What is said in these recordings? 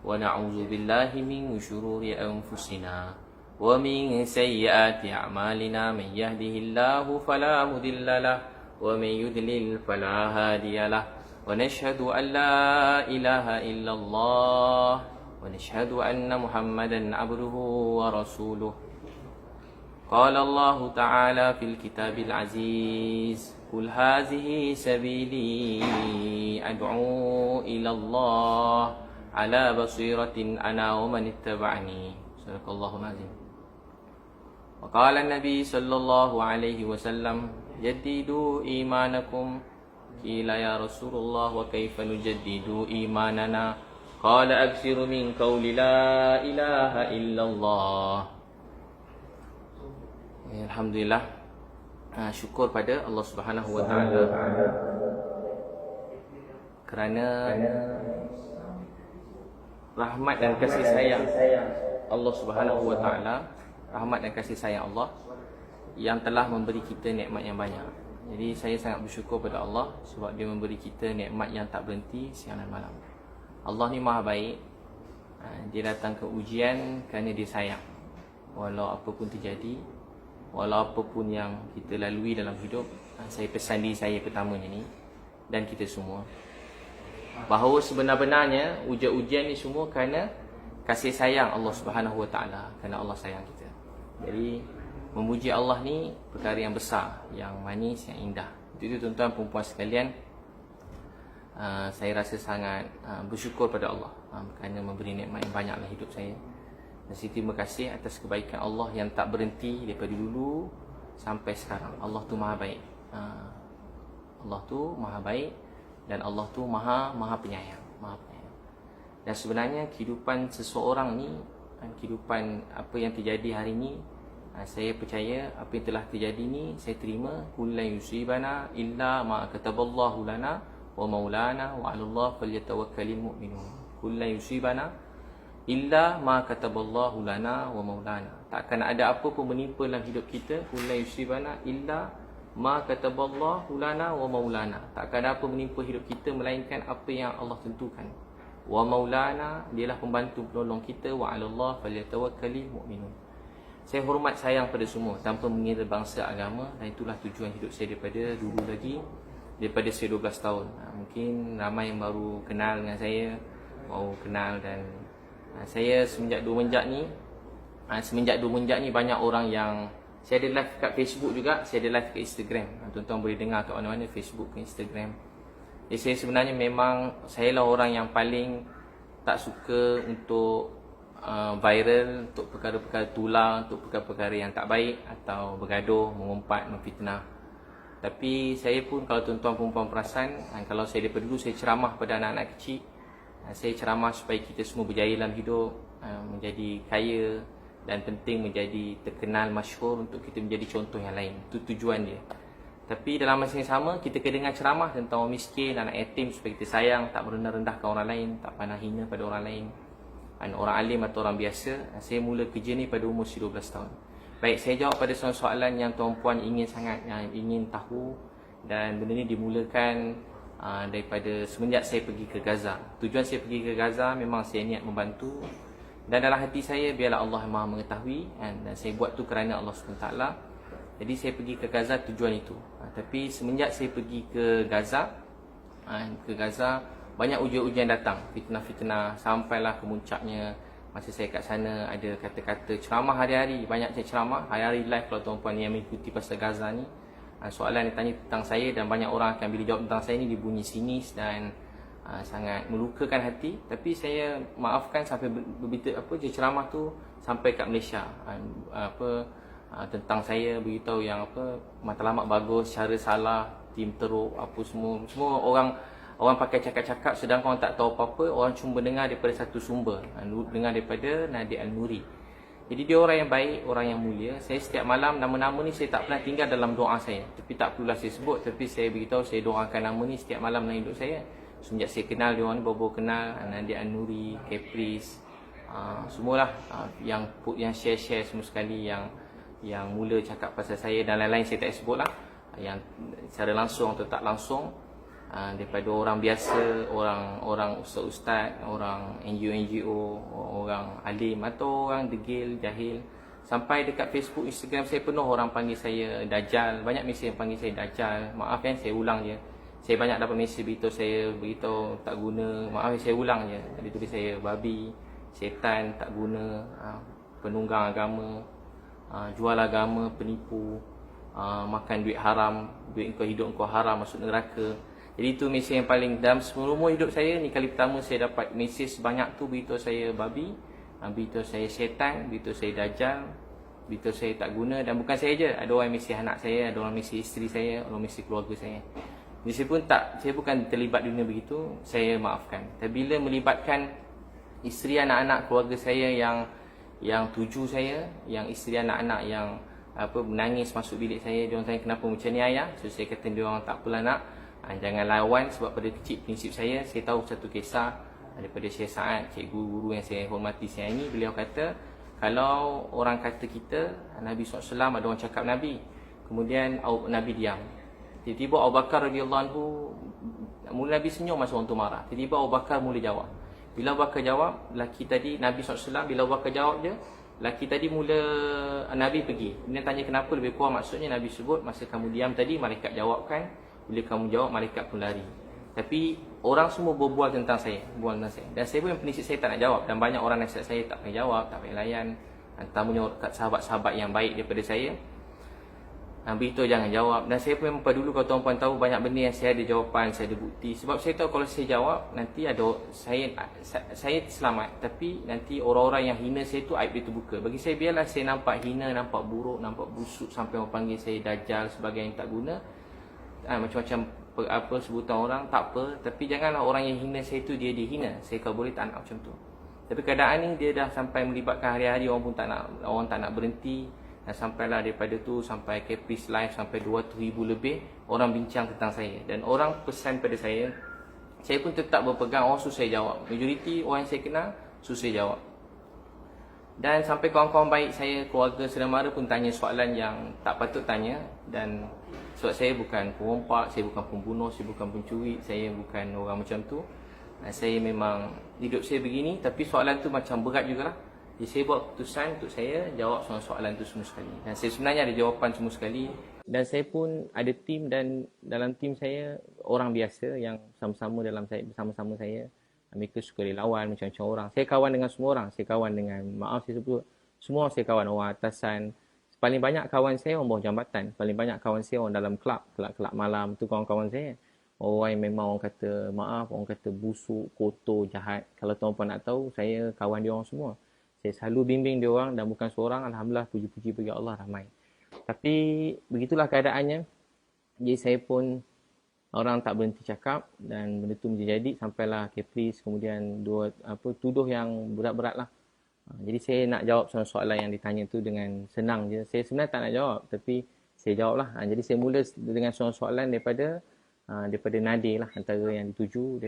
ونعوذ بالله من شرور أنفسنا ومن سيئات أعمالنا من يهده الله فلا مضل له ومن يضلل فلا هادي له ونشهد أن لا إله إلا الله ونشهد أن محمدا عبده ورسوله قال الله تعالى في الكتاب العزيز قل هذه سبيلي أدعو إلى الله على بصيرة أنا ومن اتبعني صدق الله العظيم وقال النبي صلى الله عليه وسلم جددوا إيمانكم قيل يا رسول الله وكيف نجدد إيماننا قال أكثر من قول لا إله إلا الله. Alhamdulillah, syukur pada Allah Subhanahu Wa Taala kerana rahmat dan kasih sayang Allah Subhanahu Wa Taala, rahmat dan kasih sayang Allah yang telah memberi kita nikmat yang banyak. Jadi saya sangat bersyukur pada Allah sebab Dia memberi kita nikmat yang tak berhenti siang dan malam. Allah ni maha baik. Dia datang ke ujian kerana Dia sayang. Walau apa pun terjadi, walau apa pun yang kita lalui dalam hidup, saya pesan diri saya pertamanya ni dan kita semua, bahawa sebenar-benarnya ujian-ujian ni semua kerana kasih sayang Allah Subhanahu Wa Taala, kerana Allah sayang kita. Jadi memuji Allah ni perkara yang besar, yang manis, yang indah. Itu tuan-tuan perempuan sekalian, saya rasa sangat bersyukur pada Allah kerana memberi nikmat yang banyak dalam hidup saya. Dan saya terima kasih atas kebaikan Allah yang tak berhenti daripada dulu sampai sekarang. Allah tu maha baik. Allah tu maha baik dan Allah tu maha penyayang, maha penyayang. Dan sebenarnya kehidupan seseorang ni, kehidupan apa yang terjadi hari ni, saya percaya apa yang telah terjadi ni saya terima. Kullu yusibana illa ma kataballahu lana wa maulana wa 'alallahi falyatawakkalul mu'minun. Kullu yusibana illa ma kataballahu lana wa maulana. Takkan ada apa pun menimpa dalam hidup kita, kullu yusibana illa ma kataballahu lana wa maulana. Takkan ada apa menimpa hidup kita melainkan apa yang Allah tentukan. Wa maulana, dialah pembantu penolong kita, wa 'alallahi falyatawakkalul mu'minun. Saya hormat sayang pada semua tanpa mengira bangsa agama, dan itulah tujuan hidup saya daripada dulu lagi, daripada saya 12 tahun. Mungkin ramai yang baru kenal dengan saya, baru kenal, dan saya semenjak 2 menjak ni banyak orang yang, saya ada live kat Facebook juga, saya ada live kat Instagram. Tuan-tuan boleh dengar kat mana-mana, Facebook ke Instagram. Jadi saya sebenarnya memang, saya lah orang yang paling tak suka untuk viral, untuk perkara-perkara tular, untuk perkara-perkara yang tak baik, atau bergaduh, mengumpat, memfitnah. Tapi saya pun, kalau tuan-tuan perempuan perasan, kalau saya daripada dulu saya ceramah pada anak-anak kecil. Saya ceramah supaya kita semua berjaya dalam hidup, menjadi kaya, dan penting menjadi terkenal, masyhur, untuk kita menjadi contoh yang lain. Itu tujuan dia. Tapi dalam masa yang sama, kita kena dengar ceramah tentang orang miskin, anak yatim, supaya kita sayang, tak merendah-rendahkan orang lain, tak pandang hina pada orang lain, orang alim atau orang biasa. Saya mula kerja ni pada umur 12 tahun. Baik, saya jawab pada soalan yang tuan-puan ingin sangat, yang ingin tahu. Dan benda ni dimulakan daripada semenjak saya pergi ke Gaza. Tujuan saya pergi ke Gaza memang saya niat membantu, dan dalam hati saya biarlah Allah Maha mengetahui, dan saya buat tu kerana Allah SWT. Jadi saya pergi ke Gaza tujuan itu. Tapi semenjak saya pergi ke Gaza, banyak ujian-ujian datang, fitnah-fitnah, sampailah ke muncaknya. Masa saya kat sana ada kata-kata ceramah hari-hari, banyak saya ceramah hari-hari live. Kalau tuan-puan yang mengikuti pasal Gaza ni, soalan ditanya tentang saya, dan banyak orang akan bila jawab tentang saya ni dibunyi sinis dan sangat melukakan hati. Tapi saya maafkan sampai ceramah tu sampai kat Malaysia. Tentang saya beritahu yang matlamat bagus, cara salah, tim teruk, apa semua orang pakai cakap-cakap, sedangkan orang tak tahu apa-apa. Orang cuma dengar daripada satu sumber, dengar daripada Nadir Al-Nuri. Jadi dia orang yang baik, orang yang mulia. Saya setiap malam, nama-nama ni saya tak pernah tinggal dalam doa saya. Tapi tak perlulah saya sebut, tapi saya beritahu, saya doakan nama ni setiap malam dalam hidup saya. Semenjak saya kenal dia orang ni, baru kenal Nadir Al-Nuri, Caprice, semualah yang share-share semua sekali, yang mula cakap pasal saya dan lain-lain saya tak sebut lah, yang secara langsung atau tak langsung. daripada orang biasa, orang ustaz-ustaz, orang NGO, orang alim atau orang degil, jahil. Sampai dekat Facebook, Instagram saya penuh orang panggil saya Dajjal. Banyak mesej yang panggil saya Dajjal. Maaf saya ulang je. Saya banyak dapat mesej beritahu tak guna. Maaf saya ulang je. Dia tulis saya babi, setan, tak guna, penunggang agama, jual agama, penipu, makan duit haram, duit kau hidup kau haram, masuk neraka. Jadi itu mesej yang paling dalam seumur hidup saya ni, kali pertama saya dapat mesej sebanyak tu beritahu saya babi, beritahu saya setan, beritahu saya dajjal, beritahu saya tak guna. Dan bukan saya je, ada orang mesej anak saya, ada orang mesej isteri saya, orang mesej keluarga saya. Jadi saya bukan terlibat dunia begitu, saya maafkan. Tapi bila melibatkan isteri, anak-anak, keluarga saya yang tuju saya, yang isteri anak-anak yang menangis masuk bilik saya, dia orang tanya kenapa macam ni ayah. So saya kata dia orang tak apalah nak, jangan lawan, sebab pada kecil prinsip saya tahu satu kisah daripada Syekh Sa'ad, cikgu guru yang saya hormati sayangi. Beliau kata kalau orang kata kita Nabi SAW, ada orang cakap Nabi, kemudian Nabi diam. Tiba-tiba Abu Bakar radhiyallahu anhu, mula Nabi senyum masa orang tu marah. Tiba-tiba Abu Bakar mula jawab. Bila Abu Bakar jawab, lelaki tadi Nabi SAW, bila Abu Bakar jawab je, lelaki tadi mula, Nabi pergi. Dia tanya kenapa, lebih kurang maksudnya Nabi sebut masa kamu diam tadi malaikat jawabkan, bila kamu jawab malaikat pun lari. Tapi orang semua berbual tentang saya, Dan saya pun prinsip saya tak nak jawab, dan banyak orang nasihat saya tak payah jawab, tak payah layan. Terutamanya sahabat-sahabat yang baik daripada saya, beritahu jangan jawab. Dan saya pun memang dulu, kalau tuan-puan tahu, banyak benda yang saya ada jawapan, saya ada bukti. Sebab saya tahu kalau saya jawab, nanti ada saya selamat, tapi nanti orang-orang yang hina saya tu, aib dia terbuka. Bagi saya, biarlah saya nampak hina, nampak buruk, nampak busuk, sampai orang panggil saya dajjal, sebagainya yang tak guna, macam-macam sebutan orang, tak apa. Tapi janganlah orang yang hina saya tu dia dihina. Saya kalau boleh tak nak macam tu. Tapi keadaan ni dia dah sampai melibatkan hari-hari, orang tak nak berhenti. Dan sampailah daripada tu sampai Caprice Live, sampai 200,000 lebih orang bincang tentang saya. Dan orang pesan pada saya pun tetap berpegang, orang susah jawab. Majoriti orang yang saya kenal susah jawab. Dan sampai kawan-kawan baik saya, keluarga saudara mara pun tanya soalan yang tak patut tanya. Dan sebab saya bukan perompak, saya bukan pembunuh, saya bukan pencuri, saya bukan orang macam tu. Saya memang hidup saya begini, tapi soalan tu macam berat jugalah. Jadi saya buat keputusan untuk saya jawab soalan tu semua sekali. Dan saya sebenarnya ada jawapan semua sekali. Dan saya pun ada tim, dan dalam tim saya orang biasa yang sama-sama bersama-sama saya. Mereka suka lawan macam-macam orang. Saya kawan dengan semua orang. Saya kawan dengan, maaf saya sebut, semua saya kawan, orang atasan. Paling banyak kawan saya orang bawah jambatan. Paling banyak kawan saya orang dalam kelab malam. Tu kawan-kawan saya. Orang yang memang orang kata, maaf, orang kata busuk, kotor, jahat. Kalau tuan-puan nak tahu, saya kawan dia orang semua. Saya selalu bimbing dia orang, dan bukan seorang. Alhamdulillah, puji-puji bagi Allah, ramai. Tapi begitulah keadaannya. Jadi saya pun, orang tak berhenti cakap, dan benda tu menjadi sampailah Caprice, kemudian tuduh yang berat-berat lah. Jadi saya nak jawab soalan yang ditanya tu dengan senang je. Saya sebenarnya tak nak jawab, tapi saya jawab lah. Jadi saya mula dengan soalan daripada Nadir lah, antara yang dituju.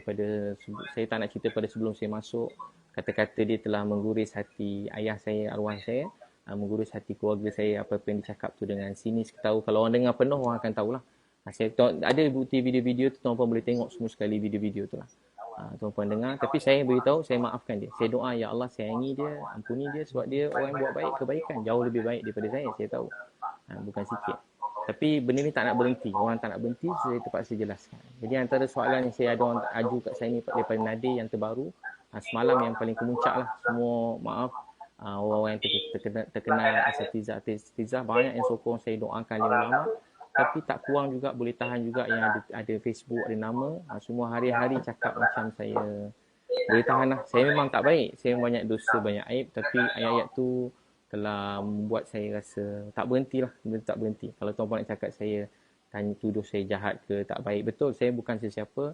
Saya tak nak cerita pada sebelum saya masuk. Kata-kata dia telah mengguris hati ayah saya, arwah saya, mengurus hati keluarga saya. Apa-apa yang dicakap tu dengan sinis, tahu. Kalau orang dengar penuh, orang akan tahulah. Ada bukti video-video tu, tuan-puan boleh tengok semua sekali video-video tu lah. Tuan-puan dengar. Tapi saya beritahu, saya maafkan dia. Saya doa, ya Allah sayangi dia, ampuni dia, sebab dia orang yang buat baik, kebaikan jauh lebih baik daripada saya tahu. Bukan sikit. Tapi benda ni tak nak berhenti. Orang tak nak berhenti, saya terpaksa jelaskan. Jadi antara soalan yang saya ada orang aju kat saya ni daripada Nadir yang terbaru, semalam yang paling kemuncak lah. Semua maaf, orang-orang yang terkenal asatizah, banyak yang sokong saya doakan dia ulama. Tapi tak kurang juga, boleh tahan juga yang ada Facebook, ada nama. Semua hari-hari cakap macam saya. Boleh tahan lah. Saya memang tak baik. Saya banyak dosa, banyak aib. Tapi ayat-ayat tu telah membuat saya rasa tak berhentilah. Benda tak berhenti. Kalau tuan-puan nak cakap saya, tuduh saya jahat ke, tak baik. Betul, saya bukan sesiapa.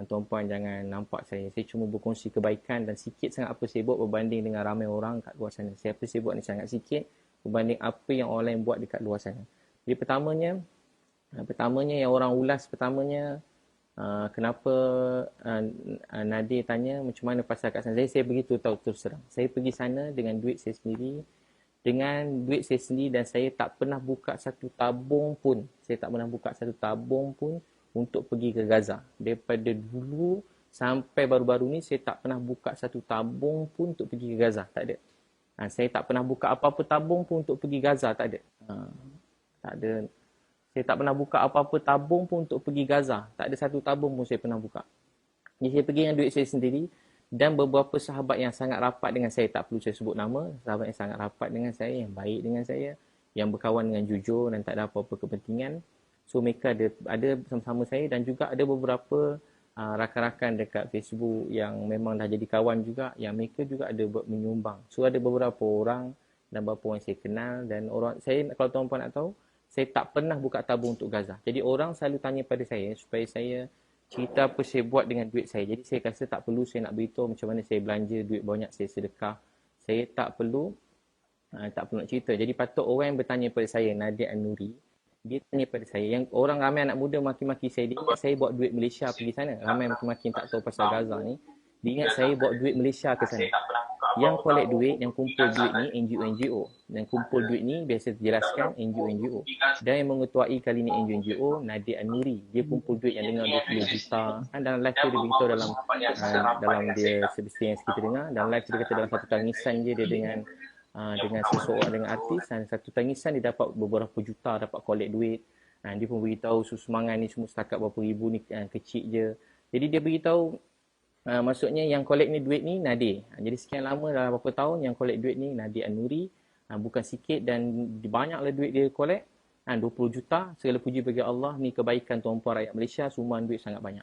Tuan-puan jangan nampak saya. Saya cuma berkongsi kebaikan, dan sikit sangat apa saya buat berbanding dengan ramai orang kat luar sana. Apa saya buat ni sangat sikit berbanding apa yang orang lain buat dekat luar sana. Jadi pertamanya yang orang ulas kenapa Nadir tanya macam mana pasal kat sana. Saya begitu tahu terus terang. Saya pergi sana dengan duit saya sendiri. Dan saya tak pernah buka satu tabung pun. untuk pergi ke Gaza. Daripada dulu sampai baru-baru ni saya tak pernah buka satu tabung pun untuk pergi ke Gaza. Tak ada. Saya tak pernah buka apa-apa tabung pun untuk pergi Gaza. Tak ada. Tak ada. Saya tak pernah buka apa-apa tabung pun untuk pergi Gaza. Tak ada satu tabung pun saya pernah buka. Jadi saya pergi dengan duit saya sendiri. Dan beberapa sahabat yang sangat rapat dengan saya, tak perlu saya sebut nama, sahabat yang sangat rapat dengan saya, yang baik dengan saya, yang berkawan dengan jujur dan tak ada apa-apa kepentingan. So mereka ada sama-sama saya, dan juga ada beberapa rakan-rakan dekat Facebook yang memang dah jadi kawan juga, yang mereka juga ada menyumbang. So ada beberapa orang dan beberapa orang saya kenal, dan orang saya, kalau tuan-puan nak tahu, saya tak pernah buka tabung untuk Gaza. Jadi orang selalu tanya pada saya supaya saya cerita apa saya buat dengan duit saya. Jadi saya rasa tak perlu saya nak beritahu macam mana saya belanja duit banyak, saya sedekah. Saya tak perlu nak cerita. Jadi patut orang yang bertanya pada saya, Nadia An-Nuri, dia tanya pada saya, yang orang ramai anak muda maki-maki saya, dia ingat saya bawa duit Malaysia pergi sana. Ramai maki-maki yang tak tahu pasal Gaza ni, dia ingat saya bawa duit Malaysia ke sana. Yang collect duit, yang kumpul duit ni NGO-NGO. Dan kumpul duit ni biasa dijelaskan NGO-NGO. Dan yang mengetuai kali ni NGO-NGO, Nadia An-Nuri. Dia kumpul duit yang dengar 20 juta. Dalam live tu dia beritahu dalam dia seperti yang kita dengar. Dalam live tu dia kata dalam satu tangisan dia dengan seseorang, dengan artis. Dan satu tangisan dia dapat beberapa juta, dapat collect duit. Dia pun beritahu sumbangan ni semua setakat berapa ribu ni kecil je. Jadi dia beritahu maksudnya yang collect ni duit ni Nadir. Jadi sekian lama dah berapa tahun yang collect duit ni Nadir An-Nuri. Bukan sikit dan banyaklah duit dia collect. 20 juta. Segala puji bagi Allah. Ni kebaikan tuan-puan rakyat Malaysia. Sumbangan duit sangat banyak.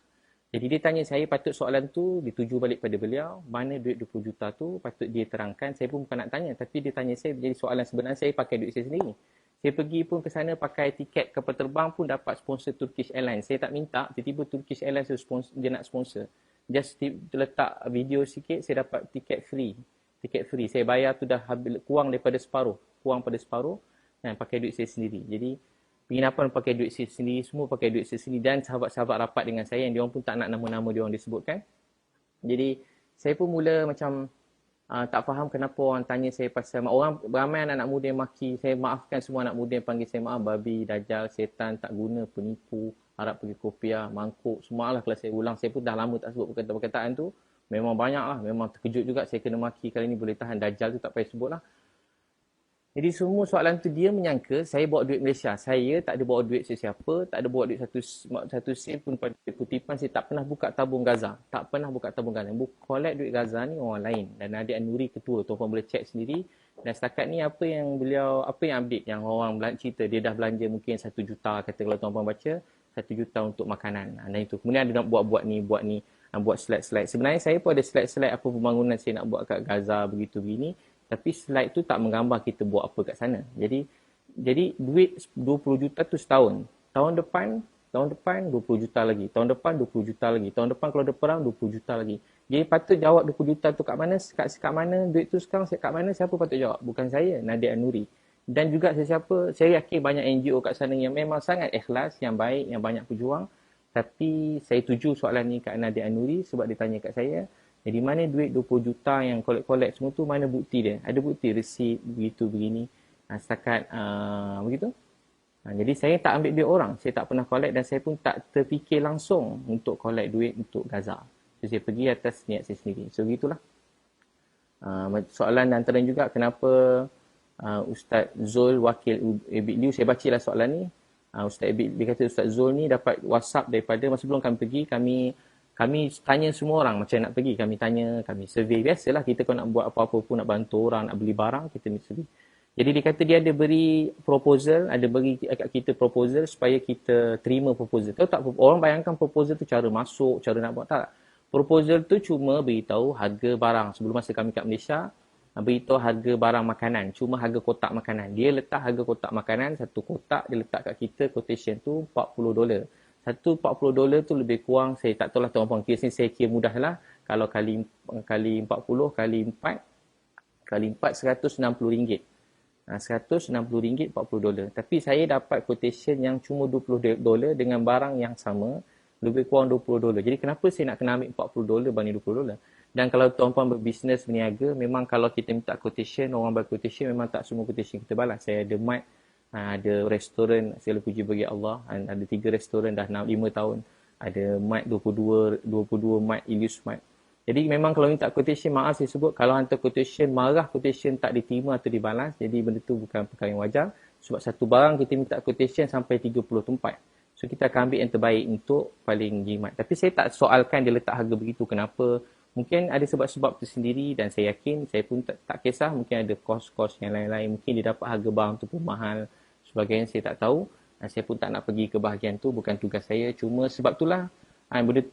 Jadi dia tanya saya, patut soalan tu dituju balik pada beliau. Mana duit 20 juta tu patut dia terangkan. Saya pun bukan nak tanya. Tapi dia tanya saya, jadi soalan sebenarnya saya pakai duit saya sendiri. Saya pergi pun ke sana pakai tiket kapal terbang pun dapat sponsor Turkish Airlines. Saya tak minta. Tiba-tiba Turkish Airlines dia nak sponsor. Just letak video sikit, saya dapat tiket free. Tiket free. Saya bayar tu dah kurang daripada separuh. Kurang pada separuh. Dan pakai duit saya sendiri. Jadi, penginapan pakai duit saya sendiri. Semua pakai duit saya sendiri. Dan sahabat-sahabat rapat dengan saya yang diorang pun tak nak nama-nama diorang disebutkan. Jadi, saya pun mula macam tak faham kenapa orang tanya saya pasal. Orang ramai anak muda yang maki. Saya maafkan semua anak muda yang panggil saya maaf. Babi, dajjal, setan, tak guna, penipu. Harap pergi kopiah, mangkuk, semua lah kalau saya ulang. Saya pun dah lama tak sebut perkataan tu. Memang banyak lah. Memang terkejut juga saya kena maki kali ni boleh tahan. Dajjal tu tak payah sebut lah. Jadi semua soalan tu dia menyangka saya bawa duit Malaysia. Saya tak ada bawa duit sesiapa. Tak ada bawa duit satu sen pun pada kutipan. Saya tak pernah buka tabung Gaza. Tak pernah buka tabung Gaza. Collect duit Gaza ni orang lain. Dan Nadia An-Nuri ketua. Tuan-tuan boleh check sendiri. Dan setakat ni apa yang update. Yang orang cerita dia dah belanja mungkin 1 juta. Kata kalau tuan-tuan baca. 1 juta untuk makanan. Dan itu. Kemudian ada nak buat ni. Buat slide-slide. Sebenarnya saya pun ada slide-slide apa pembangunan saya nak buat kat Gaza begitu begini. Tapi slide tu tak menggambar kita buat apa kat sana. Jadi duit 20 juta tu setahun. Tahun depan 20 juta lagi. Tahun depan 20 juta lagi. Tahun depan kalau ada perang 20 juta lagi. Jadi patut jawab 20 juta tu kat mana? Kat mana duit tu sekarang kat mana? Siapa patut jawab? Bukan saya, Nadia An-Nuri. Dan juga saya yakin banyak NGO kat sana yang memang sangat ikhlas, yang baik, yang banyak berjuang. Tapi saya tuju soalan ni kat Nadia An-Nuri sebab dia tanya kat saya. Jadi mana duit 20 juta yang collect semua tu, mana bukti dia? Ada bukti resit begitu begini. Setakat begitu. Jadi saya tak ambil duit orang. Saya tak pernah collect dan saya pun tak terfikir langsung untuk collect duit untuk Gaza. So, saya pergi atas niat saya sendiri. So begitulah. Soalan antara juga kenapa Ustaz Zul wakil Ebit Liu, saya bacalah soalan ni. Ustaz Ebit, dia kata Ustaz Zul ni dapat WhatsApp daripada masa sebelum kami pergi, kami tanya semua orang macam nak pergi. Kami tanya, kami survey. Biasalah kita kalau nak buat apa-apa pun, nak bantu orang, nak beli barang, kita ni survey. Jadi dia kata dia ada beri proposal, ada beri kat kita proposal supaya kita terima proposal. Tahu tak, orang bayangkan proposal tu cara masuk, cara nak buat, tak. Proposal tu cuma beritahu harga barang. Sebelum masa kami kat Malaysia, beritahu harga barang makanan. Cuma harga kotak makanan. Dia letak harga kotak makanan, satu kotak dia letak kat kita, quotation tu $40. Satu $40 tu lebih kurang, saya tak tahu lah tuan-tuan kira sini, saya kira mudah lah. Kalau kali 40, kali 4 RM160. RM160, $40. Tapi saya dapat quotation yang cuma $20 dengan barang yang sama, lebih kurang $20. Jadi kenapa saya nak kena ambil $40 banding $20? Dan kalau tuan-puan berbisnes, berniaga, memang kalau kita minta quotation, orang bagi quotation, memang tak semua quotation kita balas. Saya ada mat Ada restoran, segala puji bagi Allah. Ada 3 restoran dah 5 tahun. Ada mic 22 mic, Ilius mic. Jadi memang kalau minta quotation, maaf saya sebut, kalau hantar quotation, marah quotation tak diterima atau dibalas, jadi benda tu bukan perkara yang wajar. Sebab satu barang kita minta quotation sampai 30 tempat. So kita akan ambil yang terbaik untuk paling jimat. Tapi saya tak soalkan dia letak harga begitu. Kenapa? Mungkin ada sebab-sebab tersendiri dan saya yakin, saya pun tak kisah, mungkin ada kos-kos yang lain-lain. Mungkin dia dapat harga barang tu pun mahal. Sebagainya saya tak tahu. Saya pun tak nak pergi ke bahagian tu, bukan tugas saya. Cuma sebab itulah benda tu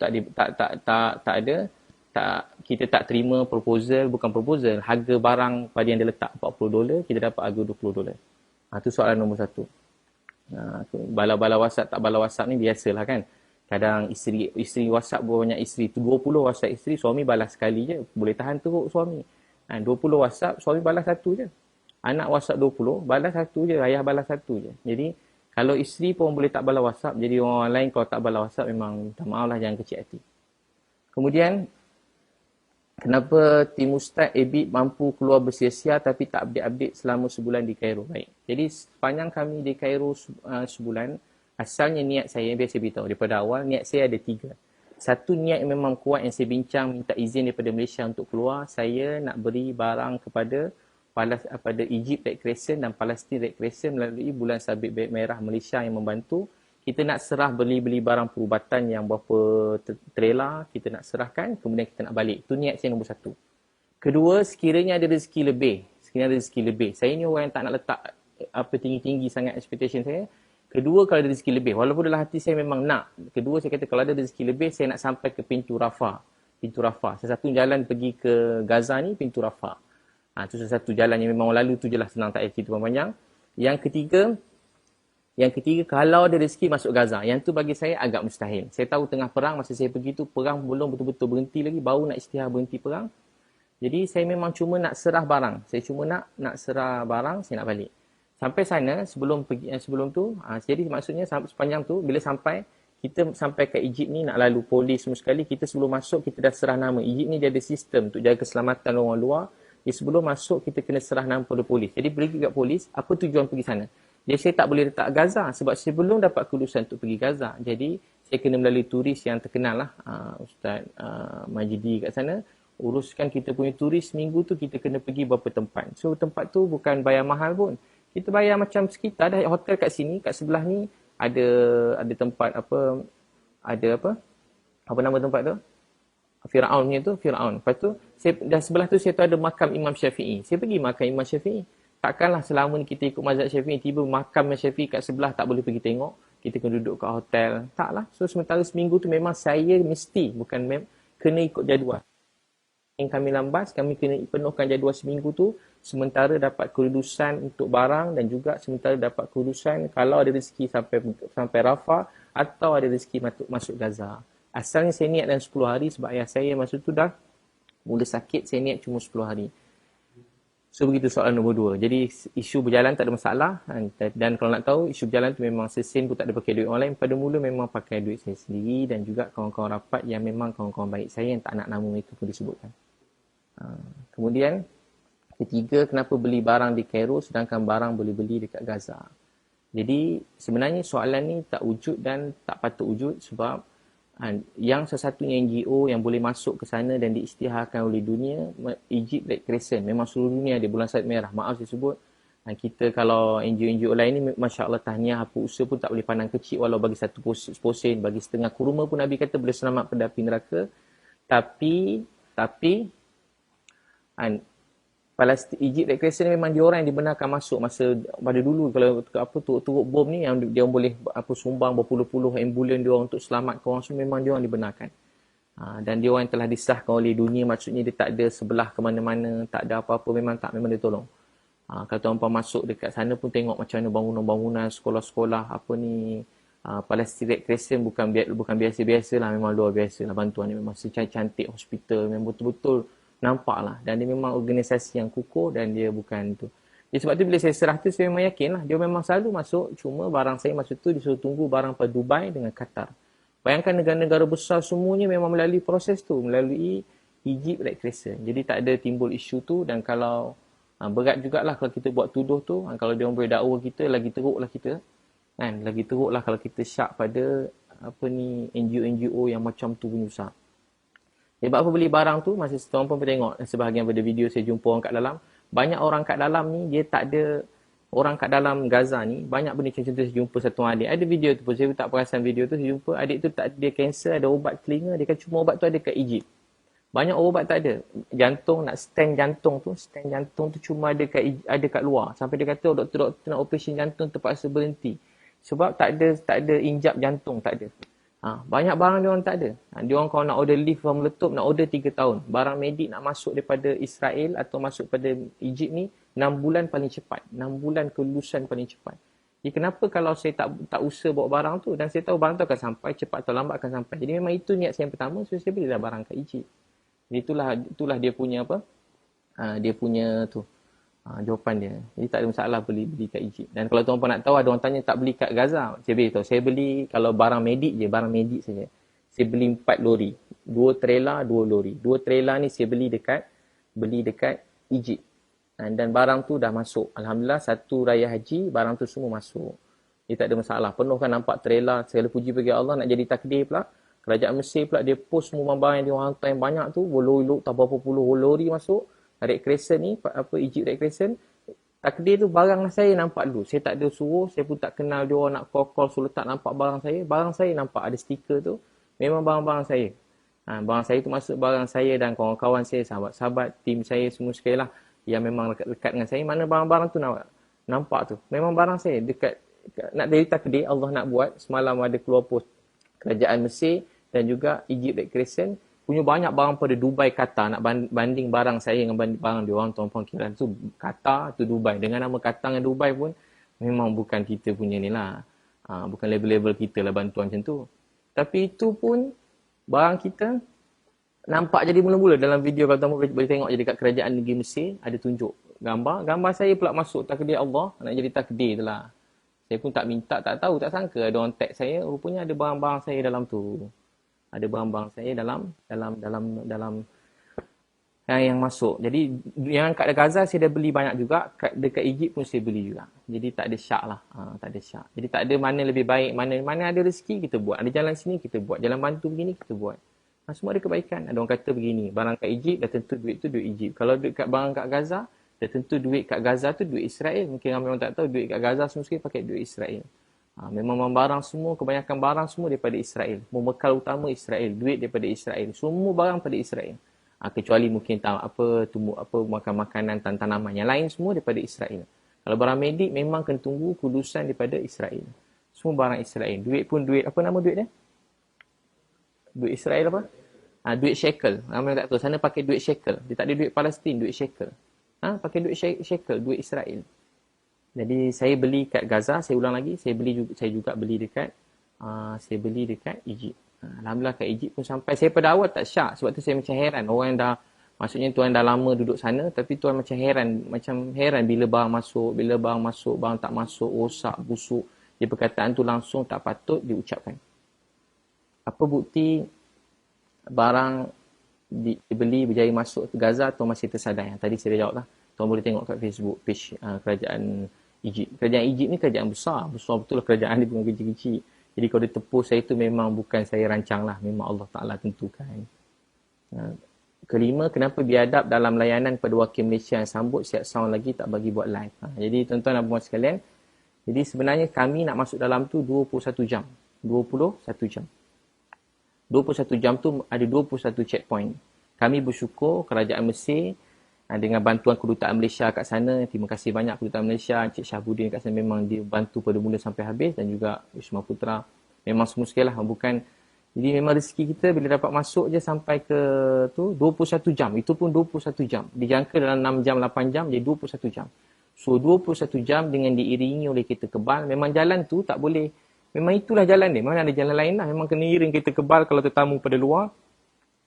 tak ada. Kita tak terima proposal, bukan proposal, harga barang pada yang dia letak $40, kita dapat harga $20. Itu soalan nombor satu. Bala-bala WhatsApp tak bala WhatsApp ni biasalah kan. Kadang isteri WhatsApp banyak isteri, 20 WhatsApp isteri, suami balas sekali je. Boleh tahan teruk suami. 20 WhatsApp, suami balas satu je. Anak WhatsApp 20, balas satu je, ayah balas satu je. Jadi kalau isteri pun boleh tak balas WhatsApp, jadi orang lain kalau tak balas WhatsApp memang minta maaf lah, jangan kecil hati. Kemudian kenapa tim Ustaz Ebit mampu keluar bersia-sia tapi tak update-update selama sebulan di Cairo? Baik. Jadi sepanjang kami di Cairo sebulan, asalnya niat saya, biasa beritahu daripada awal, niat saya ada 3. Satu, niat yang memang kuat yang saya bincang, minta izin daripada Malaysia untuk keluar. Saya nak beri barang kepada Egypt Red Crescent dan Palestine Red Crescent melalui Bulan Sabit Merah Malaysia yang membantu. Kita nak serah beli barang perubatan yang berapa trailer, kita nak serahkan, kemudian kita nak balik. Itu niat saya nombor 1. Kedua, sekiranya ada rezeki lebih. Saya ni orang yang tak nak letak tinggi-tinggi sangat expectation saya. Kedua, kalau ada rezeki lebih. Walaupun dalam hati saya memang nak. Kedua, saya kata kalau ada rezeki lebih, saya nak sampai ke pintu Rafah. Salah satu jalan pergi ke Gaza ni, pintu Rafah. Itu salah satu jalan yang memang lalu tu je lah, senang, tak payah cerita panjang. Yang ketiga, kalau ada rezeki masuk Gaza. Yang tu bagi saya agak mustahil. Saya tahu tengah perang, masa saya pergi tu, perang belum betul-betul berhenti lagi. Baru nak isytihar berhenti perang. Jadi saya memang cuma nak serah barang. Saya cuma nak serah barang, saya nak balik. Sampai sana, sebelum tu, jadi maksudnya sepanjang tu, bila kita sampai ke Egypt ni, nak lalu polis semua sekali, kita sebelum masuk, kita dah serah nama. Egypt ni dia ada sistem untuk jaga keselamatan orang luar. Jadi sebelum masuk, kita kena serah nama pada polis. Jadi pergi kat polis, apa tujuan pergi sana? Jadi saya tak boleh letak Gaza sebab saya belum dapat kelulusan untuk pergi Gaza. Jadi saya kena melalui turis yang terkenal lah. Ustaz Majidi kat sana. Uruskan kita punya turis, minggu tu kita kena pergi beberapa tempat. So tempat tu bukan bayar mahal pun. Kita bayar macam sekitar dah hotel kat sini, kat sebelah ni ada tempat apa nama tempat tu? Firaun punya tu, Firaun. Lepas tu, dah sebelah tu saya tu ada makam Imam Syafi'i. Saya pergi makam Imam Syafi'i. Takkanlah selama ni kita ikut mazhab Syafi'i, tiba makam Syafi'i kat sebelah tak boleh pergi tengok. Kita kena duduk kat hotel. Taklah. So sementara seminggu tu memang saya mesti, kena ikut jadual. Yang kami lambas, kami kena penuhkan jadual seminggu tu. Sementara dapat kelulusan untuk barang dan juga sementara dapat kelulusan kalau ada rezeki sampai Rafah atau ada rezeki masuk Gaza. Asalnya saya niat dalam 10 hari sebab ayah saya masa tu dah mula sakit, saya niat cuma 10 hari. So begitu soalan nombor 2. Jadi isu berjalan tak ada masalah. Dan kalau nak tahu, isu berjalan tu memang sesen pun tak ada pakai duit orang lain. Pada mula memang pakai duit saya sendiri dan juga kawan-kawan rapat yang memang kawan-kawan baik saya yang tak nak nama mereka pun disebutkan. Kemudian, ketiga, kenapa beli barang di Cairo sedangkan barang boleh beli dekat Gaza? Jadi sebenarnya soalan ni tak wujud dan tak patut wujud sebab yang satu-satunya NGO yang boleh masuk ke sana dan diisytiharkan oleh dunia, Egypt Red Crescent. Memang seluruh dunia ada Bulan Sabit Merah. Maaf saya sebut. Kita kalau NGO-NGO lain ni, Masya Allah tahniah, apa usaha pun tak boleh pandang kecil walau bagi satu posen, bagi setengah kurma pun Nabi kata boleh selamat pada api neraka. Tapi Palestin, Egypt Red Crescent memang dia orang yang dibenarkan masuk masa pada dulu kalau turut bom ni yang dia boleh sumbang berpuluh-puluh ambulan dia orang untuk selamatkan orang semua, memang dia orang dibenarkan. Dan dia orang yang telah disahkan oleh dunia, maksudnya dia tak ada sebelah ke mana-mana, tak ada apa-apa, memang dia tolong. Kalau tuan-tuan masuk dekat sana pun tengok macam mana bangunan-bangunan, sekolah-sekolah Palestin Red Crescent bukan biasa-biasa lah, memang luar biasa lah bantuan ni, memang secantik hospital, memang betul-betul nampak lah. Dan dia memang organisasi yang kukuh dan dia bukan tu. Jadi sebab tu bila saya serah tu, saya memang yakin lah. Dia memang selalu masuk. Cuma barang saya masa tu disuruh tunggu barang pada Dubai dengan Qatar. Bayangkan negara-negara besar semuanya memang melalui proses tu. Melalui Egypt Red Crescent. Jadi tak ada timbul isu tu. Dan kalau Berat jugalah kalau kita buat tuduh tu. Kalau dia orang boleh dakwa kita, lagi teruklah kita. Kan? Lagi teruklah kalau kita syak pada NGO-NGO yang macam tu punya usaha. Sebab apa beli barang tu, masa tuan pun tengok sebahagian pada video saya jumpa orang kat dalam. Banyak orang kat dalam ni, dia tak ada, orang kat dalam Gaza ni, banyak benda contoh saya jumpa satu adik. Ada video tu pun, saya tak perasan video tu, saya jumpa adik tu tak dia kanser, ada ubat telinga, dia kan cuma ubat tu ada kat Egypt. Banyak ubat tak ada. Jantung, nak stand jantung tu cuma ada kat luar. Sampai dia kata doktor-doktor nak operasi jantung terpaksa berhenti. Sebab tak ada injap jantung, tak ada. Banyak barang dia orang tak ada. Dia orang kalau nak order lift orang meletup, nak order 3 tahun. Barang medik nak masuk daripada Israel atau masuk pada Egypt ni 6 bulan paling cepat. 6 bulan kelulusan paling cepat. Jadi kenapa kalau saya tak usaha bawa barang tu, dan saya tahu barang tu akan sampai, cepat atau lambat akan sampai. Jadi memang itu niat saya yang pertama, so saya belilah barang kat Egypt. Jadi itulah dia punya apa? Dia punya tu. Jawapan dia. Jadi tak ada masalah beli kat Egypt. Dan kalau tuan-tuan nak tahu, ada orang tanya tak beli kat Gaza. Saya beritahu, saya beli kalau barang medik je, barang medik saja. Saya beli 4 lori. 2 trailer, 2 lori. 2 trailer ni saya beli dekat Egypt. Dan barang tu dah masuk. Alhamdulillah, satu raya haji, barang tu semua masuk. Dia tak ada masalah. Penuh kan nampak trailer. Segala puji bagi Allah, nak jadi takdir pula. Kerajaan Mesir pula, dia post semua barang yang dia orang hantar yang banyak tu. Berlori-lori, tak berapa puluh lori masuk. Red Crescent ni, Egypt Red Crescent, takdir tu barang saya nampak dulu. Saya tak ada suruh, saya pun tak kenal dia orang nak call suruh tak nampak barang saya. Barang saya nampak ada stiker tu, memang barang-barang saya. Barang saya tu masuk barang saya dan kawan-kawan saya, sahabat-sahabat, tim saya semua sekali lah yang memang dekat dengan saya. Mana barang-barang tu nampak tu. Memang barang saya dekat, nak dari takdir Allah nak buat. Semalam ada keluar post kerajaan Mesir dan juga Egypt Red Crescent punya banyak barang pada Dubai, Qatar. Nak banding barang saya dengan banding barang dia orang, tuan-tuan kira tu Qatar, tu Dubai. Dengan nama Qatar dengan Dubai pun memang bukan kita punya ni lah. Bukan level-level kita lah bantuan macam tu. Tapi itu pun barang kita nampak jadi mula-mula dalam video. Kalau tuan-tuan boleh tengok je dekat kerajaan negeri Mesir, ada tunjuk gambar. Gambar saya pula masuk takdir Allah, nak jadi takdir tu lah. Saya pun tak minta, tak tahu, tak sangka ada orang tag saya. Rupanya ada barang-barang saya dalam tu. Ada barang-barang saya dalam yang masuk. Jadi yang kat Gaza saya dah beli banyak juga, dekat Egypt pun saya beli juga. Jadi tak ada syak lah. Tak ada syak. Jadi tak ada mana lebih baik, mana ada rezeki kita buat. Ada jalan sini kita buat, jalan bantu begini kita buat. Semua ada kebaikan. Ada orang kata begini, barang kat Egypt dah tentu duit tu duit Egypt. Kalau barang kat Gaza, dah tentu duit kat Gaza tu duit Israel. Mungkin ramai orang tak tahu duit kat Gaza semua sekali pakai duit Israel. Memang barang semua, kebanyakan barang semua daripada Israel. Membekal utama Israel, duit daripada Israel. Semua barang daripada Israel. Kecuali mungkin makan makanan tanaman. Yang lain semua daripada Israel. Kalau barang medik memang kena tunggu kulusan daripada Israel. Semua barang Israel. Duit pun duit, apa nama duit dia? Duit Israel apa? Duit shekel. Ramai tak tahu. Sana pakai duit shekel. Dia tak ada duit Palestin, duit shekel. Pakai duit shekel, duit Israel. Jadi saya beli kat Gaza, saya ulang lagi, saya juga beli dekat Egypt. Alhamdulillah kat Egypt pun sampai. Saya pada awal tak syak, sebab tu saya macam heran. Orang yang maksudnya tuan dah lama duduk sana, tapi tuan macam heran bila barang masuk, barang tak masuk, rosak, busuk. Dia perkataan tu langsung tak patut diucapkan. Apa bukti barang dibeli berjaya masuk ke Gaza, tuan masih tersadar. Yang tadi saya dah jawab lah. Tuan boleh tengok kat Facebook page kerajaan Egypt. Kerajaan Egypt ni kerajaan besar. Besar betul lah kerajaan dia, bukan kecil-kecil. Jadi kalau dia tepus saya tu memang bukan saya rancang lah. Memang Allah Ta'ala tentukan. Kelima, kenapa biadab dalam layanan kepada wakil Malaysia yang sambut siap sound lagi tak bagi buat live. Jadi tuan-tuan dan puan sekalian, jadi sebenarnya kami nak masuk dalam tu 21 jam. 21 jam. 21 jam tu ada 21 checkpoint. Kami bersyukur kerajaan Mesir dengan bantuan kedutaan Malaysia kat sana. Terima kasih banyak kedutaan Malaysia, Encik Syahbudin kat sana memang dia bantu pada mula sampai habis, dan juga Wisma Putra. Memang semua sekali lah, bukan. Jadi memang rezeki kita bila dapat masuk je sampai ke tu 21 jam. Itu pun 21 jam. Dijangka dalam 6 jam, 8 jam, jadi 21 jam. So 21 jam dengan diiringi oleh kereta kebal. Memang jalan tu tak boleh. Memang itulah jalan dia. Memang ada jalan lain lah. Memang kena iring kereta kebal kalau tetamu pada luar.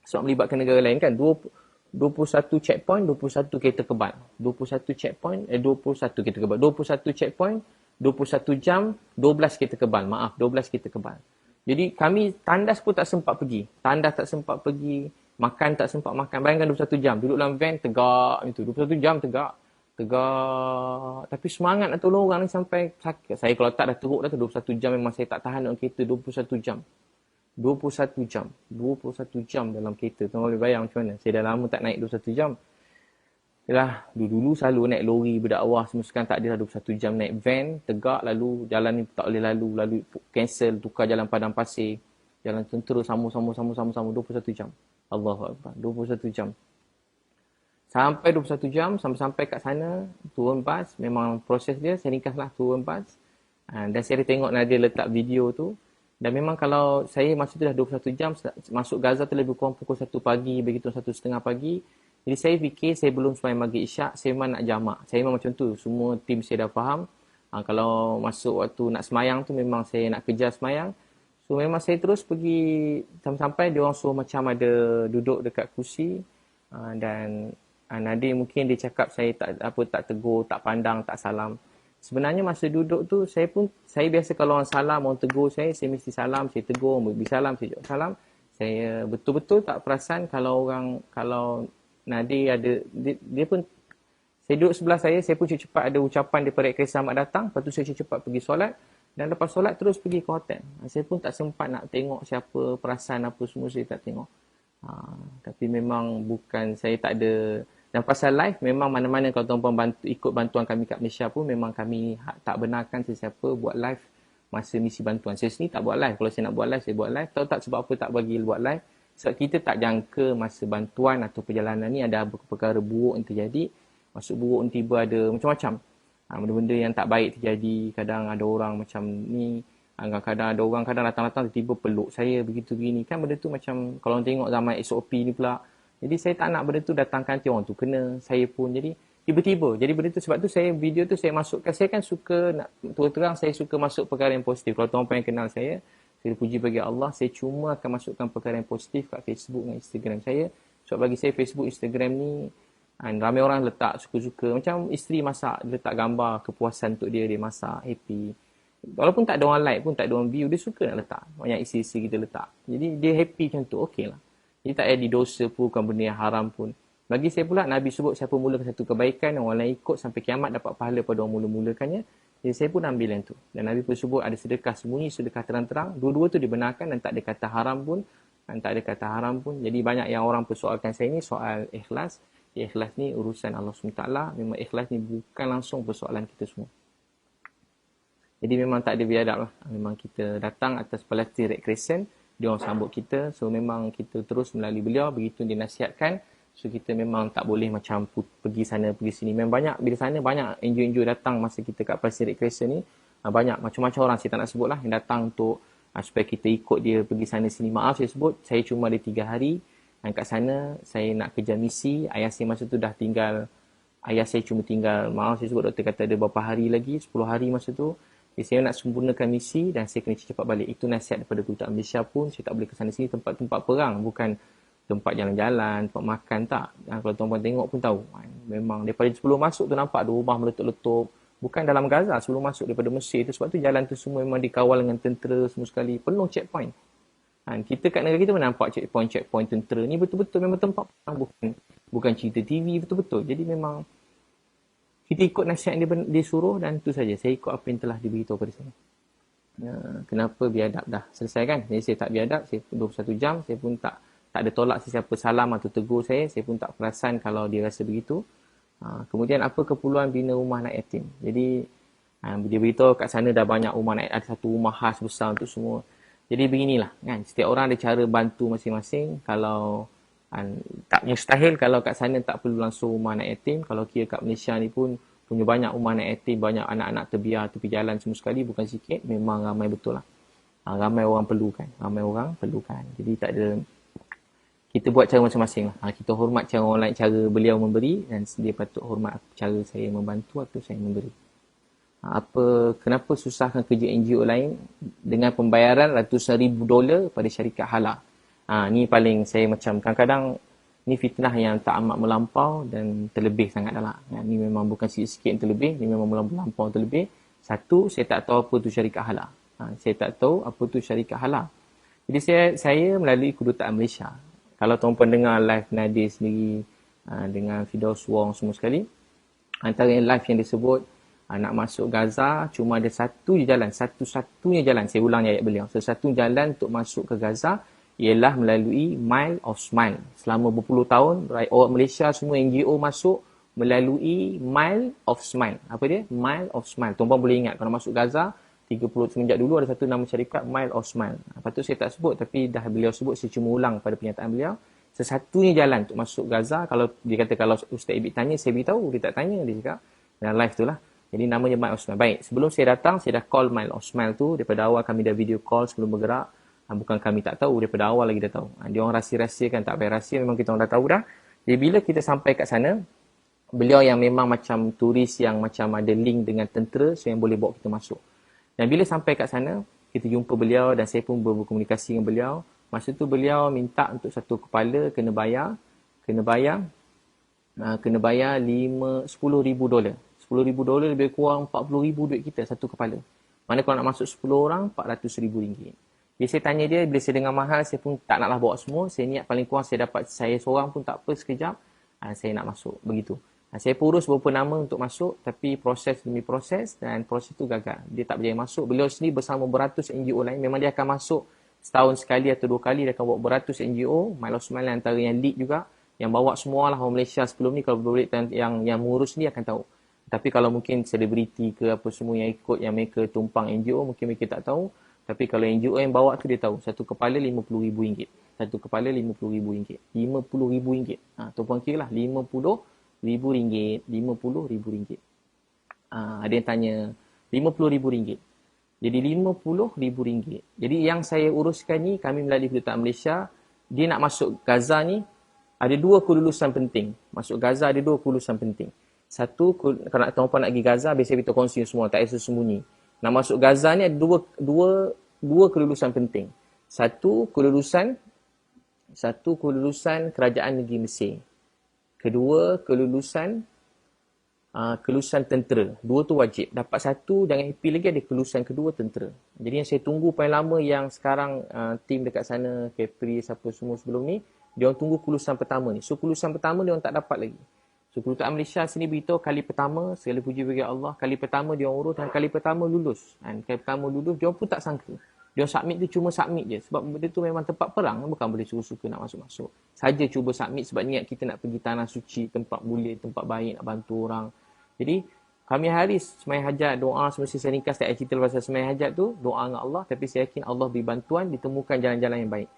Sebab melibatkan negara lain kan. 21 checkpoint, 21 kereta kebal. 21 checkpoint, 21 kereta kebal. 21 checkpoint, 21 jam, 12 kereta kebal. Maaf, 12 kereta kebal. Jadi kami tandas pun tak sempat pergi. Tandas tak sempat pergi. Makan tak sempat makan. Bayangkan 21 jam. Duduk dalam van tegak itu. 21 jam tegak. tegak. Tapi semangat nak tolong orang ni sampai sakit. Saya kalau tak dah teruk dah tu 21 jam memang saya tak tahan dalam kereta 21 jam. 21 jam. 21 jam dalam kereta. Tuan boleh bayang macam mana. Saya dah lama tak naik 21 jam. Yalah, dulu selalu naik lori berdakwah semua, sekarang tak ada dah 21 jam naik van, tegak lalu jalan ni tak boleh lalu cancel, tukar jalan padang pasir, jalan tentera sama 21 jam. Allahu Akbar, 21 jam. Sampai 21 jam, sampai kat sana, turun bas, memang proses dia, saya ringkaslah turun bas. Dan saya tengok Nadia letak video tu. Dan memang kalau saya masa tu dah 21 jam, masuk Gaza tu lebih kurang pukul 1 pagi, begitu 1:30 pagi. Jadi saya fikir saya belum sembahyang maghrib isyak, saya memang nak jamak. Saya memang macam tu, semua tim saya dah faham. Kalau masuk waktu nak sembahyang tu memang saya nak kejar sembahyang. So memang saya terus pergi sampai dia orang suruh macam ada duduk dekat kursi. Dan Nadia mungkin dia cakap saya tak tegur, tak pandang, tak salam. Sebenarnya masa duduk tu saya biasa kalau orang salam, orang tegur saya mesti salam, saya tegur, beri salam, saya jawab salam. Saya betul-betul tak perasan kalau Nadia ada dia pun saya duduk sebelah saya pun cepat ada ucapan daripada Rekres selamat datang, lepas tu saya cepat pergi solat dan lepas solat terus pergi ke hotel. Saya pun tak sempat nak tengok siapa perasan apa semua, saya tak tengok. Tapi memang bukan saya tak ada. Dan pasal live, memang mana-mana kalau tuan-puan ikut bantuan kami kat Malaysia pun, memang kami tak benarkan sesiapa buat live masa misi bantuan. Saya sendiri tak buat live. Kalau saya nak buat live, saya buat live. Tahu tak sebab apa tak bagi buat live? Sebab kita tak jangka masa bantuan atau perjalanan ni ada perkara buruk yang terjadi. Masuk buruk ni tiba ada macam-macam. Benda-benda yang tak baik terjadi. Kadang ada orang macam ni. Kadang ada orang datang-datang tiba-tiba peluk saya begitu-begini. Kan benda tu macam kalau tengok zaman SOP ni pula. Jadi saya tak nak benda tu datangkan orang tu kena saya pun. Jadi tiba-tiba. Jadi benda tu sebab tu video tu saya masukkan. Saya kan suka nak terang saya suka masuk perkara yang positif. Kalau tuan-tuan yang kenal saya puji bagi Allah, saya cuma akan masukkan perkara yang positif kat Facebook dan Instagram saya. Sebab bagi saya Facebook, Instagram ni ramai orang letak suka-suka. Macam isteri masak, letak gambar kepuasan untuk dia masak, happy. Walaupun tak ada orang like pun, tak ada orang view, dia suka nak letak. Banyak isteri-isteri kita letak. Jadi dia happy macam tu, okey lah. Jadi tak ada dosa pun, bukan benda yang haram pun. Bagi saya pula, Nabi sebut siapa mulakan satu kebaikan, orang lain ikut sampai kiamat dapat pahala pada orang mula-mulakannya. Jadi saya pun ambil yang tu. Dan Nabi pun sebut ada sedekah sembunyi, sedekah terang-terang. Dua-dua tu dibenarkan dan tak ada kata haram pun. Jadi banyak yang orang persoalkan saya ni soal ikhlas. Ikhlas ni urusan Allah SWT. Memang ikhlas ni bukan langsung persoalan kita semua. Jadi memang tak ada biadab lah. Memang kita datang atas Palestine Red Crescent. Dia orang sambut kita. So memang kita terus melalui beliau. Begitu dinasihatkan. So kita memang tak boleh macam pergi sana, pergi sini. Memang banyak, bila sana banyak NGO-NGO datang masa kita kat Palestine Red Crescent ni. Banyak, macam-macam orang saya tak nak sebut lah. Yang datang untuk supaya kita ikut dia pergi sana sini. Maaf saya sebut, saya cuma ada 3 hari. Dan kat sana saya nak kejar misi. Ayah saya masa tu dah tinggal. Ayah saya cuma tinggal, maaf saya sebut, doktor kata ada berapa hari lagi, 10 hari masa tu. Jadi saya nak sempurnakan misi dan saya kena cepat balik. Itu nasihat daripada kedutaan Malaysia pun. Saya tak boleh ke sana sini, tempat-tempat perang. Bukan tempat jalan-jalan, tempat makan, tak. Kalau tuan-tuan tengok pun tahu. Memang daripada sebelum masuk tu nampak ada rumah meletup-letup. Bukan dalam Gaza, sebelum masuk daripada Mesir tu. Sebab tu jalan tu semua memang dikawal dengan tentera semua sekali. Penuh checkpoint. Kita kat negara kita pun nampak checkpoint tentera. Ni betul-betul memang tempat perang. Bukan cerita TV, betul-betul. Jadi memang kita ikut nasihat yang dia suruh dan itu saja. Saya ikut apa yang telah diberitahu pada saya. Kenapa biadab dah selesai kan? Jadi saya tak biadab, saya 21 jam, saya pun tak ada tolak sesiapa salam atau tegur saya pun tak perasan kalau dia rasa begitu. Kemudian apa keperluan bina rumah anak yatim? Jadi dia beritahu kat sana dah banyak rumah anak yatim, ada satu rumah khas besar untuk semua. Jadi beginilah kan, setiap orang ada cara bantu masing-masing. Kalau tak mustahil kalau kat sana tak perlu langsung rumah anak yatim. Kalau kira kat Malaysia ni pun punya banyak rumah anak yatim, banyak anak-anak terbiar tepi jalan semua sekali, bukan sikit, memang ramai betul lah. Ramai orang perlukan. Jadi tak ada, kita buat cara masing-masing lah. Kita hormat cara orang lain, cara beliau memberi, dan dia patut hormat cara saya membantu atau saya memberi. Kenapa susahkan kerja NGO lain dengan pembayaran ratusan ribu dolar pada syarikat halal? Ni paling saya macam kadang-kadang ni fitnah yang tak amat melampau dan terlebih sangat dah lah. Ni memang bukan sikit-sikit yang terlebih, ni memang melampau terlebih. Satu, saya tak tahu apa tu syarikat halal. Saya tak tahu apa tu syarikat halal. Jadi saya melalui kedutaan Malaysia. Kalau tuan-tuan dengar live Nadir sendiri dengan Firdaus Wong semua sekali, Antara yang live yang disebut, nak masuk Gaza, cuma ada satu je jalan. Satu-satunya jalan. Saya ulang ayat beliau. Satu jalan untuk masuk ke Gaza ialah melalui Mile of Smile. Selama berpuluh tahun, orang Malaysia semua NGO masuk melalui Mile of Smile. Apa dia? Mile of Smile. Tuan-tuan boleh ingat, kalau masuk Gaza, 30 semenjak dulu ada satu nama syarikat Mile of Smile. Lepas tu saya tak sebut, tapi dah beliau sebut, saya cuma ulang pada pernyataan beliau. Sesatunya jalan untuk masuk Gaza, kalau dia kata kalau Ustaz Ibit tanya, saya beritahu. Dia tak tanya, dia cakap. Dan live tu lah. Jadi namanya Mile of Smile. Baik, sebelum saya datang, saya dah call Mile of Smile tu. Daripada awal kami dah video call sebelum bergerak. Bukan kami tak tahu, daripada awal lagi dah tahu. Dia orang rahsia-rahsiakan, tak payah rahsia, memang kita orang dah tahu dah. Jadi bila kita sampai kat sana, beliau yang memang macam turis yang macam ada link dengan tentera, so yang boleh bawa kita masuk. Dan bila sampai kat sana, kita jumpa beliau dan saya pun berkomunikasi dengan beliau. Masa tu beliau minta untuk satu kepala kena bayar $10,000 $10,000 $10,000 lebih kurang $40,000 duit kita satu kepala. Mana kalau nak masuk 10 orang, RM400,000. Bila saya tanya dia, bila saya dengar mahal, saya pun tak naklah bawa semua. Saya niat paling kurang saya dapat saya seorang pun tak apa, sekejap. Saya nak masuk, begitu. Saya pun urus beberapa nama untuk masuk, tapi proses demi proses dan proses tu gagal. Dia tak berjaya masuk. Beliau sendiri bersama beratus NGO lain, memang dia akan masuk setahun sekali atau 2 kali, dia akan bawa beratus NGO. Mile of Smile antara yang lead juga, yang bawa semua lah orang Malaysia sebelum ni, kalau boleh yang mengurus ni akan tahu. Tapi kalau mungkin selebriti ke apa semua yang ikut, yang mereka tumpang NGO, mungkin mereka tak tahu. Tapi kalau NGO yang bawa tu dia tahu. Satu kepala RM50,000. Satu kepala RM50,000. RM50,000. Tuan-puan kira lah. RM50,000. RM50,000. Ada yang tanya, RM50,000. Jadi RM50,000. Jadi yang saya uruskan ni, kami melalui Kedutaan Malaysia, dia nak masuk Gaza ni, ada 2 kelulusan penting. Masuk Gaza ada 2 kelulusan penting. Satu, kalau tuan-puan nak pergi Gaza, biasa kita kongsi semua, tak ada sembunyi. Nak masuk Gaza ni ada dua kelulusan penting. Satu kelulusan kerajaan negeri Mesir. Kedua, kelulusan tentera. 2 tu wajib. Dapat satu, jangan happy lagi, ada kelulusan kedua tentera. Jadi yang saya tunggu paling lama yang sekarang tim dekat sana, Capri, siapa semua sebelum ni, dia orang tunggu kelulusan pertama ni. So kelulusan pertama dia orang tak dapat lagi. So Kedutaan Malaysia sini beritahu kali pertama, segala puji bagi Allah, kali pertama dia orang urus dan kali pertama lulus. Dan kali pertama lulus, dia orang pun tak sangka. Dia orang submit tu cuma submit je. Sebab benda tu memang tempat perang, bukan boleh suka-suka nak masuk-masuk. Saja cuba submit sebab niat kita nak pergi tanah suci, tempat mulia, tempat baik, nak bantu orang. Jadi, kami hari sembahyang hajat, doa, semasa saya ringkas tak cerita pasal sembahyang hajat tu, doa dengan Allah, tapi saya yakin Allah beri bantuan, ditemukan jalan-jalan yang baik.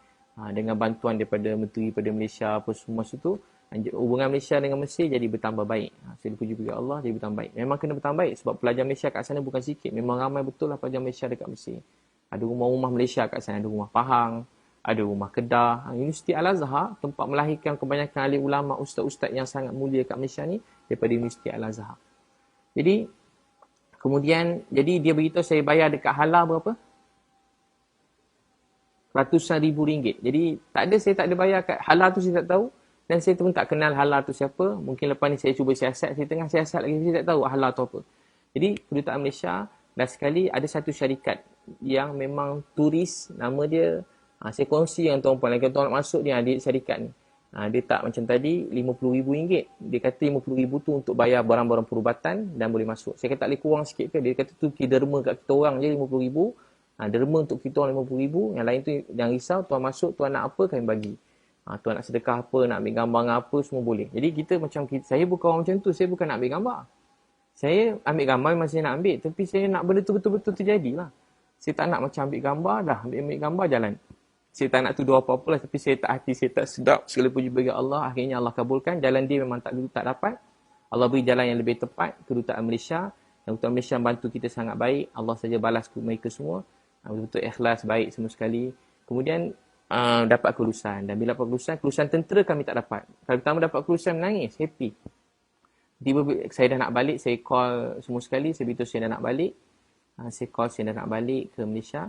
Dengan bantuan daripada menteri, daripada Malaysia, apa semua situ, hubungan Malaysia dengan Mesir jadi bertambah baik. Saya puji bagi Allah, jadi bertambah baik. Memang kena bertambah baik sebab pelajar Malaysia kat sana bukan sikit. Memang ramai betul lah pelajar Malaysia dekat Mesir. Ada rumah-rumah Malaysia kat sana, ada rumah Pahang, ada rumah Kedah. Universiti Al-Azhar, tempat melahirkan kebanyakan ahli ulama, ustaz-ustaz yang sangat mulia kat Malaysia ni, daripada Universiti Al-Azhar. Jadi, kemudian, jadi dia beritahu saya bayar dekat Hala berapa? Ratusan ribu ringgit. Jadi, saya tak ada bayar kat Hala tu, saya tak tahu. Dan saya pun tak kenal Hala tu siapa. Mungkin lepas ni saya cuba siasat. Saya tengah siasat lagi. Saya tak tahu Hala tu apa. Jadi, Kedutaan Malaysia, dah sekali ada satu syarikat yang memang turis. Nama dia, saya kongsi dengan tuan-puan. Lagi tuan nak masuk dia, dia syarikat ni. Dia tak macam tadi, RM50,000. Dia kata RM50,000 tu untuk bayar barang-barang perubatan dan boleh masuk. Saya kata tak boleh kurang sikit ke? Dia kata tu derma kat kita orang je RM50,000. Derma untuk kita orang RM50,000. Yang lain tu jangan risau. Tuan masuk, tuan nak apa, kami bagi. Tuan nak sedekah apa, nak ambil gambar dengan apa, semua boleh. Jadi kita macam, saya bukan orang macam tu, saya bukan nak ambil gambar. Saya ambil gambar memang saya nak ambil, tapi saya nak benda tu betul-betul terjadi lah. Saya tak nak macam ambil gambar, dah ambil gambar, jalan. Saya tak nak tuduh apa-apa lah, tapi saya tak hati, saya tak sedap, segala puji bagi Allah, akhirnya Allah kabulkan. Jalan dia memang tak dapat. Allah beri jalan yang lebih tepat, Kedutaan Malaysia. Dan Kedutaan Malaysia bantu kita sangat baik. Allah saja balas mereka semua. Betul-betul ikhlas, baik semua sekali. Kemudian, dapat kelulusan. Dan bila dapat kelulusan tentera kami tak dapat. Kali pertama dapat kelulusan, menangis, happy. Tiba saya dah nak balik, saya call semua sekali, saya beritahu saya dah nak balik. Saya dah nak balik ke Malaysia.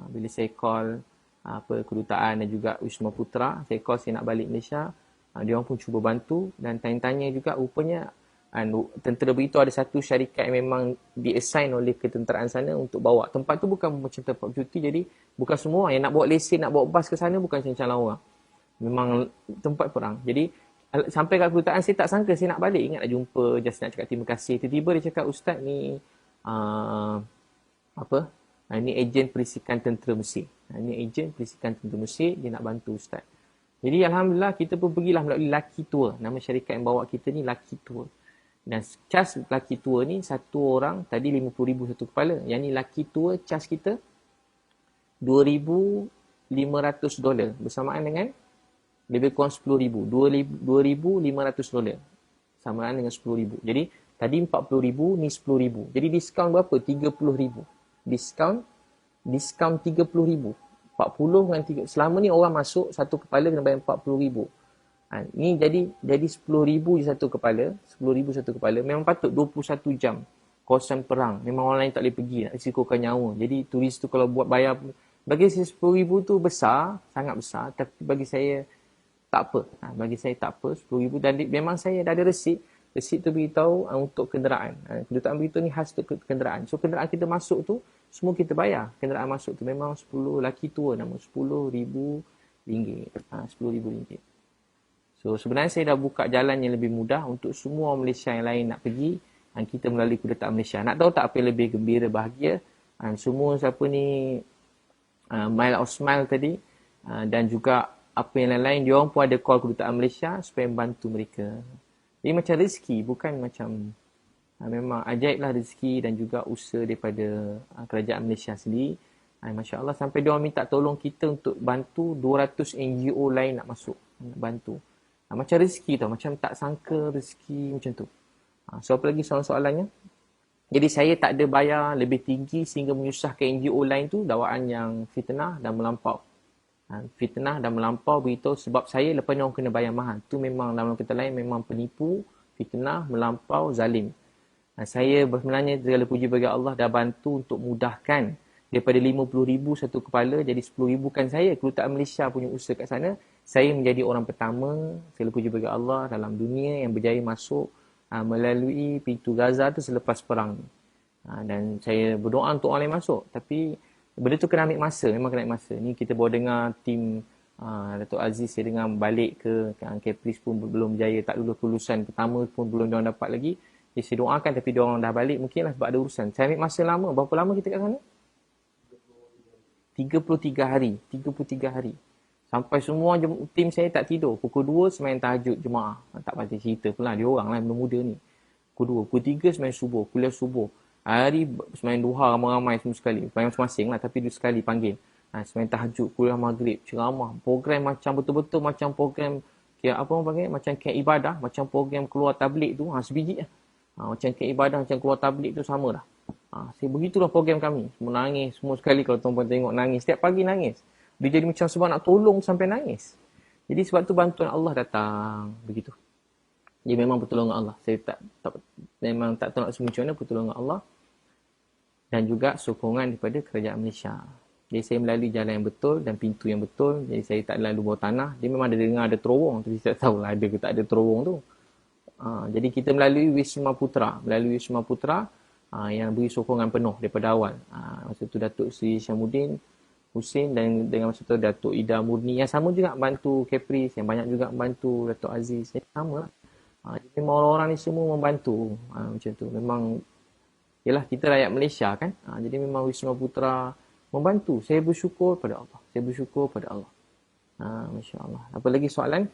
Bila saya call kedutaan dan juga Wisma Putra, saya call saya nak balik Malaysia. Dia orang pun cuba bantu dan tanya-tanya juga, rupanya tentera beritahu ada satu syarikat yang memang di-assign oleh ketenteraan sana untuk bawa. Tempat tu bukan macam tempat cuti, jadi bukan semua yang nak bawa lesen, nak bawa bas ke sana bukan macam orang. Memang tempat perang. Jadi Sampai kat kedutaan saya tak sangka saya nak balik. Ingat nak jumpa, just nak cakap terima kasih. Tiba-tiba dia cakap, Ustaz ni apa? Ni ejen perisikan tentera Mesir. Ni ejen perisikan tentera Mesir, dia nak bantu Ustaz. Jadi Alhamdulillah kita pun pergilah melalui Lucky Tour. Nama syarikat yang bawa kita ni Lucky Tour. Dan cas Lucky Tour ni satu orang tadi RM50,000 satu kepala. Yang ni Lucky Tour cas kita $2,500 bersamaan dengan lebih kurang $10,000. $2,500 samaan dengan $10,000. Jadi tadi $40,000 ni $10,000. Jadi diskaun berapa? $30,000. Diskaun $30,000. 40 dengan 3. Selama ni orang masuk satu kepala kena bayar $40,000. Ni jadi $10,000 je satu kepala. $10,000 satu kepala. Memang patut 21 jam kawasan perang. Memang orang lain tak boleh pergi, nak risikokan nyawa. Jadi turis tu kalau buat bayar, bagi saya $10,000 tu besar, sangat besar. Tapi bagi saya tak apa. Bagi saya tak apa $10,000. Dan memang saya dah ada resit. Resit tu beritahu untuk kenderaan. Kedutaan beritahu ni khas untuk kenderaan. So kenderaan kita masuk tu semua kita bayar. Kenderaan masuk tu memang 10 Lucky Tour nama RM10,000. RM10,000. So sebenarnya saya dah buka jalan yang lebih mudah untuk semua Malaysia yang lain nak pergi. Kita melalui kedutaan Malaysia. Nak tahu tak apa yang lebih gembira, bahagia? Semua siapa ni Mile of Smile tadi dan juga apa yang lain-lain, dia orang pun ada call kedutaan Malaysia supaya membantu mereka. Jadi macam rezeki, bukan macam memang ajaib lah rezeki dan juga usaha daripada kerajaan Malaysia sendiri. Masya Allah, sampai dia orang minta tolong kita untuk bantu 200 NGO lain nak masuk, nak bantu. Macam rezeki tau, macam tak sangka rezeki macam tu. So apa lagi soalan-soalannya? Jadi saya tak ada bayar lebih tinggi sehingga menyusahkan NGO lain tu, dakwaan yang fitnah dan melampau. Fitnah dan melampau beritahu sebab saya lepas ni orang kena bayar mahal. Tu memang dalam kata lain memang penipu, fitnah, melampau, zalim. Saya sebenarnya segala puji bagi Allah dah bantu untuk mudahkan daripada RM50,000 satu kepala jadi RM10,000 kan saya. Kedutaan Malaysia punya usaha kat sana. Saya menjadi orang pertama, segala puji bagi Allah, dalam dunia yang berjaya masuk melalui pintu Gaza tu selepas perang. Dan saya berdoa untuk orang lain masuk. Tapi benda tu kena ambil masa, memang kena ambil masa. Ni kita baru dengar tim Datuk Aziz, saya dengar balik ke Caprice pun belum berjaya, tak lulus lulusan pertama pun belum diorang dapat lagi. Jadi saya doakan tapi diorang dah balik, mungkinlah sebab ada urusan. Saya ambil masa lama, berapa lama kita kat sana? 33 hari. 33 hari. Sampai semua tim saya tak tidur. Pukul 2 semain tahajud jemaah. Tak pasti cerita pula, dia orang lah muda ni. Pukul 2, pukul 3 semain subuh, kuliah subuh. Hari semain duha ramai-ramai semua sekali. Masing-masing lah tapi dua sekali panggil. Semain tahajud, kuliah maghrib, ceramah. Program macam betul-betul macam program apa orang panggil? Macam kayak ibadah. Macam program keluar tablik tu. Sebiji lah. Macam kayak ibadah, macam keluar tablik tu sama dah. Saya begitulah program kami. Semua nangis. Semua sekali kalau tuan-tuan tengok nangis. Setiap pagi nangis. Dia jadi macam sebab nak tolong sampai nangis. Jadi sebab tu bantuan Allah datang. Begitu. Dia memang pertolongan Allah. Saya memang tak tahu nak sebut macam mana pertolongan Allah. Dan juga sokongan daripada kerajaan Malaysia. Jadi saya melalui jalan yang betul dan pintu yang betul. Jadi saya tak lalu bawah tanah. Dia memang ada dengar ada terowong. Tapi saya tak tahulah ada ke tak ada terowong tu. Jadi kita melalui Wisma Putra. Melalui Wisma Putra yang beri sokongan penuh daripada awal. Masa tu Datuk Seri Syamuddin Hussein dan dengan masa tu Datuk Ida Murni yang sama juga bantu Caprice, yang banyak juga bantu Datuk Aziz. Sama lah. Jadi memang orang-orang ni semua membantu. Macam tu. Memang yalah kita rakyat Malaysia kan. Jadi memang Wisma Putra membantu. Saya bersyukur pada Allah. Saya bersyukur pada Allah. Masya Allah. Apa lagi soalan?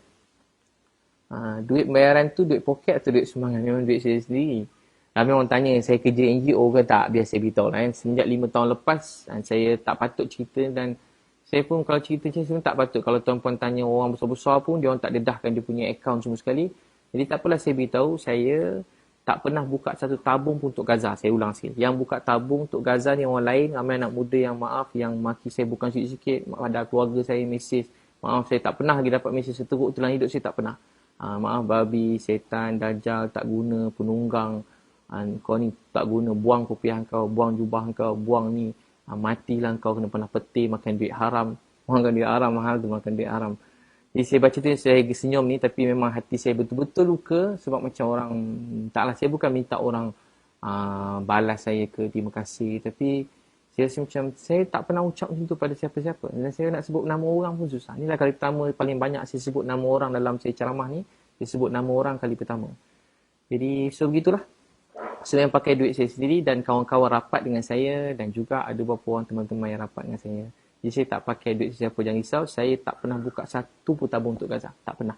Duit bayaran tu duit poket atau duit sumbangan? Memang duit saya sendiri. Ramai orang tanya saya kerja NGO ke tak? Biar saya beritahu lah. Semenjak 5 tahun lepas saya tak patut cerita dan saya pun kalau cerita saya sebenarnya tak patut. Kalau tuan-puan tanya orang besar-besar pun dia orang tak dedahkan dia punya akaun semua sekali. Jadi tak apalah saya beritahu saya tak pernah buka satu tabung pun untuk Gaza. Saya ulang sikit. Yang buka tabung untuk Gaza ni orang lain. Ramai anak muda yang maaf yang maki saya bukan sikit-sikit. Pada keluarga saya mesej. Maaf saya tak pernah lagi dapat mesej seteruk dalam hidup saya tak pernah. Maaf babi, setan, dajjal, tak guna, penunggang. Kau ni tak guna, buang kopiah kau, buang jubah kau, buang ni, matilah kau kena pernah peti, makan duit haram. Makan duit haram, mahal tu makan duit haram. Jadi saya baca tu saya senyum ni tapi memang hati saya betul-betul luka sebab macam orang, taklah saya bukan minta orang balas saya ke terima kasih tapi saya rasa macam saya tak pernah ucap macam tu pada siapa-siapa dan saya nak sebut nama orang pun susah. Inilah kali pertama paling banyak saya sebut nama orang dalam saya ceramah ni. Dia sebut nama orang kali pertama. Jadi, so begitulah. Saya yang pakai duit saya sendiri dan kawan-kawan rapat dengan saya dan juga ada beberapa orang teman-teman yang rapat dengan saya. Jadi, saya tak pakai duit siapa, jangan risau. Saya tak pernah buka satu pun tabung untuk Gaza. Tak pernah.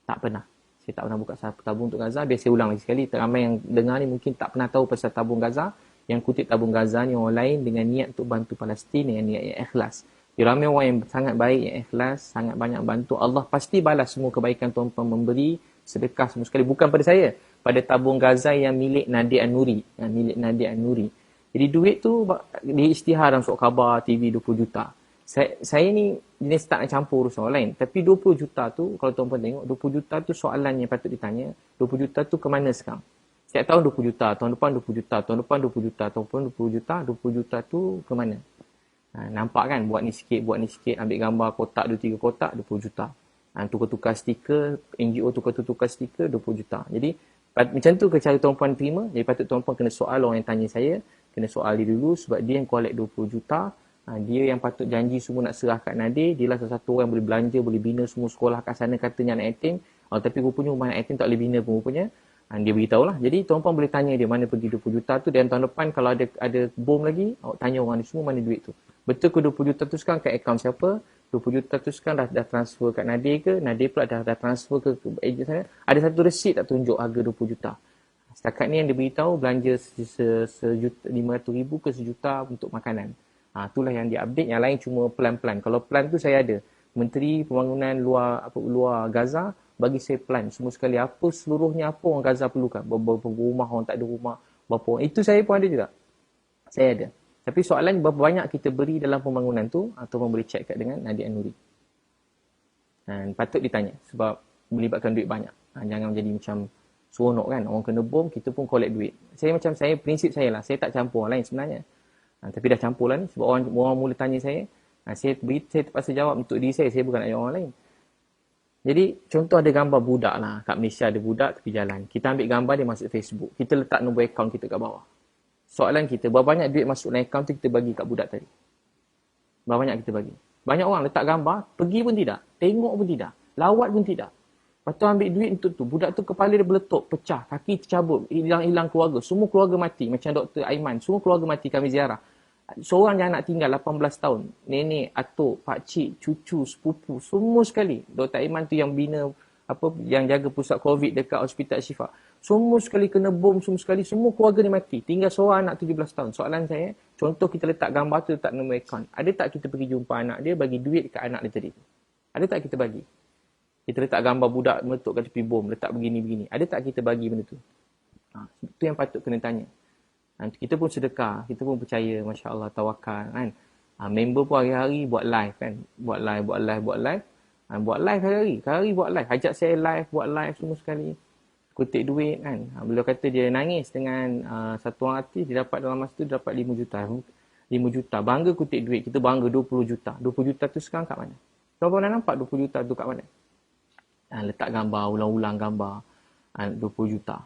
Tak pernah. Saya tak pernah buka satu tabung untuk Gaza. Biar saya ulang lagi sekali. Ramai yang dengar ni mungkin tak pernah tahu pasal tabung Gaza. Yang kutip tabung Gaza ni orang lain dengan niat untuk bantu Palestin dengan niat yang ikhlas. Jadi, ramai orang yang sangat baik, yang ikhlas, sangat banyak bantu. Allah pasti balas semua kebaikan tuan-tuan memberi sedekah semua sekali. Bukan pada saya. Pada tabung Gaza yang milik Nadir An-Nuri. Yang milik Nadir An-Nuri. Jadi duit tu diisytihar dalam surat khabar TV 20 juta. Saya ni jenis tak nak campur urusan orang lain. Tapi 20 juta tu, kalau tuan-tuan tengok, 20 juta tu soalan yang patut ditanya. 20 juta tu ke mana sekarang? Setiap tahun 20 juta, tahun depan 20 juta, tahun depan 20 juta, tahun depan 20 juta, 20 juta tu ke mana? Nampak kan? Buat ni sikit, ambil gambar kotak, 2-3 kotak, 20 juta. Tukar-tukar stiker, NGO tukar-tukar stiker, 20 juta. Jadi, macam tu ke cara tuan-puan terima. Jadi, patut tuan-puan kena soal orang yang tanya saya. Kena soal dia dulu sebab dia yang collect 20 juta. Dia yang patut janji semua nak serah kat Nadir. Dia lah salah satu orang yang boleh belanja, boleh bina semua sekolah kat sana katanya anak yatim. Tapi rupanya rumah anak yatim tak boleh bina pun rupanya. Dia beritahu lah. Jadi tuan-puan boleh tanya dia mana pergi 20 juta tu. Dan tahun depan kalau ada bom lagi, awak tanya orang ni semua mana duit tu. Betul ke 20 juta tu sekarang kat akaun siapa? 20 juta tu sekarang dah transfer kat Nadir ke? Nadir pula dah transfer ke ejen sana? Ada satu resit tak tunjuk harga 20 juta? Setakat ni yang dia beritahu belanja sejuta 500,000 ke sejuta untuk makanan. Itulah yang dia update. Yang lain cuma plan-plan. Kalau plan tu saya ada. Menteri Pembangunan luar Gaza bagi saya plan semua sekali apa seluruhnya apa orang Gaza perlukan. Berapa rumah orang tak ada rumah. Berapa orang. Itu saya pun ada juga. Saya ada. Tapi soalan berapa banyak kita beri dalam pembangunan tu atau boleh check kat dengan Nadir An-Nuri. Dan patut ditanya sebab melibatkan duit banyak. Jangan menjadi macam seronok kan. Orang kena bom, kita pun collect duit. Prinsip saya lah. Saya tak campur orang lain sebenarnya. Tapi dah campur lah ni. Sebab orang mula tanya saya. Saya terpaksa jawab untuk diri saya. Saya bukan nak jawab orang lain. Jadi, contoh ada gambar budak lah. Kat Malaysia ada budak tepi jalan. Kita ambil gambar dia masuk Facebook. Kita letak nombor akaun kita kat bawah. Soalan kita, berapa banyak duit masuk dalam akaun tu kita bagi kat budak tadi? Berapa banyak kita bagi? Banyak orang letak gambar, pergi pun tidak. Tengok pun tidak. Lawat pun tidak. Lepas tu ambil duit untuk tu. Budak tu kepala dia meletup, pecah, kaki tercabut, hilang keluarga. Semua keluarga mati. Macam Dr. Aiman. Semua keluarga mati kami ziarah. Seorang yang anak tinggal 18 tahun. Nenek, atuk, pakcik, cucu, sepupu. Semua sekali. Dr. Aiman tu yang bina, yang jaga pusat COVID dekat Hospital Syifa. Semua sekali kena bom, semua sekali. Semua keluarga ni mati. Tinggal seorang anak 17 tahun. Soalan saya, contoh kita letak gambar tu, letak nombor akaun. Ada tak kita pergi jumpa anak dia, bagi duit kat anak dia tadi? Ada tak kita bagi? Kita letak gambar budak meletup kat tepi bom, letak begini-begini. Ada tak kita bagi benda tu? Itu yang patut kena tanya. Kita pun sedekah, kita pun percaya, Masya Allah, tawakal kan. Member pun hari-hari buat live kan. Buat live. Buat live hari-hari buat live. Ajak saya live, buat live semua sekali. Kutip duit kan. Beliau kata dia nangis dengan satu orang artis, dia dapat dalam masa tu, dia dapat 5 juta. 5 juta. Bangga kutip duit. Kita bangga 20 juta. 20 juta tu sekarang kat mana? Tuan-tuan dah nampak 20 juta tu kat mana? Letak gambar, ulang-ulang gambar. 20 juta.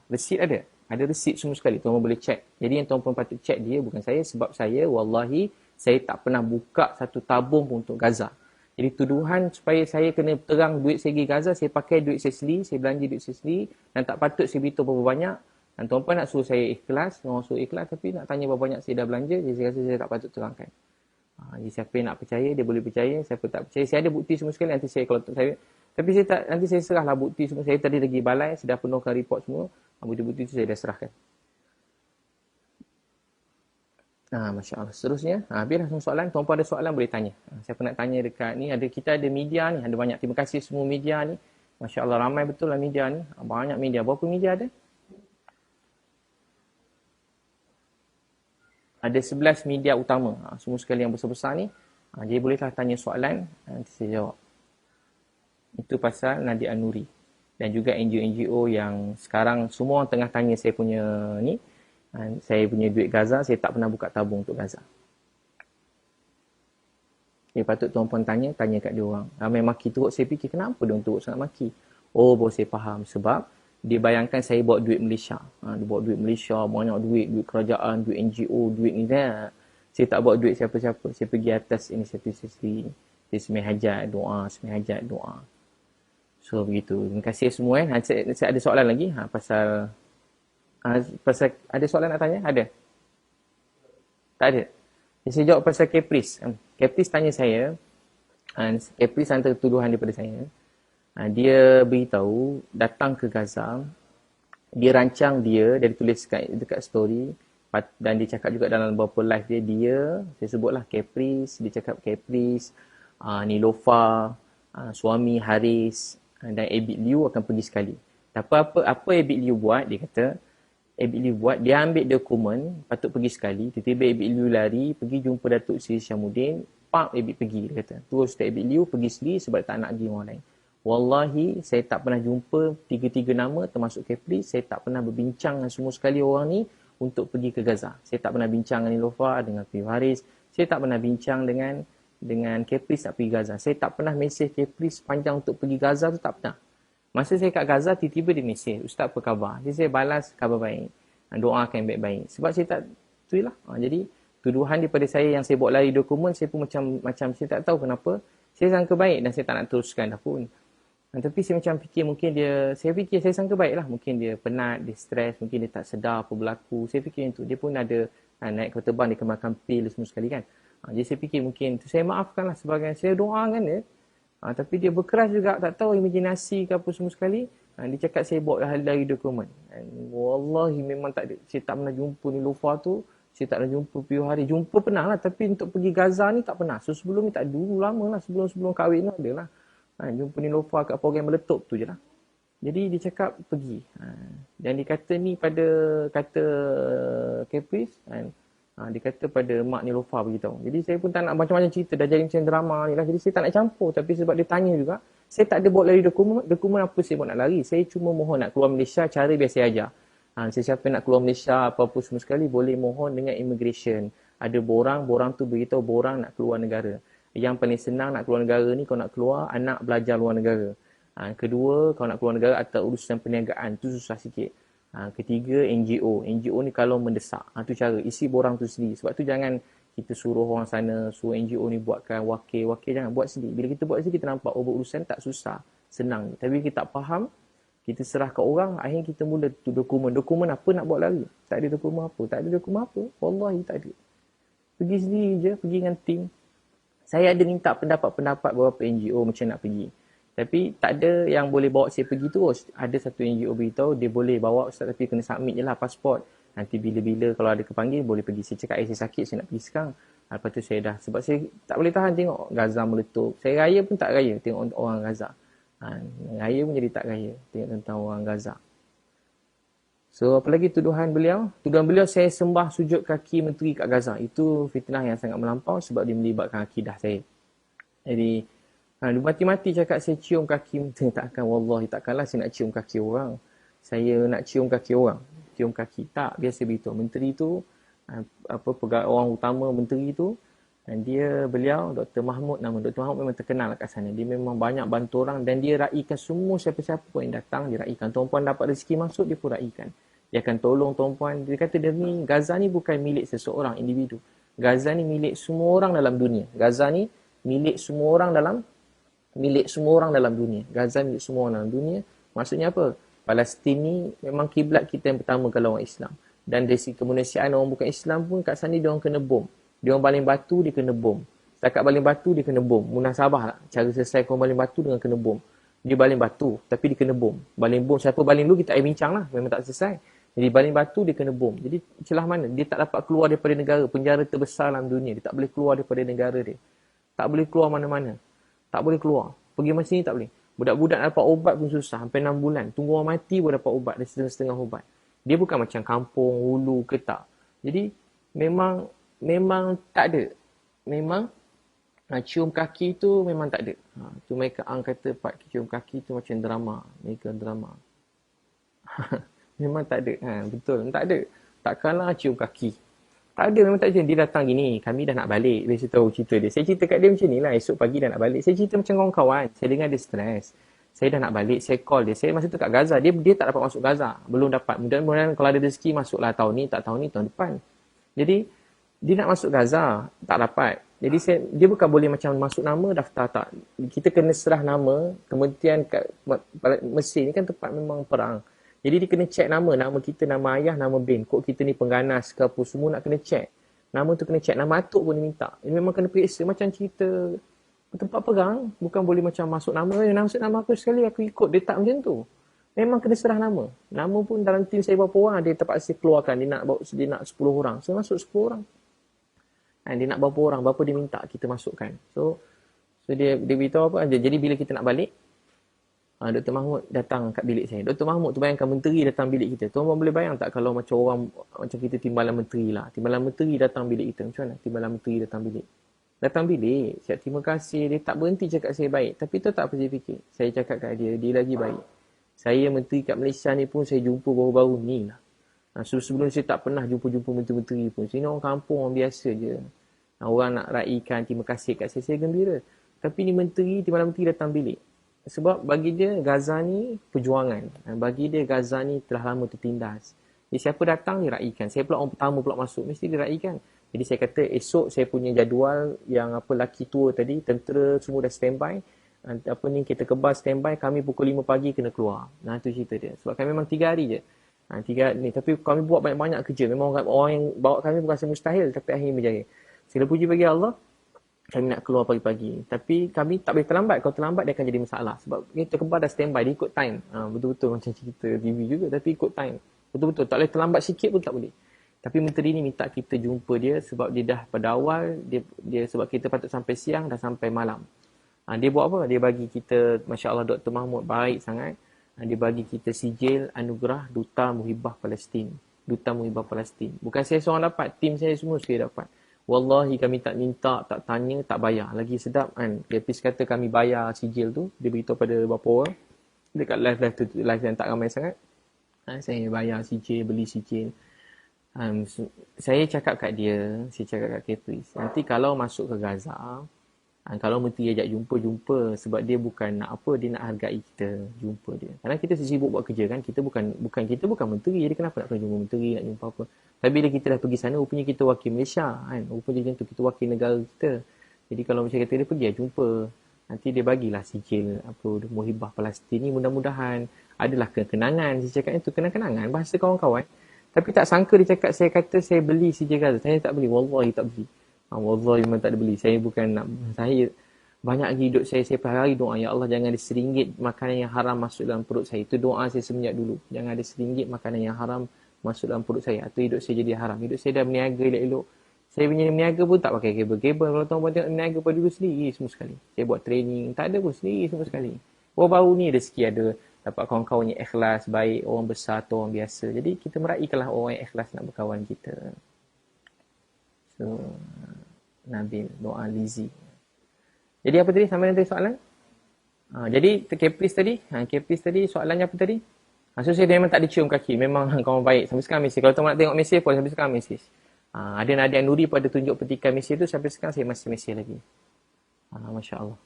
Resit ada. Ada resit semua sekali. Tuan-tuan boleh check. Jadi yang tuan-tuan patut check dia bukan saya. Sebab saya, wallahi, saya tak pernah buka satu tabung pun untuk Gaza. Jadi tuduhan supaya saya kena terang duit saya pergi Gaza, saya pakai duit saya sendiri, saya belanja duit saya sendiri dan tak patut saya beritahu berapa banyak. Dan tuan-tuan nak suruh saya ikhlas, orang suruh ikhlas tapi nak tanya berapa banyak saya dah belanja, jadi saya rasa saya tak patut terangkan. Jadi siapa yang nak percaya, dia boleh percaya, siapa tak percaya. Saya ada bukti semua sekali, nanti saya kalau saya tapi saya tak, nanti saya serahlah bukti semua. Saya tadi lagi balai, saya dah penuhkan report semua. Bukti-bukti itu saya dah serahkan. Masya Allah. Seterusnya, biarlah semua soalan. Tuan-puan ada soalan boleh tanya. Siapa nak tanya dekat ni, kita ada media ni, ada banyak. Terima kasih semua media ni. Masya Allah, ramai betul lah media ni. Banyak media. Berapa media ada? Ada 11 media utama. Semua sekali yang besar-besar ni. Jadi bolehlah tanya soalan, nanti saya jawab. Itu pasal Nadir An-Nuri. Dan juga NGO-NGO yang sekarang semua orang tengah tanya saya punya ni. Saya punya duit Gaza, saya tak pernah buka tabung untuk Gaza. Patut tuan-puan tanya kat dia orang. Ramai maki teruk, saya fikir kenapa dia teruk sangat maki. Baru saya faham. Sebab dia bayangkan saya bawa duit Malaysia. Dia bawa duit Malaysia, banyak duit kerajaan, duit NGO, duit ni. Saya tak bawa duit siapa-siapa. Saya pergi atas inisiatif saya sendiri. Saya semai hajat, doa. So begitu. Terima kasih semua. Saya ada soalan lagi pasal ada soalan nak tanya? Ada? Tak ada. Saya jawab pasal Caprice. Caprice tanya saya, Caprice hantar tuduhan daripada saya. Dia beritahu datang ke Gaza, dia rancang dia tulis dekat story, dan dia cakap juga dalam beberapa live dia saya sebutlah Caprice, dia cakap Caprice, Nilofa, suami Haris dan Abid Liu akan pergi sekali. Apa Abid Liu buat? Dia kata Abid Liu buat, dia ambil dokumen patut pergi sekali, tiba-tiba Abid Liu lari pergi jumpa Datuk Seri Syamuddin, Abid pergi, dia kata. Terus Abid Liu pergi sendiri sebab tak nak pergi orang lain. Wallahi, saya tak pernah jumpa tiga-tiga nama termasuk Caprice. Saya tak pernah berbincang dengan semua sekali orang ni untuk pergi ke Gaza. Saya tak pernah bincang dengan Nilofa, dengan Piyu Haris. Saya tak pernah bincang dengan Caprice nak pergi Gaza. Saya tak pernah mesej Caprice panjang untuk pergi Gaza tu, tak pernah. Masa saya kat Gaza, tiba-tiba dia mesej, Ustaz apa khabar? Jadi saya balas khabar baik. Doakan yang baik-baik. Sebab saya tak, tu lah. Jadi tuduhan daripada saya yang saya bawa lari dokumen, saya pun macam saya tak tahu kenapa. Saya sangka baik dan saya tak nak teruskan dah pun. Tapi saya macam fikir mungkin saya sangka baik lah. Mungkin dia penat, dia stres, mungkin dia tak sedar apa berlaku. Saya fikir itu. Dia pun ada naik kereta terbang, dia kemakan pil semua sekali kan. Jadi saya fikir mungkin tu. Saya maafkan lah sebagai saya doakan dia. Tapi dia berkeras juga, tak tahu imajinasi ke apa semua sekali. Dia cakap saya bawa dari dokumen. Wallahi memang tak ada. Saya tak pernah jumpa Nilofa tu. Saya tak pernah jumpa Piyu Hari. Jumpa pernah lah. Tapi untuk pergi Gaza ni tak pernah. So sebelum ni tak dulu lama lah. Sebelum kahwin tu ada lah. Jumpa Nilofa kat program meletup tu je lah. Jadi dia cakap pergi. Dan dia kata ni kata Caprice. Dia kata pada mak Nilofa beritahu. Jadi saya pun tak nak macam-macam cerita. Dah jadi macam drama ni lah. Jadi saya tak nak campur. Tapi sebab dia tanya juga. Saya tak ada bawa lari dokumen. Dokumen apa saya buat nak lari. Saya cuma mohon nak keluar Malaysia. Cara biasa ajar. Sesiapa nak keluar Malaysia apa-apa semua sekali. Boleh mohon dengan immigration. Ada borang tu beritahu borang nak keluar negara. Yang paling senang nak keluar negara ni, kau nak keluar, anak belajar luar negara. Kedua, kau nak keluar negara atau urusan perniagaan, tu susah sikit. Ketiga, NGO. NGO ni kalau mendesak. Tu cara, isi borang tu sendiri. Sebab tu jangan kita suruh orang sana, suruh NGO ni buatkan wakil jangan buat sendiri. Bila kita buat sendiri, kita nampak urusan tak susah, senang. Tapi kita tak faham, kita serah ke orang, akhirnya kita mula tu dokumen. Dokumen apa nak buat lari? Tak ada dokumen apa. Tak ada dokumen apa. Wallahi tak ada. Pergi sendiri je, pergi dengan tim. Saya ada minta pendapat beberapa NGO macam nak pergi. Tapi tak ada yang boleh bawa saya pergi terus. Ada satu NGO beritahu dia boleh bawa Ustaz tapi kena submit je lah pasport. Nanti bila-bila kalau ada kepanggil boleh pergi. Saya cakap saya sakit, saya nak pergi sekarang. Lepas tu saya dah. Sebab saya tak boleh tahan tengok Gaza meletup. Saya raya pun tak raya tengok orang Gaza. Raya pun jadi tak raya tengok tentang orang Gaza. So apalagi tuduhan beliau? Tuduhan beliau saya sembah sujud kaki menteri kat Gaza. Itu fitnah yang sangat melampau sebab dia melibatkan akidah saya. Jadi dia mati-mati cakap saya cium kaki menteri. Takkan, wallahi takkanlah saya nak cium kaki orang. Saya nak cium kaki orang. Cium kaki. Tak, biasa begitu. Menteri tu, pegawai orang utama menteri tu, beliau, Dr. Mahmud nama. Dr. Mahmud memang terkenal kat sana. Dia memang banyak bantu orang dan dia raikan semua siapa-siapa pun yang datang, dia raikan. Tuan-puan dapat rezeki masuk, dia pun raikan. Dia akan tolong tuan-puan. Dia kata Gaza ni bukan milik seseorang, individu. Gaza ni milik semua orang dalam dunia. Gaza ni milik semua orang dalam dunia. Gaza milik semua orang dalam dunia. Maksudnya apa? Palestin ni memang kiblat kita yang pertama kalau orang Islam. Dan dari segi kemanusiaan orang bukan Islam pun kat sana dia orang kena bom. Dia orang baling batu, dia kena bom. Setakat baling batu, dia kena bom. Munasabah lah. Cara selesai kau baling batu dengan kena bom. Dia baling batu, tapi dia kena bom. Baling bom, siapa baling dulu kita bincang lah. Memang tak selesai. Jadi baling batu, dia kena bom. Jadi celah mana? Dia tak dapat keluar daripada negara. Penjara terbesar dalam dunia. Dia tak boleh keluar daripada negara dia. Tak boleh keluar mana-mana. Tak boleh keluar. Pergi macam ni tak boleh. Budak-budak nak dapat ubat pun susah. Sampai 6 bulan. Tunggu orang mati pun dapat ubat. Dia setengah-setengah ubat. Dia bukan macam kampung, hulu ke tak. Jadi memang tak ada. Memang cium kaki tu memang tak ada. Tu mereka kata Pak cium kaki tu macam drama. Mereka drama. Memang tak ada. Betul. Tak ada. Takkanlah cium kaki. Tak ada. Memang tak ada. Dia datang gini. Kami dah nak balik. Dia tahu cerita dia. Saya cerita kat dia macam ni lah. Esok pagi dah nak balik. Saya cerita macam kawan-kawan. Saya dengar dia stres. Saya dah nak balik. Saya call dia. Saya masa tu kat Gaza. Dia tak dapat masuk Gaza. Belum dapat. Mudah-mudahan kalau ada rezeki masuklah tahun ni. Tak tahun ni, tahun depan. Jadi dia nak masuk Gaza, tak dapat. Jadi dia bukan boleh macam masuk nama daftar, tak. Kita kena serah nama, kemudian kat Mesir ni kan tempat memang perang. Jadi dia kena check nama kita, nama ayah, nama bin. Kok kita ni pengganas ke apa, semua nak kena check. Nama tu kena check, nama atuk pun dia minta. Dia memang kena periksa macam cerita tempat perang. Bukan boleh macam masuk nama, masuk nama aku sekali, aku ikut. Dia tak macam tu. Memang kena serah nama. Nama pun dalam tim saya berapa orang, dia terpaksa keluarkan. Dia nak 10 orang. Saya masuk 10 orang. Dia nak berapa orang, berapa dia minta kita masukkan. So dia beritahu apa. Jadi bila kita nak balik, Dr. Mahmud datang kat bilik saya. Dr. Mahmud tu bayangkan menteri datang bilik kita. Tuan boleh bayang tak kalau macam orang, macam kita timbalan menteri lah. Timbalan menteri datang bilik kita. Macam mana timbalan menteri datang bilik? Datang bilik, siap terima kasih. Dia tak berhenti cakap saya baik. Tapi tu tak apa saya fikir. Saya cakap kat dia lagi baik. Saya menteri kat Malaysia ni pun saya jumpa baru-baru ni lah. Sebelum saya tak pernah jumpa menteri-menteri pun. Sini orang kampung, orang biasa je. Orang nak raikan terima kasih kat saya gembira. Tapi ni timbalan menteri datang bilik. Sebab bagi dia Gaza ni perjuangan. Bagi dia Gaza ni telah lama tertindas. Jadi siapa datang dia raikan. Saya pula orang pertama pula masuk, mesti dia raikan. Jadi saya kata esok saya punya jadual yang laki tua tadi, tentera semua dah standby. Kita kebas standby, kami pukul 5 pagi kena keluar. Itu cerita dia. Sebab kami memang 3 hari je. 3 ni, tapi kami buat banyak-banyak kerja. Memang orang yang bawa kami berasa mustahil, tapi akhirnya berjaya. Segala puji bagi Allah, kami nak keluar pagi-pagi. Tapi kami tak boleh terlambat. Kalau terlambat, dia akan jadi masalah. Sebab kita kebal dah standby, dia ikut time. Betul-betul macam cerita TV juga, tapi ikut time. Betul-betul. Tak boleh terlambat sikit pun tak boleh. Tapi menteri ni minta kita jumpa dia sebab dia dah pada awal, dia sebab kita patut sampai siang, dah sampai malam. Dia buat apa? Dia bagi kita, Masya Allah, Dr. Mahmud baik sangat. Dia bagi kita sijil anugerah Duta Muhibah Palestin. Duta Muhibah Palestin. Bukan saya seorang dapat, tim saya semua sekali dapat. Wallahi kami tak minta, tak tanya, tak bayar. Lagi sedap kan. Dia kata kami bayar sijil tu. Dia beritahu pada beberapa orang. Dekat live yang tak ramai sangat. Saya bayar sijil, beli sijil. Saya cakap kat dia, saya cakap kat Caprice. Nanti kalau masuk ke Gaza, kalau menteri ajak jumpa sebab dia bukan nak apa, dia nak hargai kita jumpa dia. Karena kita sibuk buat kerja kan, kita bukan menteri, jadi kenapa nak kena jumpa menteri, nak jumpa apa. Tapi bila kita dah pergi sana, rupanya kita wakil Malaysia kan, rupanya macam tu, kita wakil negara kita. Jadi kalau macam kata dia pergi jumpa, nanti dia bagilah sijil Muhibah Palestin ni, mudah-mudahan adalah kenangan. Saya cakap itu kenangan bahasa kawan-kawan. Tapi tak sangka dia cakap, saya kata saya beli sijil Gaza. Saya tak beli, wallahi tak beli. Wallahi memang tak ada beli. Saya bukan nak, saya banyak lagi hidup saya per hari doa, ya Allah jangan ada RM1 makanan yang haram masuk dalam perut saya. Itu doa saya semenjak dulu. Jangan ada RM1 makanan yang haram masuk dalam perut saya. Atau hidup saya jadi haram. Hidup saya dah berniaga elok-elok. Saya punya berniaga pun tak pakai kabel-kabel. Kalau tuan-tuan tengok berniaga pada dulu sendiri semua sekali. Saya buat training, tak ada pun sendiri semua sekali. Baru ni rezeki ada. Dapat kawan-kawan yang ikhlas, baik, orang besar atau orang biasa. Jadi kita meraihkanlah orang yang ikhlas nak berkawan kita. So, Nabil, doa Lizzie. Jadi apa tadi? Sampai nanti soalan? Jadi Caprice tadi soalannya apa tadi? So saya memang tak dicium kaki. Memang kawan baik. Sampai sekarang mesej. Kalau tuan nak tengok mesej pun sampai sekarang mesej. Ada Nadia Nuri pada tunjuk petikan mesej tu. Sampai sekarang saya masih mesej lagi. Masya Allah.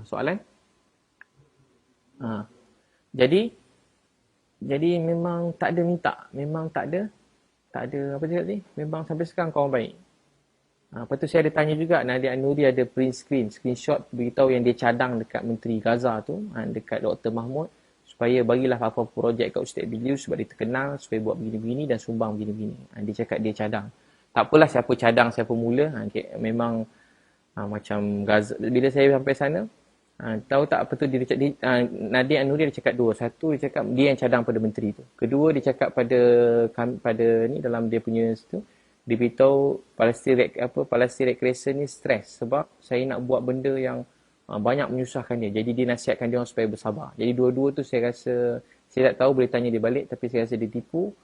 Soalan? Jadi memang tak ada minta. Memang tak ada apa cakap tadi? Memang sampai sekarang kawan baik. Lepas tu saya ada tanya juga, Nadia Nuri ada print screenshot beritahu yang dia cadang dekat Menteri Gaza tu, dekat Dr. Mahmud, supaya bagilah apa-apa projek kat Ustaz Bilius sebab dia terkenal, supaya buat begini-begini dan sumbang begini-begini. Dia cakap dia cadang. Tak apalah siapa cadang, siapa mula. Memang macam Gaza. Bila saya sampai sana, tahu tak apa tu, Nadia Nuri dia cakap dua. Satu, dia cakap dia yang cadang pada menteri tu. Kedua, dia cakap pada ni dalam dia punya situ, dia beritahu Palestine Red Crescent ni stres sebab saya nak buat benda yang banyak menyusahkan dia. Jadi dia nasihatkan dia orang supaya bersabar. Jadi dua-dua tu saya rasa, saya tak tahu, boleh tanya dia balik, tapi saya rasa dia tipu.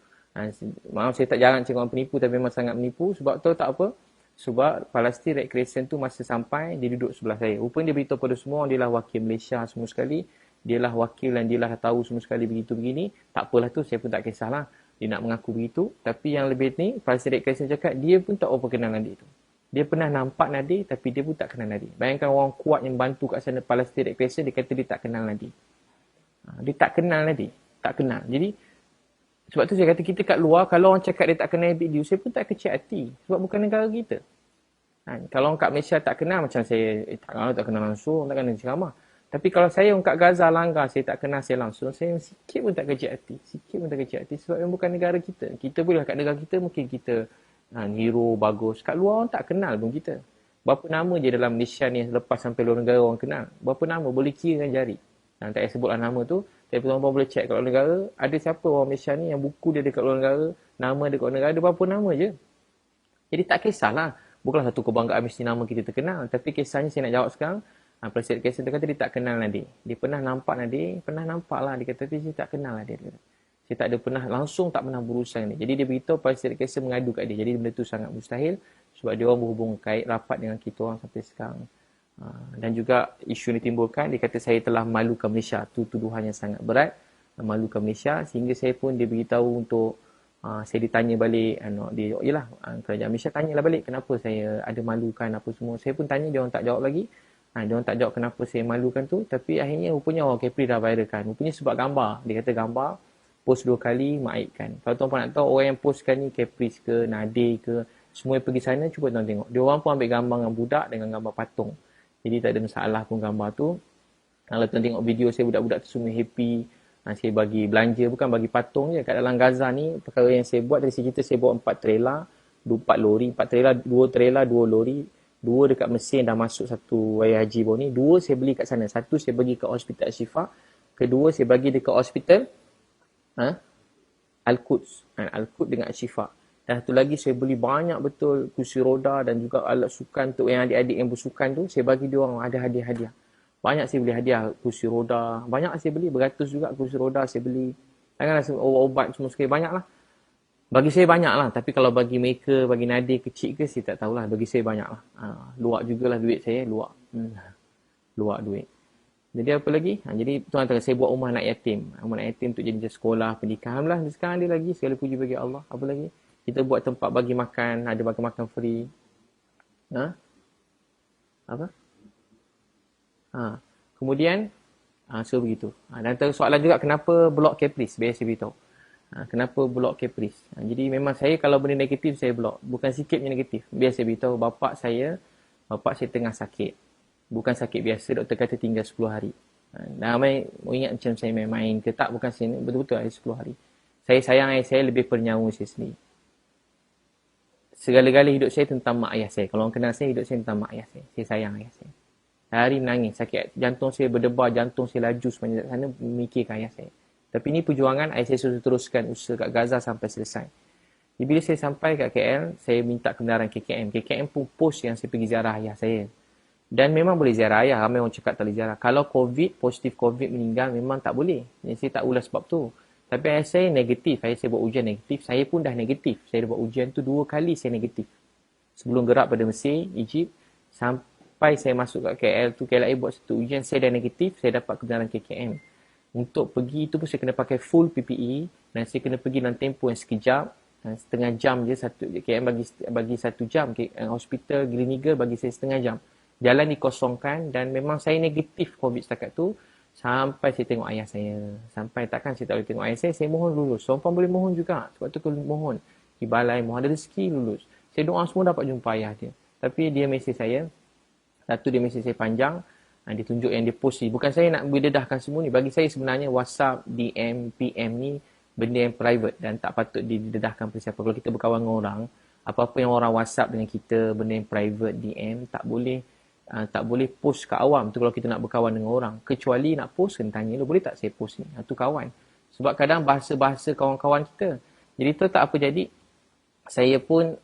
Maaf saya tak jarang cakap orang penipu, tapi memang sangat menipu. Sebab tu tak apa, sebab Palestine Red Crescent tu masa sampai, dia duduk sebelah saya. Rupanya dia beritahu pada semua, dia lah wakil Malaysia semua sekali. Dia lah wakil dan dia lah tahu semua sekali begitu begini. Tak apalah tu, saya pun tak kisahlah. Dia nak mengaku begitu. Tapi yang lebih ni, Palestine Red Crescent cakap, dia pun tak apa kenal Nadir tu. Dia pernah nampak Nadir, tapi dia pun tak kenal Nadir. Bayangkan orang kuat yang bantu kat sana Palestine Red Crescent, dia kata dia tak kenal Nadir. Dia tak kenal Nadir. Tak kenal. Jadi, Sebab tu saya kata kita kat luar, kalau orang cakap dia tak kenal video, saya pun tak kecil hati. Sebab bukan negara kita. Kalau orang kat Malaysia tak kenal, macam saya tak kenal langsung, tak kenal ceramah. Tapi kalau saya orang kat Gaza langgar, saya tak kenal saya langsung, saya sikit pun tak kecil hati. Sikit pun tak kecil hati sebab yang bukan negara kita. Kita boleh kat negara kita, mungkin kita hero, bagus. Kat luar orang tak kenal pun kita. Berapa nama je dalam Malaysia ni lepas sampai luar negara orang kenal. Berapa nama, boleh kira dengan jari. Tak payah sebutlah nama tu. Tapi tuan-tuan boleh check kat luar negara, ada siapa orang Malaysia ni yang buku dia dekat luar negara, nama dia kat luar negara, ada berapa nama je. Jadi tak kisahlah. Bukanlah satu kebanggaan mesti nama kita terkenal. Tapi kisahnya saya nak jawab sekarang. Presiden Kaisar dia kata dia tak kenal Nadir. Dia pernah nampak Nadir. Pernah nampak lah. Dia kata, tapi saya tak kenal lah dia. Saya tak ada pernah, langsung tak pernah berurusan ni. Jadi dia beritahu Presiden Kaisar mengadu kat dia. Jadi benda tu sangat mustahil. Sebab dia orang berhubung kait rapat dengan kita orang sampai sekarang. Dan juga isu ni timbulkan. Dia kata saya telah malukan Malaysia. Tu tuduhan yang sangat berat. Malukan Malaysia. Sehingga saya pun dia beritahu untuk saya ditanya balik, yelah, kerajaan Malaysia tanyalah balik kenapa saya ada malukan apa semua. Saya pun tanya, dia orang tak jawab lagi. Dia orang tak jawab kenapa saya malukan tu. Tapi akhirnya rupanya orang Kepri dah viralkan. Rupanya sebab gambar. Dia kata gambar, post 2 kali, maibkan. Kalau tuan-tuan nak tahu orang yang postkan ni Kepri ke, Nadir ke, semua yang pergi sana, cuba tuan tengok. Dia orang pun ambil gambar dengan budak dengan gambar patung. Jadi tak ada masalah pun gambar tu. Kalau tuan tengok video saya, budak-budak tu semua happy. Saya bagi belanja, bukan bagi patung je. Kat dalam Gaza ni, perkara yang saya buat, dari cerita saya bawa 4 trailer, 4 lori, 4 trailer, 2 trailer, 2 lori, 2 dekat Mesir dah masuk satu raya haji baru ni, 2 saya beli kat sana. 1 saya bagi ke Hospital Syifa, kedua saya bagi dekat Hospital Al-Quds. Al-Quds dengan Syifa. Dan satu lagi saya beli banyak betul kursi roda dan juga alat sukan untuk yang adik-adik yang bersukan tu, saya bagi dia orang ada hadiah-hadiah. Banyak saya beli hadiah, kursi roda. Banyak saya beli, beratus juga kursi roda saya beli. Janganlah obat semua sekali, banyak lah. Bagi saya banyak lah. Tapi kalau bagi mereka, bagi Nadir kecil ke, saya tak tahulah. Bagi saya banyak lah. Luak jugalah duit saya, luak. Luak duit. Jadi apa lagi? Jadi tuan kata saya buat rumah anak yatim. Rumah anak yatim untuk jadi sekolah, pendidikan. Alhamdulillah, sekarang ada lagi. Segala puji bagi Allah. Apa lagi? Kita buat tempat bagi makan, ada bagi makan free. Apa? Kemudian so begitu. Dan soalan juga kenapa blok Caprice, biasa saya beritahu. Kenapa blok Caprice? Jadi memang saya kalau benda negatif saya blok, bukan sikit punya negatif. Biasa saya beritahu bapak saya tengah sakit. Bukan sakit biasa, doktor kata tinggal 10 hari. Ramai ingat macam saya main-main ke tak, bukan sini, betul-betul ada 10 hari. Saya sayang ayah saya lebih bernyawa saya sendiri. Segala-gala hidup saya tentang mak ayah saya. Kalau orang kenal saya, hidup saya tentang mak ayah saya. Saya sayang ayah saya. Hari menangis, sakit jantung saya berdebar, jantung saya laju sepanjang sana memikirkan ayah saya. Tapi ini perjuangan ayah saya sudah teruskan usaha kat Gaza sampai selesai. Jadi bila saya sampai kat KL, saya minta kebenaran KKM. KKM pun post yang saya pergi ziarah ayah saya. Dan memang boleh ziarah ayah, ramai orang cakap tak boleh ziarah. Kalau positif COVID meninggal, memang tak boleh. Jadi saya tak ulas sebab tu. Tapi ayah saya negatif, ayah saya buat ujian negatif. Saya pun dah negatif. Saya dah buat ujian tu 2 kali saya negatif. Sebelum gerak pada Mesir, Egypt, sampai saya masuk kat KL tu, KLIA buat satu ujian, saya dah negatif, saya dapat kebenaran KKM. Untuk pergi tu pun saya kena pakai full PPE dan saya kena pergi dalam tempoh yang sekejap, setengah jam je, KM bagi 1 jam, hospital Green Eagle bagi saya setengah jam. Jalan dikosongkan dan memang saya negatif COVID setakat tu sampai saya tengok ayah saya. Sampai takkan saya tak boleh tengok ayah saya mohon lulus. Seorang pun boleh mohon juga. Sebab tu kalau mohon di balai, mohon ada rezeki lulus. Saya doa semua dapat jumpa ayah dia. Tapi dia mesej saya, satu dia mesej saya panjang, dia tunjuk yang dia post ni. Bukan saya nak berdedahkan semua ni. Bagi saya sebenarnya WhatsApp, DM, PM ni benda yang private dan tak patut didedahkan pada siapa. Kalau kita berkawan dengan orang, apa-apa yang orang WhatsApp dengan kita, benda yang private, DM, tak boleh post ke awam tu kalau kita nak berkawan dengan orang. Kecuali nak post, kena tanya lu, boleh tak saya post ni? Tu kawan. Sebab kadang bahasa-bahasa kawan-kawan kita. Jadi tu tak apa jadi. Saya pun,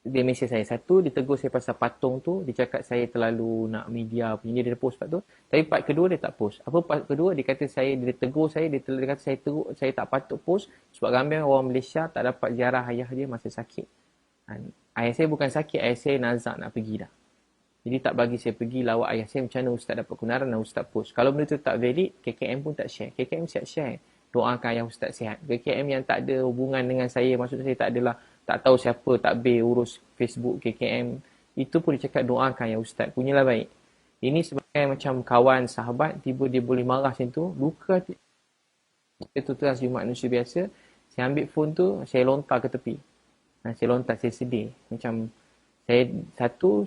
dia mesej saya. Satu, dia tegur saya pasal patung tu. Dia cakap saya terlalu nak media punya. Dia post part tu. Tapi part kedua dia tak post. Apa part kedua? Dia kata dia tegur saya. Dia kata saya tak patut post. Sebab ramai orang Malaysia tak dapat ziarah ayah dia masa sakit. Ayah saya bukan sakit. Ayah saya nazak nak pergi dah. Jadi tak bagi saya pergi lawat ayah saya. Macam mana Ustaz dapat kebenaran dan Ustaz post. Kalau benda tu tak valid, KKM pun tak share. KKM siap share. Doakan ayah Ustaz sihat. KKM yang tak ada hubungan dengan saya, maksudnya saya tak adalah, tak tahu siapa takbir urus Facebook KKM, itu pun dia cakap doakan ayah Ustaz, punyalah baik. Ini sebagai macam kawan, sahabat, tiba dia boleh marah macam tu, luka hati. Itu terang sebagai manusia biasa. Saya ambil phone tu, saya lontar ke tepi. Saya lontar, saya sedih. Macam saya satu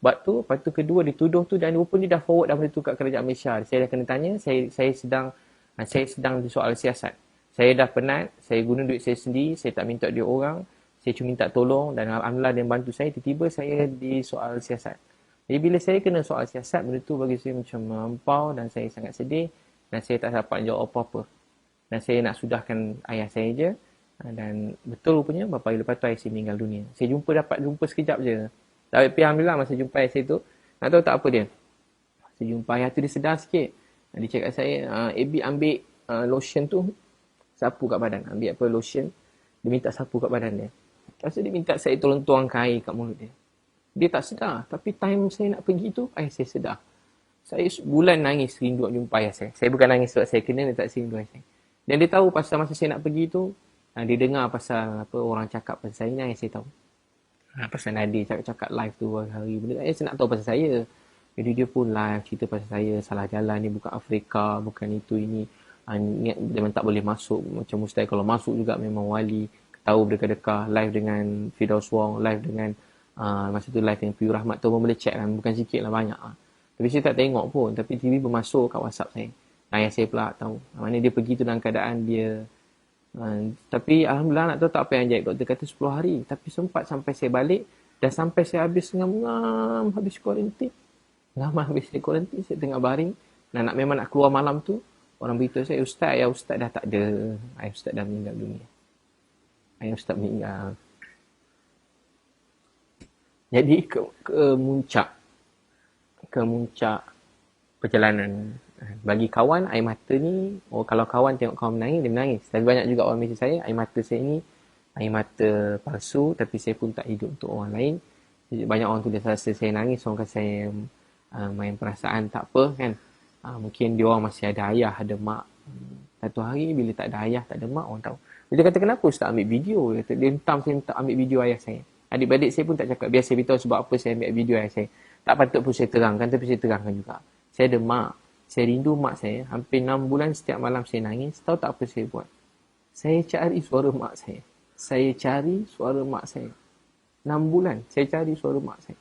buat tu, lepas tu kedua dituduh tu dan rupanya dia dah forward dah benda tu kat kerajaan Malaysia. Saya dah kena tanya, saya sedang di soal siasat. Saya dah penat, saya guna duit saya sendiri, saya tak minta duit orang, saya cuma minta tolong dan alhamdulillah dia bantu saya, tiba-tiba saya di soal siasat. Jadi bila saya kena soal siasat, benda tu bagi saya macam melampau dan saya sangat sedih dan saya tak dapat jawab apa-apa. Dan saya nak sudahkan ayah saya je. Dan betul rupanya beberapa hari lepas tu ayah saya meninggal dunia. Saya dapat jumpa sekejap je. Tapi alhamdulillah masa jumpa ayah saya tu, nak tahu tak apa dia? Saya jumpa ayah tu dia sedar sikit. Dia cakap saya, Abi ambil lotion tu, sapu kat badan. Ambil apa lotion, dia minta sapu kat badan dia. Lepas tu dia minta saya tolong tuangkan air kat mulut dia. Dia tak sedar. Tapi time saya nak pergi tu, ayah saya sedar. Saya sebulan nangis rindu nak jumpa ayah saya. Saya bukan nangis sebab saya kena, dia tak rindu ayah saya. Dan dia tahu pasal masa saya nak pergi tu, dia dengar pasal apa orang cakap pasal saya ni, ayah saya tahu. Pasal Nadir cakap live tu hari benda. Saya nak tahu pasal saya. Jadi dia pun live cerita pasal saya, salah jalan ni bukan Afrika, bukan itu ini. Memang tak boleh masuk, macam mustahil kalau masuk juga memang wali. Tahu berdekah-dekah, live dengan Firdaus Wong, live dengan masa tu live dengan Piu Rahmat tu pun boleh check kan, bukan sikit lah, banyak lah. Tapi saya tak tengok pun, tapi TV bermasuk kat WhatsApp saya. Ayah saya pula tahu. Mana dia pergi tu dalam keadaan dia tapi alhamdulillah nak tahu tak apa yang ajaib. Doktor kata 10 hari. Tapi sempat sampai saya balik dan sampai saya habis ngam-ngam habis kuarantin. Ngam habis saya kuarantin, saya tengah baring. Memang nak keluar malam tu, orang beritahu saya, Ustaz, ayah Ustaz dah tak ada. Ayah Ustaz dah meninggal dunia. Ayah Ustaz meninggal. Jadi ke muncak perjalanan. Bagi kawan, air mata ni, kalau kawan tengok kawan menangis, dia menangis. Tapi banyak juga orang mesej saya, air mata saya ni, air mata palsu, tapi saya pun tak hidup untuk orang lain. Banyak orang tulis rasa saya nangis, orang kata saya main perasaan, tak apa kan. Mungkin dia orang masih ada ayah, ada mak. Satu hari bila tak ada ayah, tak ada mak, orang tahu. Dia kata, kenapa Ustaz ambil video? Dia hentam saya minta ambil video ayah saya. Adik-beradik saya pun tak cakap. Biar saya beritahu sebab apa saya ambil video ayah saya. Tak patut pun saya terangkan, tapi saya terangkan juga. Saya ada mak. Saya rindu mak saya. Hampir 6 bulan setiap malam saya nangis. Tahu tak apa saya buat? Saya cari suara mak saya. Saya cari suara mak saya. 6 bulan saya cari suara mak saya.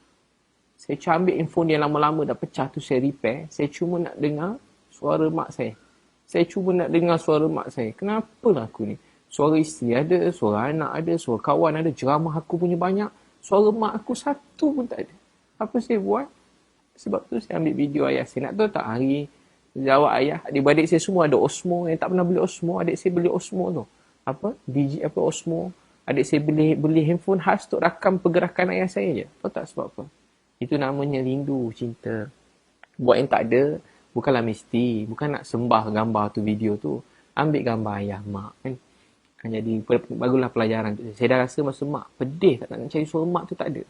Saya ambil handphone yang lama-lama dah pecah tu, saya repair. Saya cuma nak dengar suara mak saya. Saya cuma nak dengar suara mak saya. Kenapalah aku ni? Suara isteri ada, suara anak ada, suara kawan ada, ceramah aku punya banyak. Suara mak aku satu pun tak ada. Apa saya buat? Sebab tu saya ambil video ayah saya. Nak tahu tak hari jawab ayah, adik-beradik saya semua ada Osmo. Yang tak pernah beli Osmo, adik saya beli Osmo tu. Osmo. Adik saya beli handphone khas untuk rakam pergerakan ayah saya je. Tahu tak sebab apa? Itu namanya rindu, cinta. Buat yang tak ada, bukanlah mesti. Bukan nak sembah gambar tu, video tu. Ambil gambar ayah, mak kan. Jadi bagulah pelajaran tu. Saya dah rasa masa mak pedih tak nak cari suara mak tu, tak ada.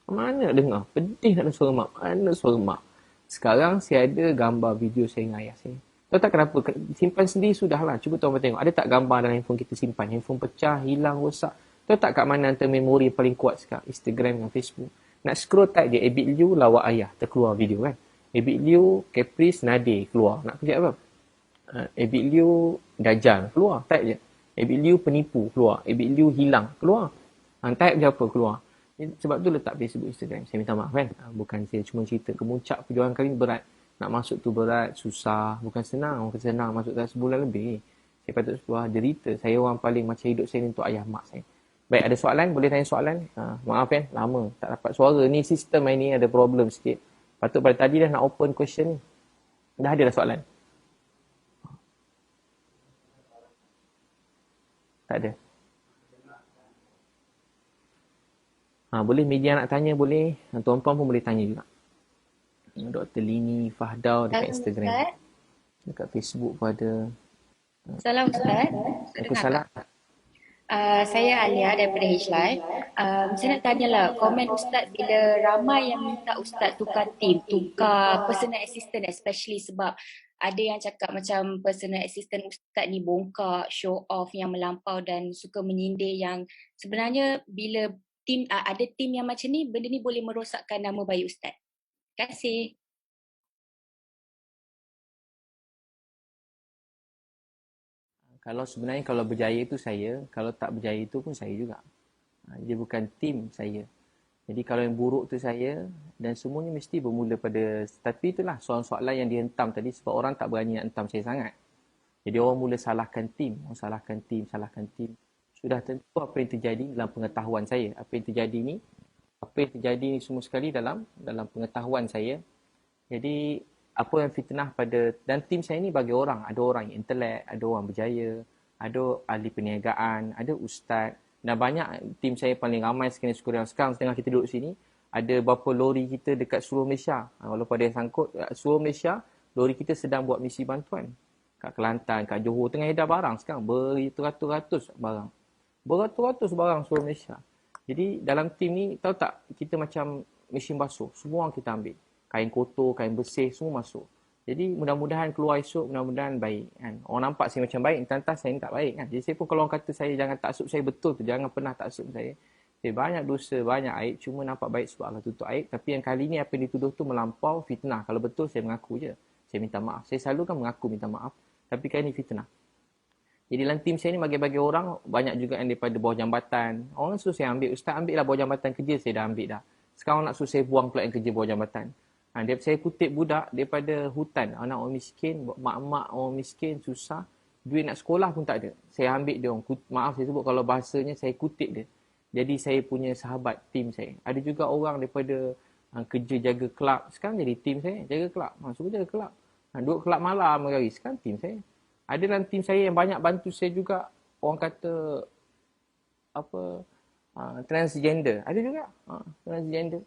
Mana nak dengar? Pedih nak ada suara mak. Mana suara mak? Sekarang saya ada gambar video saya dengan ayah saya. Tahu tak kenapa? Simpan sendiri sudahlah. Cuba tuan-tuan tengok. Ada tak gambar dalam handphone kita simpan? Handphone pecah, hilang, rosak. Tahu tak kat mana antara memori paling kuat sekarang? Instagram dengan Facebook. Nak scroll type je. Abid Liu lawak ayah. Terkeluar video kan. Abid Liu, Caprice, Nadir. Keluar. Nak kerja apa? Abid Liu, Dajjal. Keluar. Type je. Abid Liu penipu. Keluar. Abid Liu hilang. Keluar. Type je apa? Keluar. Sebab tu letak Facebook, Instagram. Saya minta maaf kan. Bukan saya cuma cerita. Kemuncak perjuangan kali ni berat. Nak masuk tu berat, susah. Bukan senang. Bukan senang masuk dalam sebulan lebih. Saya patut sebuah derita. Saya orang paling macam hidup saya ni untuk ayah mak saya. Baik, ada soalan? Boleh tanya soalan? Maaf kan, lama. Tak dapat suara. Ni sistem ni ada problem sikit. Patut pada tadi dah nak open question ni. Dah ada dah soalan? Tak ada. Boleh media nak tanya, boleh. Tuan-puan pun boleh tanya juga. Dr. Lini Fahdau dekat Instagram. Ustaz. Dekat Facebook pun ada. Salam Ustaz. Waalaikumsalam. Saya Alia daripada H-Live. Saya nak tanyalah, komen Ustaz bila ramai yang minta Ustaz tukar team, tukar personal assistant, especially sebab ada yang cakap macam personal assistant Ustaz ni bongkak, show off yang melampau dan suka menyindir, yang sebenarnya bila ada team yang macam ni, benda ni boleh merosakkan nama baik Ustaz. Terima kasih. Kalau sebenarnya kalau berjaya itu saya, kalau tak berjaya itu pun saya juga. Dia bukan tim saya. Jadi kalau yang buruk tu saya, dan semuanya mesti bermula pada, tapi itulah soalan-soalan yang dihentam tadi sebab orang tak berani nak hentam saya sangat. Jadi orang mula salahkan tim, orang salahkan tim, salahkan tim. Sudah tentu apa yang terjadi dalam pengetahuan saya. Apa yang terjadi ni, apa yang terjadi ni semua sekali dalam pengetahuan saya. Jadi apa yang fitnah pada, dan tim saya ni bagi orang, ada orang yang intelek, ada orang berjaya, ada ahli perniagaan, ada ustaz, dan banyak tim saya paling ramai sekali sekurang sekarang setengah kita duduk sini, ada berapa lori kita dekat seluruh Malaysia. Walaupun ada yang sangkut, seluruh Malaysia, lori kita sedang buat misi bantuan. Kat Kelantan, kat Johor, tengah edar barang sekarang, beratus-ratus barang. Beratus-ratus barang seluruh Malaysia. Jadi dalam tim ni, tahu tak, kita macam mesin basuh, semua orang kita ambil. Kain kotor, kain bersih, semua masuk. Jadi mudah-mudahan keluar esok, mudah-mudahan baik. Kan? Orang nampak saya macam baik, entah-entah saya ni tak baik. Kan? Jadi saya pun kalau orang kata saya jangan taksub saya betul tu, jangan pernah taksub saya. Saya banyak dosa, banyak aib, cuma nampak baik sebab Allah tutup aib. Tapi yang kali ni apa yang dituduh tu melampau fitnah. Kalau betul saya mengaku je. Saya minta maaf. Saya selalu kan mengaku minta maaf. Tapi kali ni fitnah. Jadi dalam tim saya ni bagi-bagi orang, banyak juga yang daripada bawah jambatan. Orang suruh saya ambil, ustaz ambil lah bawah jambatan kerja, saya dah ambil dah. Sekarang nak suruh saya buang pula yang kerja bawah jambatan. Saya kutip budak daripada hutan, anak orang miskin, mak-mak orang miskin, susah, duit nak sekolah pun tak ada. Saya ambil dia orang, maaf saya sebut kalau bahasanya, saya kutip dia. Jadi saya punya sahabat, tim saya. Ada juga orang daripada kerja jaga kelab, sekarang jadi tim saya, jaga kelab. Suruh jaga kelab. Duduk kelab malam hari, sekarang tim saya. Ada dalam tim saya yang banyak bantu saya juga, orang kata, transgender. Ada juga, transgender.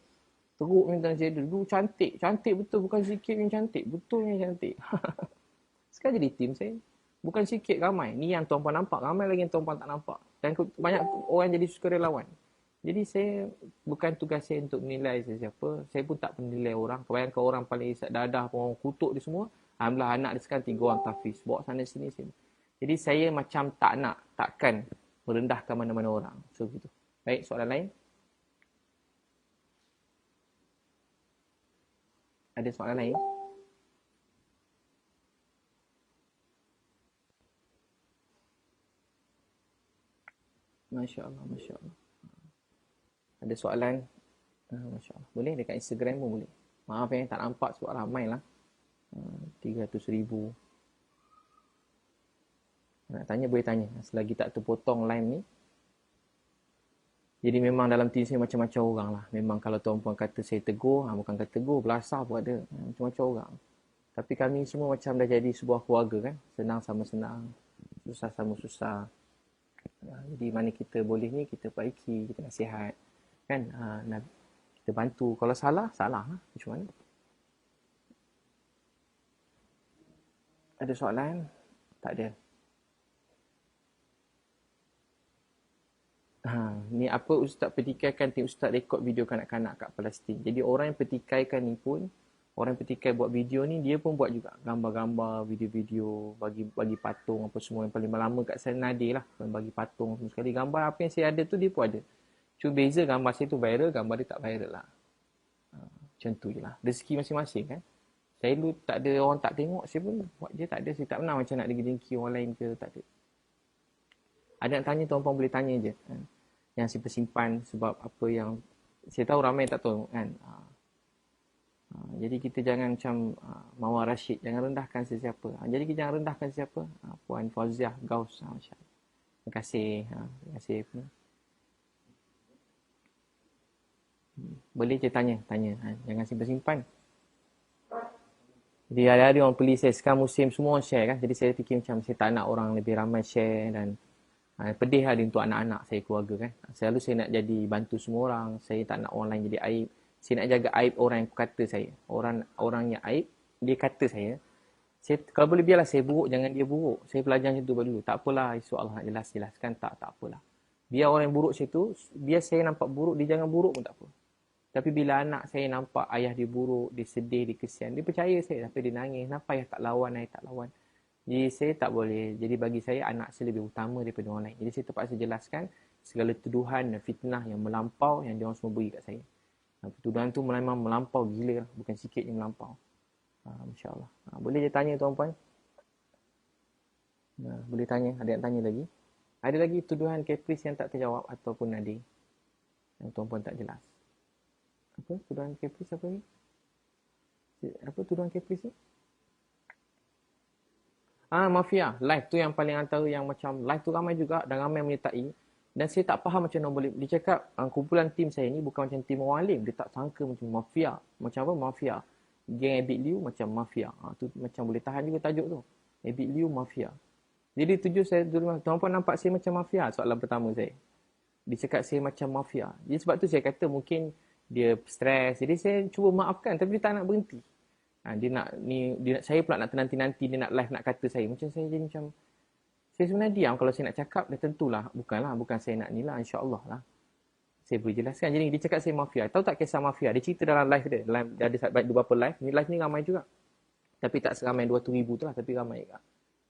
Teruk ni transgender. Dulu cantik. Cantik betul. Bukan sikit yang cantik. Betul yang cantik. Sekarang jadi tim saya. Bukan sikit, ramai. Ni yang tuan-puan nampak. Ramai lagi yang tuan-puan tak nampak. Dan banyak orang jadi sukarelawan. Jadi saya, bukan tugas saya untuk menilai sesiapa. Saya pun tak menilai orang. Kebanyakan orang paling isap dadah pun orang kutuk dia semua. Alhamdulillah anak dia sekarang 3 orang tahfiz. Bawa sana sini sini. Jadi saya macam takkan merendahkan mana-mana orang. So gitu. Baik, soalan lain. Ada soalan lain? Masya Allah, Masya Allah. Ada soalan? Masya Allah. Boleh dekat Instagram pun boleh. Maaf tak nampak sebab ramai lah. 300,000. Nak tanya boleh tanya. Selagi tak terpotong line ni. Jadi memang dalam tim saya macam-macam orang lah. Memang kalau tuan-puan kata saya tegur, bukan kata tegur, belasah pun ada. Macam-macam orang. Tapi kami semua macam dah jadi sebuah keluarga kan. Senang sama senang. Susah sama susah. Jadi mana kita boleh ni, kita perbaiki, kita nasihat. Kan? Kita bantu. Kalau salah, salah lah. Macam mana? Ada soalan? Tak ada. Ni apa ustaz petikaikan tim ustaz rekod video kanak-kanak kat Palestin. Jadi orang yang petikaikan ni pun, orang yang petikai buat video ni, dia pun buat juga gambar-gambar, video-video, bagi patung apa semua. Yang paling lama kat saya Nadir lah, bagi patung semua sekali. Gambar apa yang saya ada tu dia pun ada. Cuma beza gambar saya tu viral, gambar dia tak viral lah. Macam tu je lah. Rezeki masing-masing kan. Saya dulu tak ada, orang tak tengok, saya pun buat je tak ada. Saya tak pernah macam nak dengki-dengki orang lain ke, tak ada. Ada nak tanya, tuan-puan boleh tanya je. Kan? Yang simpan sebab apa yang saya tahu ramai tak tahu kan. Jadi kita jangan macam Mawar Rashid, jangan rendahkan sesiapa. Jadi kita jangan rendahkan sesiapa. Puan Fauziah Gaus. Terima kasih. Terima kasih. Boleh je tanya. Jangan simpan-simpan. Jadi hari-hari orang beli saya. Sekarang musim semua orang share kan. Jadi saya fikir macam saya tak nak orang lebih ramai share dan pedih lah untuk anak-anak saya, keluarga kan. Selalu saya nak jadi bantu semua orang. Saya tak nak orang lain jadi aib. Saya nak jaga aib orang yang kata saya. Orang yang aib, dia kata saya. Kalau boleh biarlah saya buruk, jangan dia buruk. Saya belajar macam tu dulu. Tak apalah, esok Allah nak jelaskan. Tak apalah. Biar orang yang buruk saya tu, biar saya nampak buruk, dia jangan buruk pun tak apa. Tapi bila anak saya nampak ayah dia buruk, dia sedih, dia kesian, dia percaya saya. Tapi dia nangis, kenapa ayah tak lawan. Jadi saya tak boleh. Jadi bagi saya anak saya lebih utama daripada orang lain. Jadi saya terpaksa jelaskan segala tuduhan dan fitnah yang melampau yang dia orang semua beri kat saya. Tuduhan tu memang melampau gila lah. Bukan sikit yang melampau. Masya Allah. Boleh je tanya tuan-puan? Boleh tanya, ada yang tanya lagi? Ada lagi tuduhan Caprice yang tak terjawab ataupun ada yang tuan-puan tak jelas? Apa tuduhan Caprice apa ni? Apa tuduhan Caprice ni? Mafia. Live tu yang paling antara yang macam live tu ramai juga dan ramai menyertai. Dan saya tak faham macam mana boleh. Dia cakap kumpulan tim saya ni bukan macam tim orang alim. Dia tak sangka macam mafia. Macam apa? Mafia. Geng Abid Liu macam mafia. Tu macam boleh tahan juga tajuk tu. Abid Liu mafia. Jadi tujuh saya dulu, tuan-puan nampak saya macam mafia soalan pertama saya. Dia cakap saya macam mafia. Jadi sebab tu saya kata mungkin dia stres. Jadi saya cuba maafkan tapi dia tak nak berhenti. Saya pula nak nanti dia nak live nak kata saya. Macam saya jadi macam saya sebenarnya diam kalau saya nak cakap dia tentulah bukan saya nak ni lah insya-Allah lah. Saya boleh jelaskan. Jadi dia cakap saya mafia. Tahu tak kisah mafia? Dia cerita dalam live dia. Dia ada beberapa live. Ni live ni ramai juga. Tapi tak seramai 200,000 tu lah tapi ramai juga.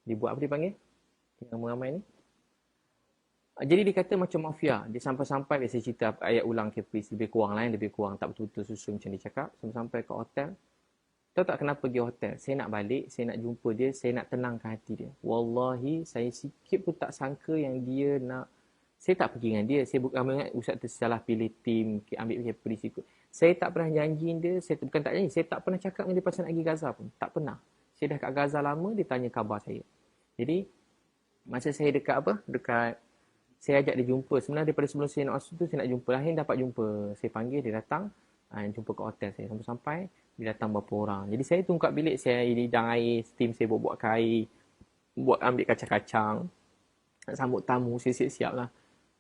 Dia buat apa dia panggil? Yang ramai ni. Jadi dia kata macam mafia. Dia sampai-sampai saya cerita ayat ulang Caprice lebih kurang lah, lebih kurang tak betul-betul susun macam dia cakap. Sampai-sampai ke hotel. Tahu tak kenapa pergi hotel? Saya nak balik, saya nak jumpa dia, saya nak tenangkan hati dia. Wallahi, saya sikit pun tak sangka yang dia nak... Saya tak pergi dengan dia. Saya bukan ingat Ustaz tu salah pilih tim, ambil Caprice ikut. Saya tak pernah janjiin dia, bukan tak janji, saya tak pernah cakap dengan dia pasal nak pergi Gaza pun. Tak pernah. Saya dah kat Gaza lama, dia tanya khabar saya. Jadi, masa saya dekat saya ajak dia jumpa. Sebenarnya daripada sebelum saya nak masuk tu, saya nak jumpa. Akhirnya dapat jumpa. Saya panggil, dia datang. Jumpa kat hotel saya. Sampai-sampai, dia datang berapa orang. Jadi saya tunggu kat bilik, saya hidang air. Tim saya buat air. Ambil kacang-kacang. Nak sambut tamu, saya siap-siap lah.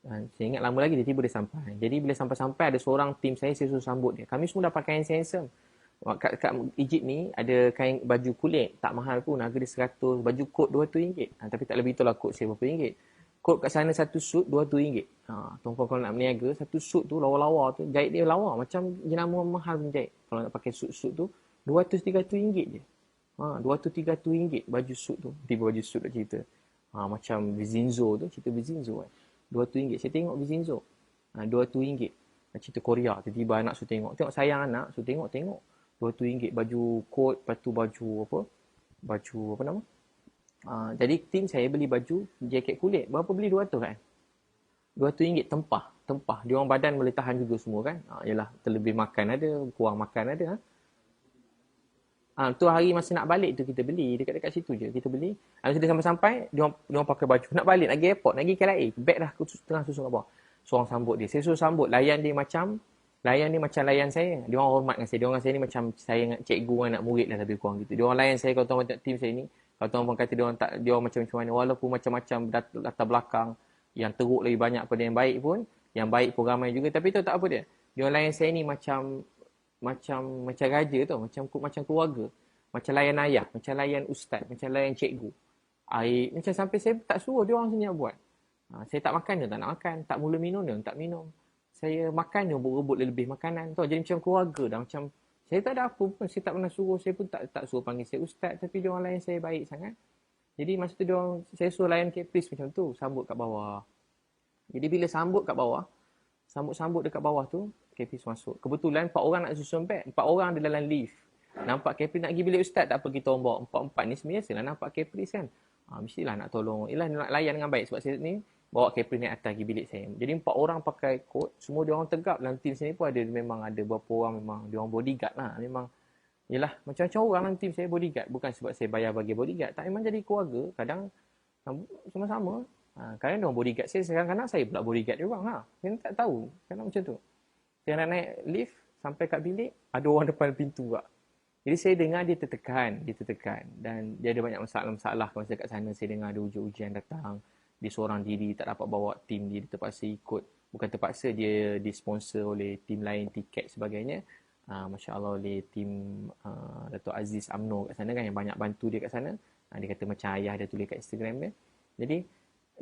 Saya ingat lama lagi, dia tiba dia sampai. Jadi bila sampai-sampai, ada seorang tim saya suruh sambut dia. Kami semua dah pakai handsome. Kat Egypt ni, ada kain baju kulit. Tak mahal pun, harga dia 100. Baju kot RM200. Tapi tak lebih itulah kot saya berapa ringgit. Kot kat sana satu suit RM200. Tuan-puan kalau nak berniaga, satu suit tu lawa-lawa tu, jahit dia lawa. Macam jenama mahal pun jahit. Kalau nak pakai suit-suit tu, RM200-300 je. RM200-300 baju suit tu. Tiba baju suit tak cerita. Macam Vizinzo tu, cerita Vizinzo kan. RM200. Saya tengok Vizinzo. RM200. Cerita Korea. Tiba-tiba anak suruh tengok. Tengok sayang anak, suruh tengok. RM200 baju kot, lepas tu baju apa? Baju apa nama? Jadi tim saya beli baju jaket kulit. Berapa beli 200 kan? RM200 tempah. Dia orang badan boleh tahan juga semua kan? Yalah, terlebih makan ada, kurang makan ada. Tu hari masa nak balik tu kita beli. Dekat-dekat situ je kita beli. Sudah sampai-sampai, dia orang pakai baju. Nak balik, nak pergi airport, nak pergi KLIA. Beg dah tengah susun kat bawah. Seorang sambut dia. Saya suruh sambut. Layan dia macam layan saya. Dia orang hormat dengan saya. Dia orang dengan saya ni macam saya dengan cikgu dengan anak murid lah lebih kurang gitu. Dia orang layan saya kalau tuan tengok tim saya ni. Kalau tuan kata dia orang macam mana. Walaupun macam-macam latar belakang. Yang teruk lebih banyak pada yang baik pun. Yang baik pun ramai juga. Tapi tu tak apa dia. Dia orang layan saya ni macam raja tu. Macam keluarga. Macam layan ayah. Macam layan ustaz. Macam layan cikgu. Macam sampai saya tak suruh dia orang senyap buat. Saya tak makan dia tak nak makan. Tak mula minum dia tak minum. Saya makan dia rebut lebih makanan. Tahu, jadi macam keluarga dah. Macam saya tak ada apa pun. Saya tak pernah suruh. Saya pun tak suruh panggil saya ustaz. Tapi dia orang layan saya baik sangat. Jadi masa tu saya suruh layan Caprice macam tu. Sambut kat bawah. Jadi bila sambut kat bawah. Sambut dekat bawah tu. Caprice masuk. Kebetulan 4 orang nak susun beg. 4 orang ada dalam lift. Nampak Caprice nak pergi bilik ustaz. Tak apa kita orang bawa 4-4 ni. Sebenarnya nampak Caprice kan. Mestilah nak tolong. Yelah nak layan dengan baik. Sebab saya ni bawa Caprice naik atas pergi bilik saya. Jadi 4 orang pakai kot. Semua dia orang tegap. Dalam tim sini pun memang ada beberapa orang memang dia orang bodyguard lah. Memang yelah macam-macam orang dalam tim saya bodyguard. Bukan sebab saya bayar bagi bodyguard. Tak, memang jadi keluarga. Kadang sama-sama. Kadang dia orang bodyguard saya. Kadang-kadang saya pula bodyguard dia orang. Saya tak tahu. Kadang macam tu. Saya nak naik lift sampai kat bilik. Ada orang depan pintu juga. Jadi saya dengar dia tertekan. Dan dia ada banyak masalah-masalah. Kalau saya kat sana saya dengar ada ujian datang. Dia seorang diri tak dapat bawa tim dia terpaksa ikut. Bukan terpaksa dia disponsor oleh tim lain, tiket sebagainya. Masya Allah oleh tim Dato' Aziz UMNO kat sana kan yang banyak bantu dia kat sana. Dia kata macam ayah dia tulis kat Instagram dia. Jadi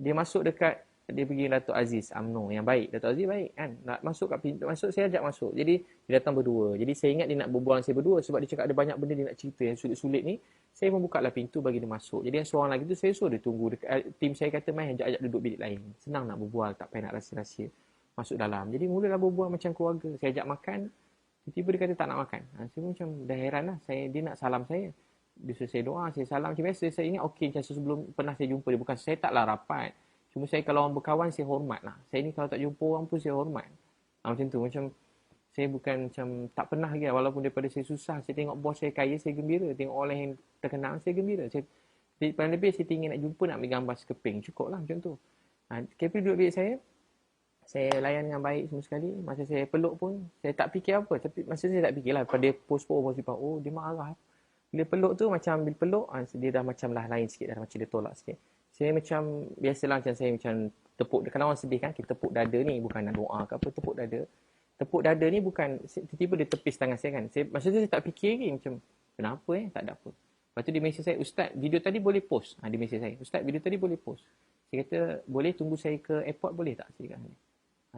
dia masuk dekat, dia pergi Dato' Aziz UMNO yang baik. Dato' Aziz baik kan. Nak masuk kat pintu, saya ajak masuk. Jadi dia datang berdua. Jadi saya ingat dia nak berbual dengan saya berdua sebab dia cakap ada banyak benda dia nak cerita yang sulit-sulit ni. Saya membuka lah pintu bagi dia masuk. Jadi yang seorang lagi tu saya suruh dia tunggu dekat, tim saya kata main ajak duduk bilik lain. Senang nak berbual, tak payah nak rahsia-rahsia. Masuk dalam. Jadi mulalah berbual macam keluarga. Saya ajak makan, tiba-tiba dia kata tak nak makan. Saya pun macam dah heran lah. Dia nak salam saya. Dia suruh saya doa, saya salam macam biasa. Saya ingat okey macam sebelum pernah saya jumpa dia. Bukan saya taklah rapat. Cuma saya kalau orang berkawan, saya hormat lah. Saya ni kalau tak jumpa orang pun saya hormat. Macam tu. Macam saya bukan macam tak pernah lagi. Walaupun daripada saya susah, saya tengok bos saya kaya, saya gembira. Tengok orang yang terkenal, saya gembira. Paling lebih saya tinggal nak jumpa, nak ambil gambar sekeping. Cukup lah macam tu. KP duduk bilik saya layan dengan baik semua sekali. Masa saya peluk pun, saya tak fikir apa. Tapi masa saya tak fikir lah. Pada post-post, oh dia marah. Bila peluk tu macam bila peluk dia dah macam lah lain sikit dah macam dia tolak sikit. Saya macam biasalah macam saya macam tepuk kalau orang sedih kan kita tepuk dada ni bukan nak doa ke apa tepuk dada. Tepuk dada ni bukan tiba-tiba dia tepis tangan saya kan. Masa tu saya tak fikir lagi macam kenapa tak ada apa. Lepas tu dia mesej saya, "Ustaz, video tadi boleh post?" Dia mesej saya, "Ustaz, video tadi boleh post?" Saya kata, "Boleh tunggu saya ke airport boleh tak?" Saya kata.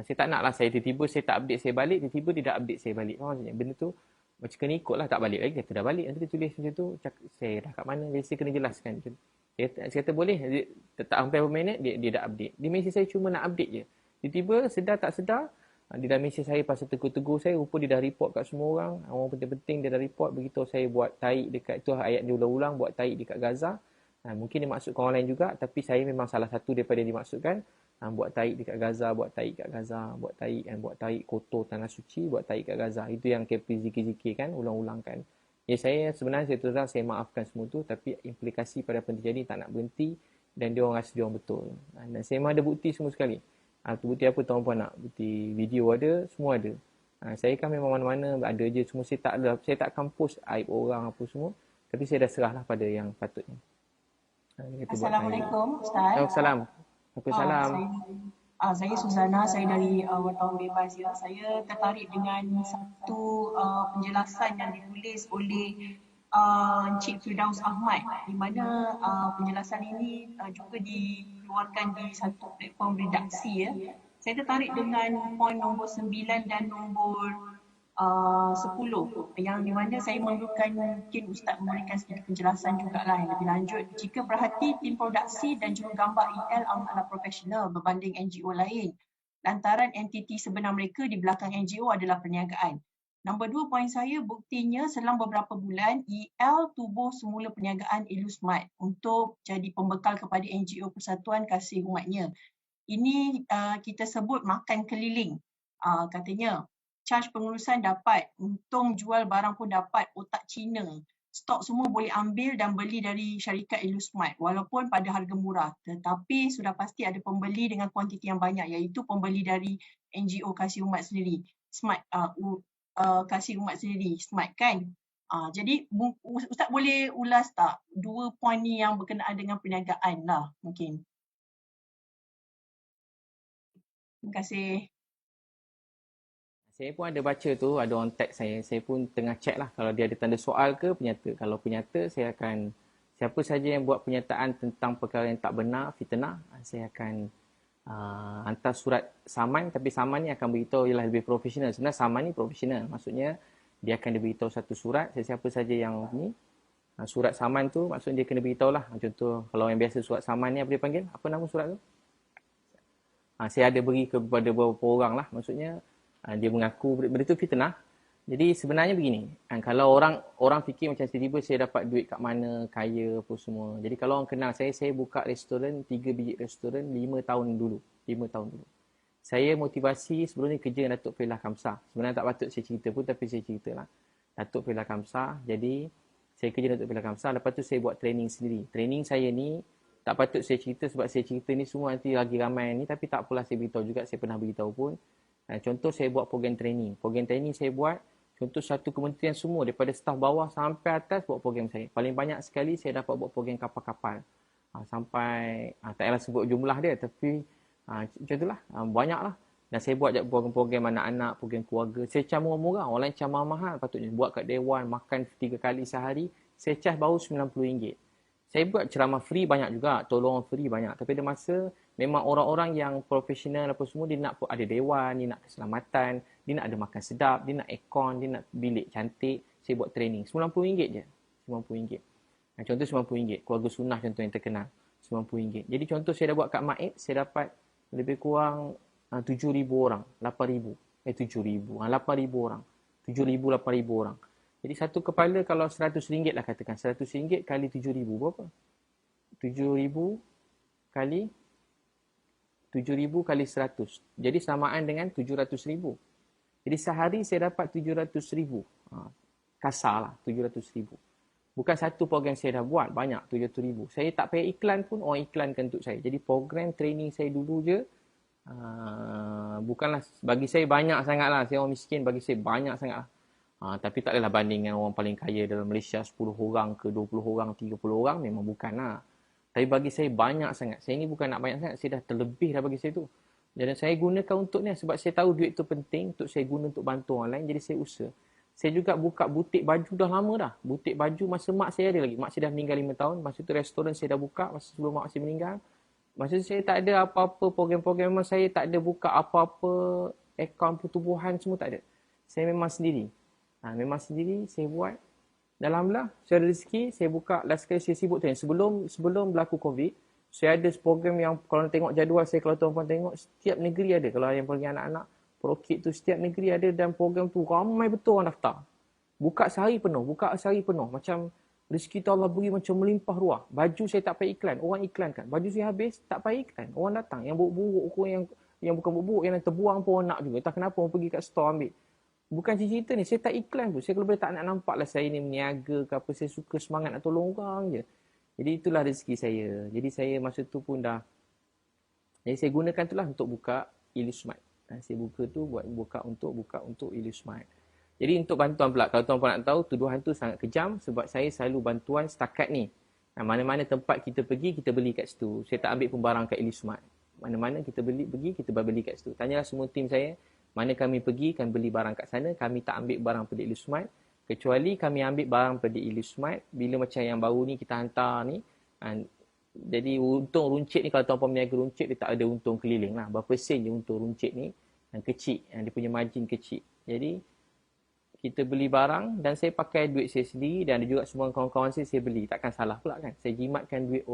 Saya tak nak lah saya tiba-tiba saya tak update saya balik, tiba-tiba dia dah update saya balik. Faham maksudnya? Benda tu macam kena ikut lah, tak balik lagi. Kata dah balik. Nanti dia tulis macam tu, saya dah kat mana, biasa kena jelaskan. Saya kata boleh, tak sampai berapa minit, dia dah update. Dia mesej saya cuma nak update je. Tiba-tiba, sedar tak sedar, dia dah mesej saya pasal tegur-tegur saya, rupa dia dah report kat semua orang. Orang penting-penting dia dah report, begitu saya buat taik dekat, itu ayat dia ulang-ulang, buat taik dekat Gaza. Mungkin dia maksudkan orang lain juga, tapi saya memang salah satu daripada yang dimaksudkan. Buat taik dekat Gaza, buat taik kat Gaza, buat taik kotor tanah suci, buat taik kat Gaza. Itu yang KP zikir-zikir kan, ulang-ulang kan. Ya saya sebenarnya saya terus terang saya maafkan semua tu, tapi implikasi pada apa yang terjadi tak nak berhenti dan dia orang rasa dia orang betul. Dan saya memang ada bukti semua sekali. Bukti apa tuan puan nak? Bukti video ada, semua ada. Saya kan memang mana-mana ada je, semua saya tak akan post aib orang apa semua, tapi saya dah serahlah pada yang patutnya. Assalamualaikum Ustaz. Waalaikumsalam. Waalaikumsalam. Saya Suzana, saya dari Wartawan Bebas ya. Saya tertarik dengan satu penjelasan yang ditulis oleh Encik Firdaus Ahmad di mana penjelasan ini juga dikeluarkan di satu platform redaksi ya. Saya tertarik dengan poin nombor 9 dan nombor 10 yang di mana saya memerlukan mungkin Ustaz memberikan sedikit penjelasan jugalah yang lebih lanjut. Jika perhati tim produksi dan juga gambar EL amatlah profesional berbanding NGO lain. Lantaran entiti sebenar mereka di belakang NGO adalah perniagaan. Nombor 2 poin saya, buktinya selang beberapa bulan EL tubuh semula perniagaan Elusmart untuk jadi pembekal kepada NGO Persatuan Kasih Umatnya. Ini kita sebut makan keliling. Katanya charge pengurusan dapat, untung jual barang pun dapat, otak Cina. Stok semua boleh ambil dan beli dari syarikat Elusmart walaupun pada harga murah. Tetapi sudah pasti ada pembeli dengan kuantiti yang banyak iaitu pembeli dari NGO Kasih Umat sendiri. Smart, Kasih Umat sendiri, Smart kan? Jadi Ustaz boleh ulas tak dua poin ni yang berkenaan dengan perniagaan lah mungkin. Terima kasih. Saya pun ada baca tu, ada orang tag saya. Saya pun tengah check lah kalau dia ada tanda soal ke penyata. Kalau penyata, saya akan, siapa saja yang buat pernyataan tentang perkara yang tak benar, fitnah, saya akan hantar surat saman. Tapi saman ni akan beritahu ialah lebih profesional. Sebenarnya saman ni profesional. Maksudnya, dia akan diberitahu satu surat. Siapa saja yang ni, surat saman tu, maksudnya dia kena beritahu lah. Contoh, kalau yang biasa surat saman ni apa dia panggil? Apa nama surat tu? Saya ada beri kepada beberapa orang lah. Maksudnya, dia mengaku benda tu fitnah. Jadi sebenarnya begini, kalau orang fikir macam tiba-tiba saya dapat duit kat mana, kaya apa semua. Jadi kalau orang kenal saya buka restoran, 3 biji restoran 5 tahun dulu. Saya motivasi sebelum ni kerja dengan Datuk Failah Kamsah. Sebenarnya tak patut saya cerita pun tapi saya ceritalah. Datuk Failah Kamsah. Jadi saya kerja dengan Datuk Failah Kamsah, lepas tu saya buat training sendiri. Training saya ni tak patut saya cerita sebab saya cerita ni semua nanti lagi ramai ni, tapi tak apalah saya beritahu juga, saya pernah beritahu pun. Contoh saya buat program training. Program training saya buat, contoh satu kementerian semua daripada staf bawah sampai atas buat program saya. Paling banyak sekali saya dapat buat program kapal-kapal. Sampai, tak payah sebut jumlah dia, tapi macam itulah, banyak lah. Dan saya buat program-program anak-anak, program keluarga. Saya charge murah-murah, orang lain charge mahal patutnya. Buat kat Dewan, makan 3 kali sehari, saya charge baru RM90. Saya buat ceramah free banyak juga, tolong free banyak. Tapi ada masa memang orang-orang yang profesional apa semua, dia nak ada dewan, dia nak keselamatan, dia nak ada makan sedap, dia nak aircon, dia nak bilik cantik. Saya buat training. RM90 je. RM90. Contoh RM90. Keluarga sunnah contoh yang terkenal. RM90. Jadi contoh saya dah buat kat Maid, saya dapat lebih kurang 7,000 orang. 8,000. 7,000. 8,000 orang. 7,000, 8,000 orang. Jadi satu kepala kalau RM100 lah katakan. RM100 kali 7,000 berapa? 7,000 kali 7,000 kali 100. Jadi samaan dengan 700,000. Jadi sehari saya dapat 700,000. Kasarlah 700,000. Bukan satu program saya dah buat, banyak 700,000. Saya tak payah iklan pun, orang iklankan untuk saya. Jadi program training saya dulu je, bukanlah, bagi saya banyak sangat lah. Saya orang miskin, bagi saya banyak sangat lah. Tapi tak adalah banding dengan orang paling kaya dalam Malaysia, 10 orang ke 20 orang, 30 orang, memang bukan lah. Tapi bagi saya banyak sangat. Saya ni bukan nak banyak sangat, saya dah terlebih dah bagi saya tu. Dan saya gunakan untuk ni sebab saya tahu duit tu penting untuk saya guna untuk bantu orang lain, jadi saya usaha. Saya juga buka butik baju dah lama dah. Butik baju masa mak saya ada lagi. Mak saya dah meninggal 5 tahun. Masa tu restoran saya dah buka masa sebelum mak saya meninggal. Masa tu saya tak ada apa-apa program-program, memang saya tak ada buka apa-apa akaun pertubuhan, semua tak ada. Saya memang sendiri. Memang sendiri saya buat. Dan alhamdulillah, saya ada rezeki, saya buka. Last sekali saya sibuk tu. Sebelum berlaku COVID, saya ada program yang kalau tengok jadual saya, kalau tuan-tuan tengok, setiap negeri ada. Kalau yang panggil anak-anak, Prokit tu setiap negeri ada, dan program tu ramai betul orang daftar. Buka sehari penuh. Macam rezeki tu Allah beri macam melimpah ruah. Baju saya tak payah iklan, orang iklankan. Baju saya habis, tak payah iklan. Orang datang. Yang buruk-buruk, yang bukan buruk-buruk, yang terbuang pun orang nak juga. Tak kenapa orang pergi kat store ambil. Bukan cerita ni, saya tak iklan pun. Saya kalau boleh tak nak nampak lah saya ni meniaga ke apa. Saya suka semangat nak tolong orang je. Jadi itulah rezeki saya. Jadi saya masa tu pun dah. Jadi saya gunakan tu lah untuk buka Illusmart. Saya buka untuk Illusmart. Jadi untuk bantuan pula, kalau tuan-tuan nak tahu, tuduhan tu sangat kejam sebab saya selalu bantuan setakat ni. Mana-mana tempat kita pergi, kita beli kat situ. Saya tak ambil pun barang kat Illusmart. Mana-mana kita pergi, kita beli kat situ. Tanyalah semua tim saya, mana kami pergi, kami beli barang kat sana. Kami tak ambil barang pada Illusmart. Kecuali kami ambil barang pada Illusmart, bila macam yang baru ni kita hantar ni. Jadi untung runcit ni, kalau tuan-puan berniaga runcit, dia tak ada untung keliling lah. Berapa sen je untung runcit ni, yang kecil, yang dia punya margin kecil. Jadi kita beli barang dan saya pakai duit saya sendiri, dan ada juga semua kawan-kawan saya beli. Takkan salah pula kan. Saya jimatkan duit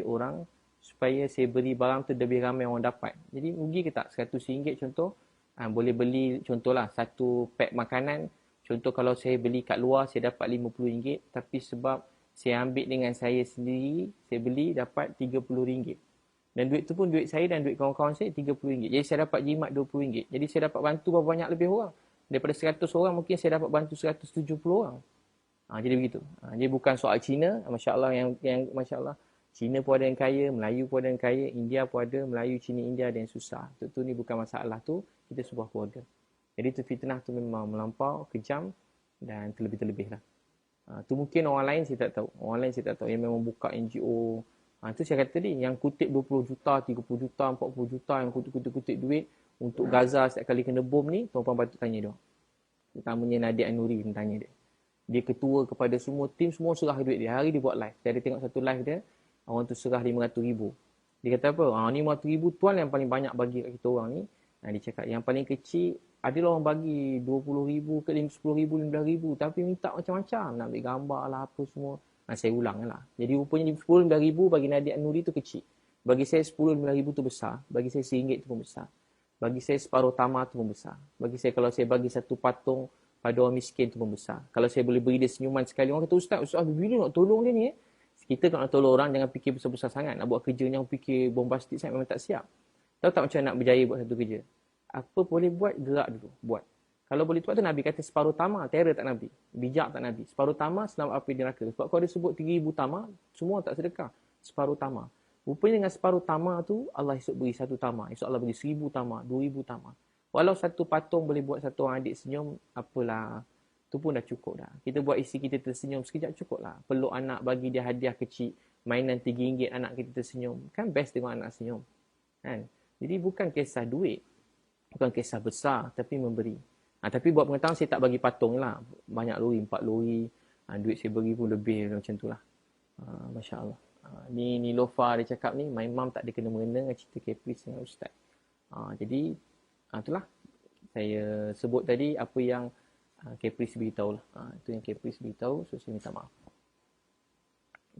orang supaya saya beli barang tu lebih ramai orang dapat. Jadi rugi ke tak? RM100 contoh, boleh beli contohlah satu pack makanan. Contoh kalau saya beli kat luar, saya dapat RM50. Tapi sebab saya ambil dengan saya sendiri, saya beli dapat RM30. Dan duit tu pun duit saya dan duit kawan-kawan saya RM30. Jadi saya dapat jimat RM20. Jadi saya dapat bantu berapa banyak lebih orang. Daripada 100 orang, mungkin saya dapat bantu 170 orang. Jadi begitu. Jadi bukan soal Cina, masya-Allah, yang masya-Allah, Cina pun ada yang kaya, Melayu pun ada yang kaya, India pun ada, Melayu, Cina, India ada yang susah. Tu ni bukan masalah tu, kita sebuah keluarga. Jadi tu fitnah tu memang melampau, kejam dan terlebih-terlebih lah. Tu mungkin orang lain saya tak tahu. Yang memang buka NGO. Tu saya kata tadi, yang kutip 20 juta, 30 juta, 40 juta, yang kutip duit untuk Gaza setiap kali kena bom ni, tuan-tuan patut tanya dia. Terutamanya Nadia An-Nuri, tanya dia. Dia ketua kepada semua tim, semua serah duit dia. Hari dia buat live. Saya ada tengok satu live dia, orang tu serah RM500,000. Dia kata apa? RM500,000 tuan yang paling banyak bagi kat kita orang ni. Dia cakap yang paling kecil, adalah orang bagi RM20,000 ke RM10,000, RM15,000. Tapi minta macam-macam. Nak ambil gambar lah, apa semua. Saya ulang lah. Jadi rupanya RM10,000 bagi Nadia An-Nuri tu kecil. Bagi saya RM10,000 tu besar. Bagi saya RM1 tu pun besar. Bagi saya separuh tamar tu pun besar. Bagi saya kalau saya bagi satu patung pada orang miskin tu pun besar. Kalau saya boleh beri dia senyuman sekali. Orang kata, Ustaz bila nak tolong dia ni? Kita kalau nak tolong orang, jangan fikir besar-besar sangat. Nak buat kerja yang fikir bombastik sangat, memang tak siap. Tahu tak macam nak berjaya buat satu kerja? Apa boleh buat, gerak dulu. Buat. Kalau boleh buat tu, Nabi kata separuh tamar. Terror tak Nabi. Bijak tak Nabi. Separuh tamar, selamat api neraka. Sebab kalau dia sebut 3,000 tamar, semua tak sedekah. Separuh tamar. Rupanya dengan separuh tamar tu, Allah esok beri satu tamar. Esok Allah beri 1,000 tamar, 2,000 tamar. Walau satu patung boleh buat satu orang adik senyum, apalah. Tu pun dah cukup dah. Kita buat isi kita tersenyum sekejap cukup lah. Peluk anak, bagi dia hadiah kecil. Mainan RM3, anak kita tersenyum. Kan best tengok anak senyum. Kan? Jadi bukan kisah duit. Bukan kisah besar, tapi memberi. Tapi buat pengetahuan, saya tak bagi patung lah. Banyak lori, 4 lori. Duit saya bagi pun lebih macam tu lah. Masya Allah. Ni Lofa dia cakap ni, my mum tak ada kena-mengena dengan cerita Caprice dengan Ustaz. Jadi, itulah. Saya sebut tadi apa yang Caprice beritahu lah. Itu yang Caprice beritahu, so saya minta maaf.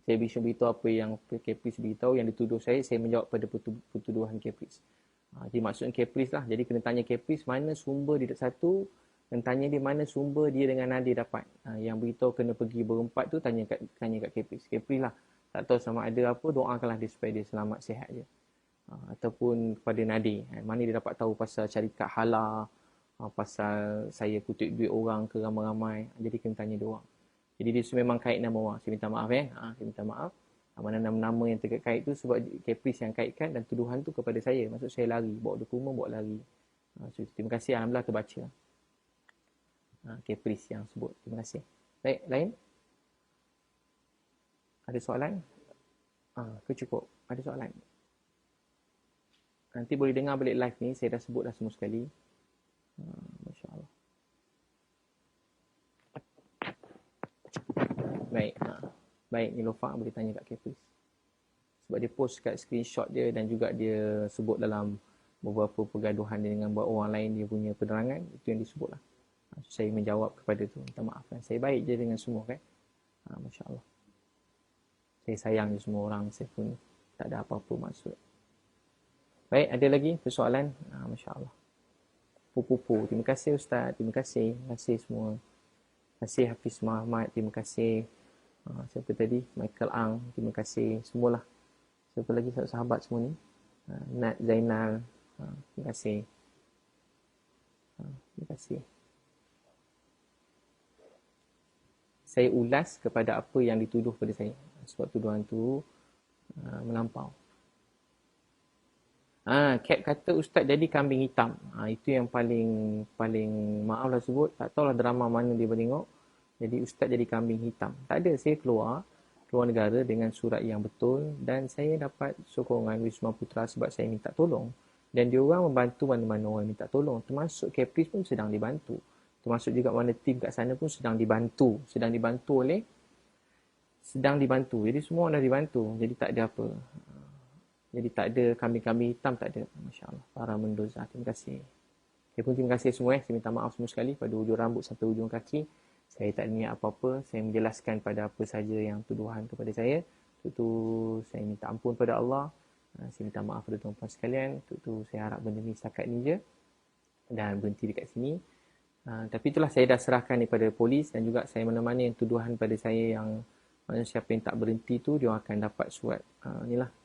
Saya beritahu apa yang Caprice beritahu, yang dituduh saya menjawab pada pertuduhan Caprice. Jadi maksudnya Caprice lah. Jadi kena tanya Caprice mana sumber dia satu Dan tanya dia mana sumber dia dengan Nadir dapat. Yang beritahu kena pergi berempat tu tanya kat Kepris. Kepris lah. Tak tahu sama ada apa, doakanlah dia supaya dia selamat sihat je. Ataupun kepada Nadir. Mana dia dapat tahu pasal syarikat halal, pasal saya kutip duit orang ke ramai-ramai. Jadi kena tanya dia orang. Jadi dia memang kait nama orang. Saya minta maaf saya minta maaf. Mana nama-nama yang terkait tu sebab Kepris yang kaitkan dan tuduhan tu kepada saya. Maksud saya lari. Bawa dokumen, bawa lari. So, terima kasih. Alhamdulillah terbaca. Kepris yang sebut. Terima kasih. Baik, lain? Ada soalan? Cukup. Ada soalan? Nanti boleh dengar balik live ni. Saya dah sebut dah semua sekali. Masya Allah. Baik. Baik, Nilofa boleh tanya kat Kepris. Sebab dia post kat screenshot dia dan juga dia sebut dalam beberapa pergaduhan dia dengan orang lain dia punya penerangan. Itu yang disebut lah. Saya menjawab kepada tu. Minta maaf kan. Saya baik je dengan semua kan. Masya Allah. Saya sayang je semua orang. Saya pun tak ada apa-apa maksud. Baik, ada lagi persoalan? Masya Allah. Pupu. Terima kasih Ustaz. Terima kasih. Terima kasih semua. Terima kasih Hafiz Muhammad. Terima kasih. Siapa tadi? Michael Ang. Terima kasih. Semualah. Siapa lagi sahabat semua ni? Nat Zainal. Terima kasih. Terima kasih. Saya ulas kepada apa yang dituduh pada saya. Sebab tuduhan tu melampau. Cap kata Ustaz jadi kambing hitam. Itu yang paling maaflah sebut. Tak tahulah drama mana dia tengok. Jadi Ustaz jadi kambing hitam. Tak ada. Saya keluar negara dengan surat yang betul. Dan saya dapat sokongan Wisma Putra sebab saya minta tolong. Dan diorang membantu mana-mana orang minta tolong. Termasuk Kepris pun sedang dibantu. Termasuk juga mana tim kat sana pun sedang dibantu. Sedang dibantu. Jadi semua orang dah dibantu. Jadi tak ada apa. Jadi tak ada kambing-kambing hitam, tak ada. Masya Allah. Para mendoza. Terima kasih. Saya pun terima kasih semua. Saya minta maaf semua sekali pada ujung rambut sampai ujung kaki. Saya tak niat apa-apa. Saya menjelaskan pada apa saja yang tuduhan kepada saya. Tentu saya minta ampun pada Allah. Saya minta maaf pada tuan-tuan sekalian. Tentu saya harap benda ni setakat ni je. Dan berhenti dekat sini. Tapi itulah saya dah serahkan kepada polis dan juga saya mana-mana yang tuduhan pada saya yang siapa yang tak berhenti tu dia akan dapat surat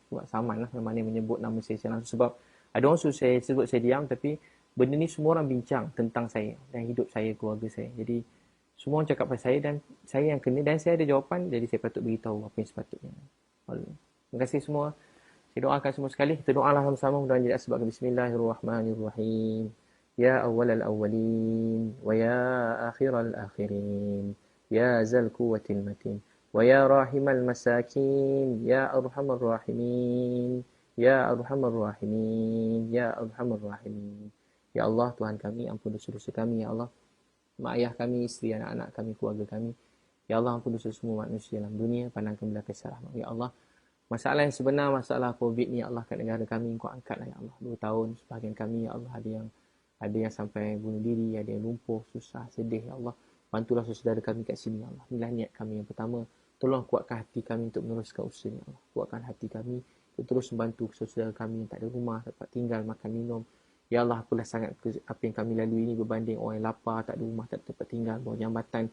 surat saman lah mana yang menyebut nama saya langsung sebab ada orang suruh saya sebut saya diam tapi benda ni semua orang bincang tentang saya dan hidup saya, keluarga saya. Jadi semua orang cakap pasal saya dan saya yang kena dan saya ada jawapan jadi saya patut beritahu apa yang sepatutnya. Terima kasih semua. Saya doakan semua sekali. Kita doalah sama-sama mudah-mudahan jadi sebab Bismillahirrahmanirrahim. Ya awwalal awwalin wa ya akhiral akhirin ya zal quwwatil matin wa ya rahimal masakin ya arhamar rahimin ya arhamar rahimin ya arhamar rahimin. Ya Allah Tuhan kami, ampun dosa-dosa kami ya Allah. Mak ayah kami, isteri anak-anak kami, keluarga kami. Ya Allah ampun dosa semua manusia dalam dunia, pandangkan belah kasih rahmat ya Allah. Masalah yang sebenar, masalah COVID ni ya Allah kat negara kami Engkau angkatlah ya Allah. 2 tahun sebahagian kami ya Allah ada yang sampai bunuh diri, ada yang lumpuh, susah, sedih ya Allah. Bantulah saudara kami kat sini ya Allah. Inilah niat kami yang pertama. Tolong kuatkan hati kami untuk meneruskan usaha ya Allah. Kuatkan hati kami untuk terus membantu saudara kami yang tak ada rumah, dapat tinggal, makan, minum. Ya Allah, apalah sangat apa yang kami lalui ini berbanding orang yang lapar, tak ada rumah, tak ada tempat tinggal, bawah jambatan.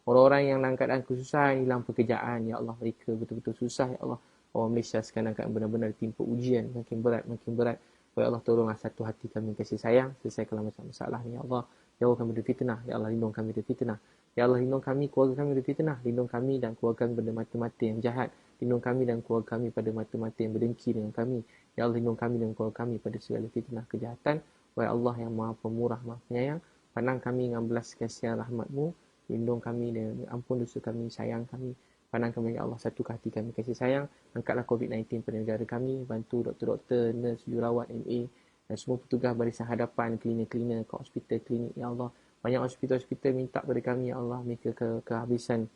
Orang-orang yang dalam keadaan kesusahan, hilang pekerjaan. Ya Allah, mereka betul-betul susah ya Allah. Orang Malaysia sekarang kan benar-benar timpa ujian. Makin berat. Ya Allah, tolonglah satu hati kami kasih sayang. Selesaikanlah masalah ni ya Allah. Jauhkan dari fitnah. Ya Allah, lindung kami dari fitnah. Ya Allah, lindung kami, keluarga kami dari fitnah. Lindung kami dan keluarga kami pada mata-mata yang jahat. Lindung kami dan keluarga kami pada mata-mata yang berdengki dengan kami. Ya Allah, lindung kami dan keluarga kami pada segala fitnah kejahatan. Wahai Allah yang maha pemurah, maha penyayang. Pandang kami dengan belas kasihan rahmat-Mu. Lindung kami dan ampun dosa kami, sayang kami. Pandang kami, ya Allah, satu hati kami kasih sayang. Angkatlah COVID-19 pada negara kami. Bantu doktor-doktor, nurse, jururawat, MA dan semua petugas barisan hadapan, cleaner-cleaner, kat hospital, klinik, ya Allah. Banyak hospital-hospital minta pada kami, ya Allah. Mereka kehabisan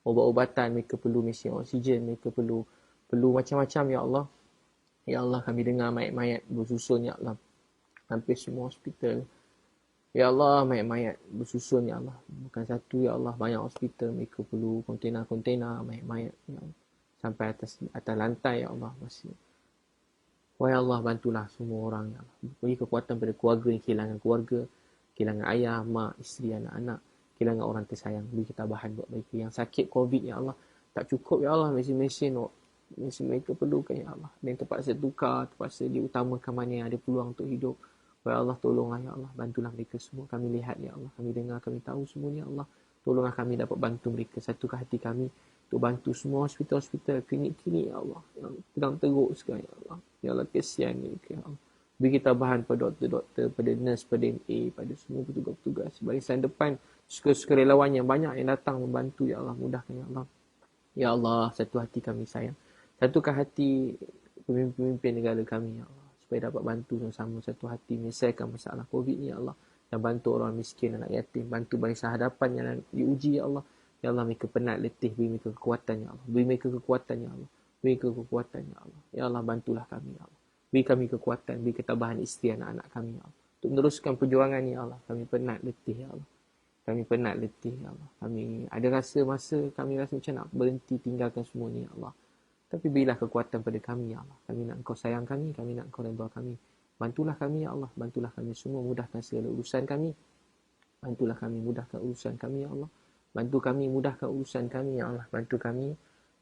obat-obatan, mereka perlu mesin oksigen, mereka perlu macam-macam, ya Allah. Ya Allah, kami dengar mayat-mayat bersusun, ya Allah. Hampir semua hospital. Ya Allah, mayat-mayat bersusun, ya Allah. Bukan satu, ya Allah. Banyak hospital, mereka perlu kontena-kontena, mayat-mayat, ya Allah. Sampai atas lantai, ya Allah. Masih. Wahai Allah, bantulah semua orang, ya Allah. Beri kekuatan pada keluarga yang kehilangan keluarga. kehilangan ayah, mak, isteri, anak-anak, kehilangan orang tersayang. Beri ketabahan buat mereka yang sakit COVID, ya Allah. Tak cukup, ya Allah, mesin mereka perlukan, ya Allah. Dan terpaksa tukar, terpaksa diutamakan mana yang ada peluang untuk hidup. Ya Allah, tolonglah, ya Allah. Bantulah mereka semua. Kami lihat, ya Allah. Kami dengar, kami tahu semuanya, ya Allah. Tolonglah kami dapat bantu mereka. Satukan hati kami untuk bantu semua hospital-hospital, klinik-klinik, ya Allah. Yang sedang teruk sekarang, ya Allah. Ya Allah, kesian mereka, ya Allah. Beri ketabahan pada doktor-doktor, pada nurse, pada MA, pada semua petugas-petugas. Barisan depan, sukarelawan yang banyak yang datang membantu, ya Allah. Mudahkan, ya Allah. Ya Allah, satu hati kami sayang. Satukan hati pemimpin-pemimpin negara kami, ya Allah. Supaya dapat bantu sama-sama satu hati menyelesaikan masalah COVID ni, ya Allah. Dan bantu orang miskin, anak yatim. Bantu barisan hadapan yang diuji, ya Allah. Ya Allah, mereka penat, letih. Beri mereka kekuatan, ya Allah. Beri mereka kekuatan, ya Allah. Beri mereka kekuatan, ya Allah. Ya Allah, bantulah kami, ya Allah. Beri kami kekuatan, beri ketabahan isteri anak-anak kami, ya Allah. Untuk meneruskan perjuangan, ya Allah. Kami penat, letih, ya Allah. Kami penat, letih, ya Allah. Kami ada masa kami rasa macam nak berhenti tinggalkan semua ni, ya Allah. Tapi berilah kekuatan pada kami, ya Allah. Kami nak Engkau sayang kami nak Engkau redha kami. Bantulah kami, ya Allah. Bantulah kami semua, mudahkan segala urusan kami. Bantulah kami, mudahkan urusan kami, ya Allah. Bantu kami, mudahkan urusan kami, ya Allah. Bantu kami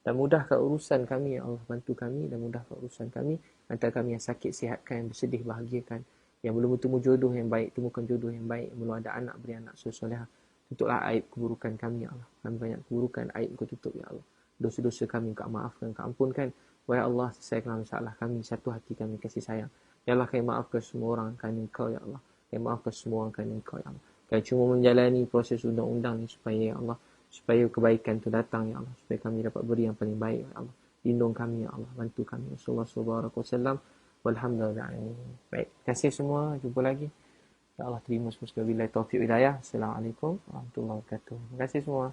dan mudahkan urusan kami, ya Allah. Bantu kami dan mudahkan urusan kami. Antara kami yang sakit, sihatkan, yang bersedih, bahagiakan. Yang belum bertemu jodoh yang baik, temukan jodoh yang baik. Yang belum ada anak, beri anak soleh-solehah. Tutuplah aib keburukan kami, ya Allah. Kami banyak keburukan, aib Kau tutup, ya Allah. Dosa-dosa kami Kau maafkan, Kau ampunkan. Wahai Allah, selesaikanlah masalah kami. Satu hati kami kasih sayang. Ya Allah, kami maafkan semua orang kerana Engkau, ya Allah. Kami maafkan semua orang kerana Engkau, ya Allah. Kami cuma menjalani proses undang-undang ni supaya, ya Allah, supaya kebaikan itu datang, ya Allah. Supaya kami dapat beri yang paling baik, ya Allah. Lindung kami, ya Allah. Bantu kami. Sallallahu alaihi wasallam. Walhamdulillah. Baik. Terima kasih semua. Jumpa lagi. Ya Allah, terima semua sekali. Bila taufiq hidayah. Assalamualaikum warahmatullahi wabarakatuh. Terima kasih semua.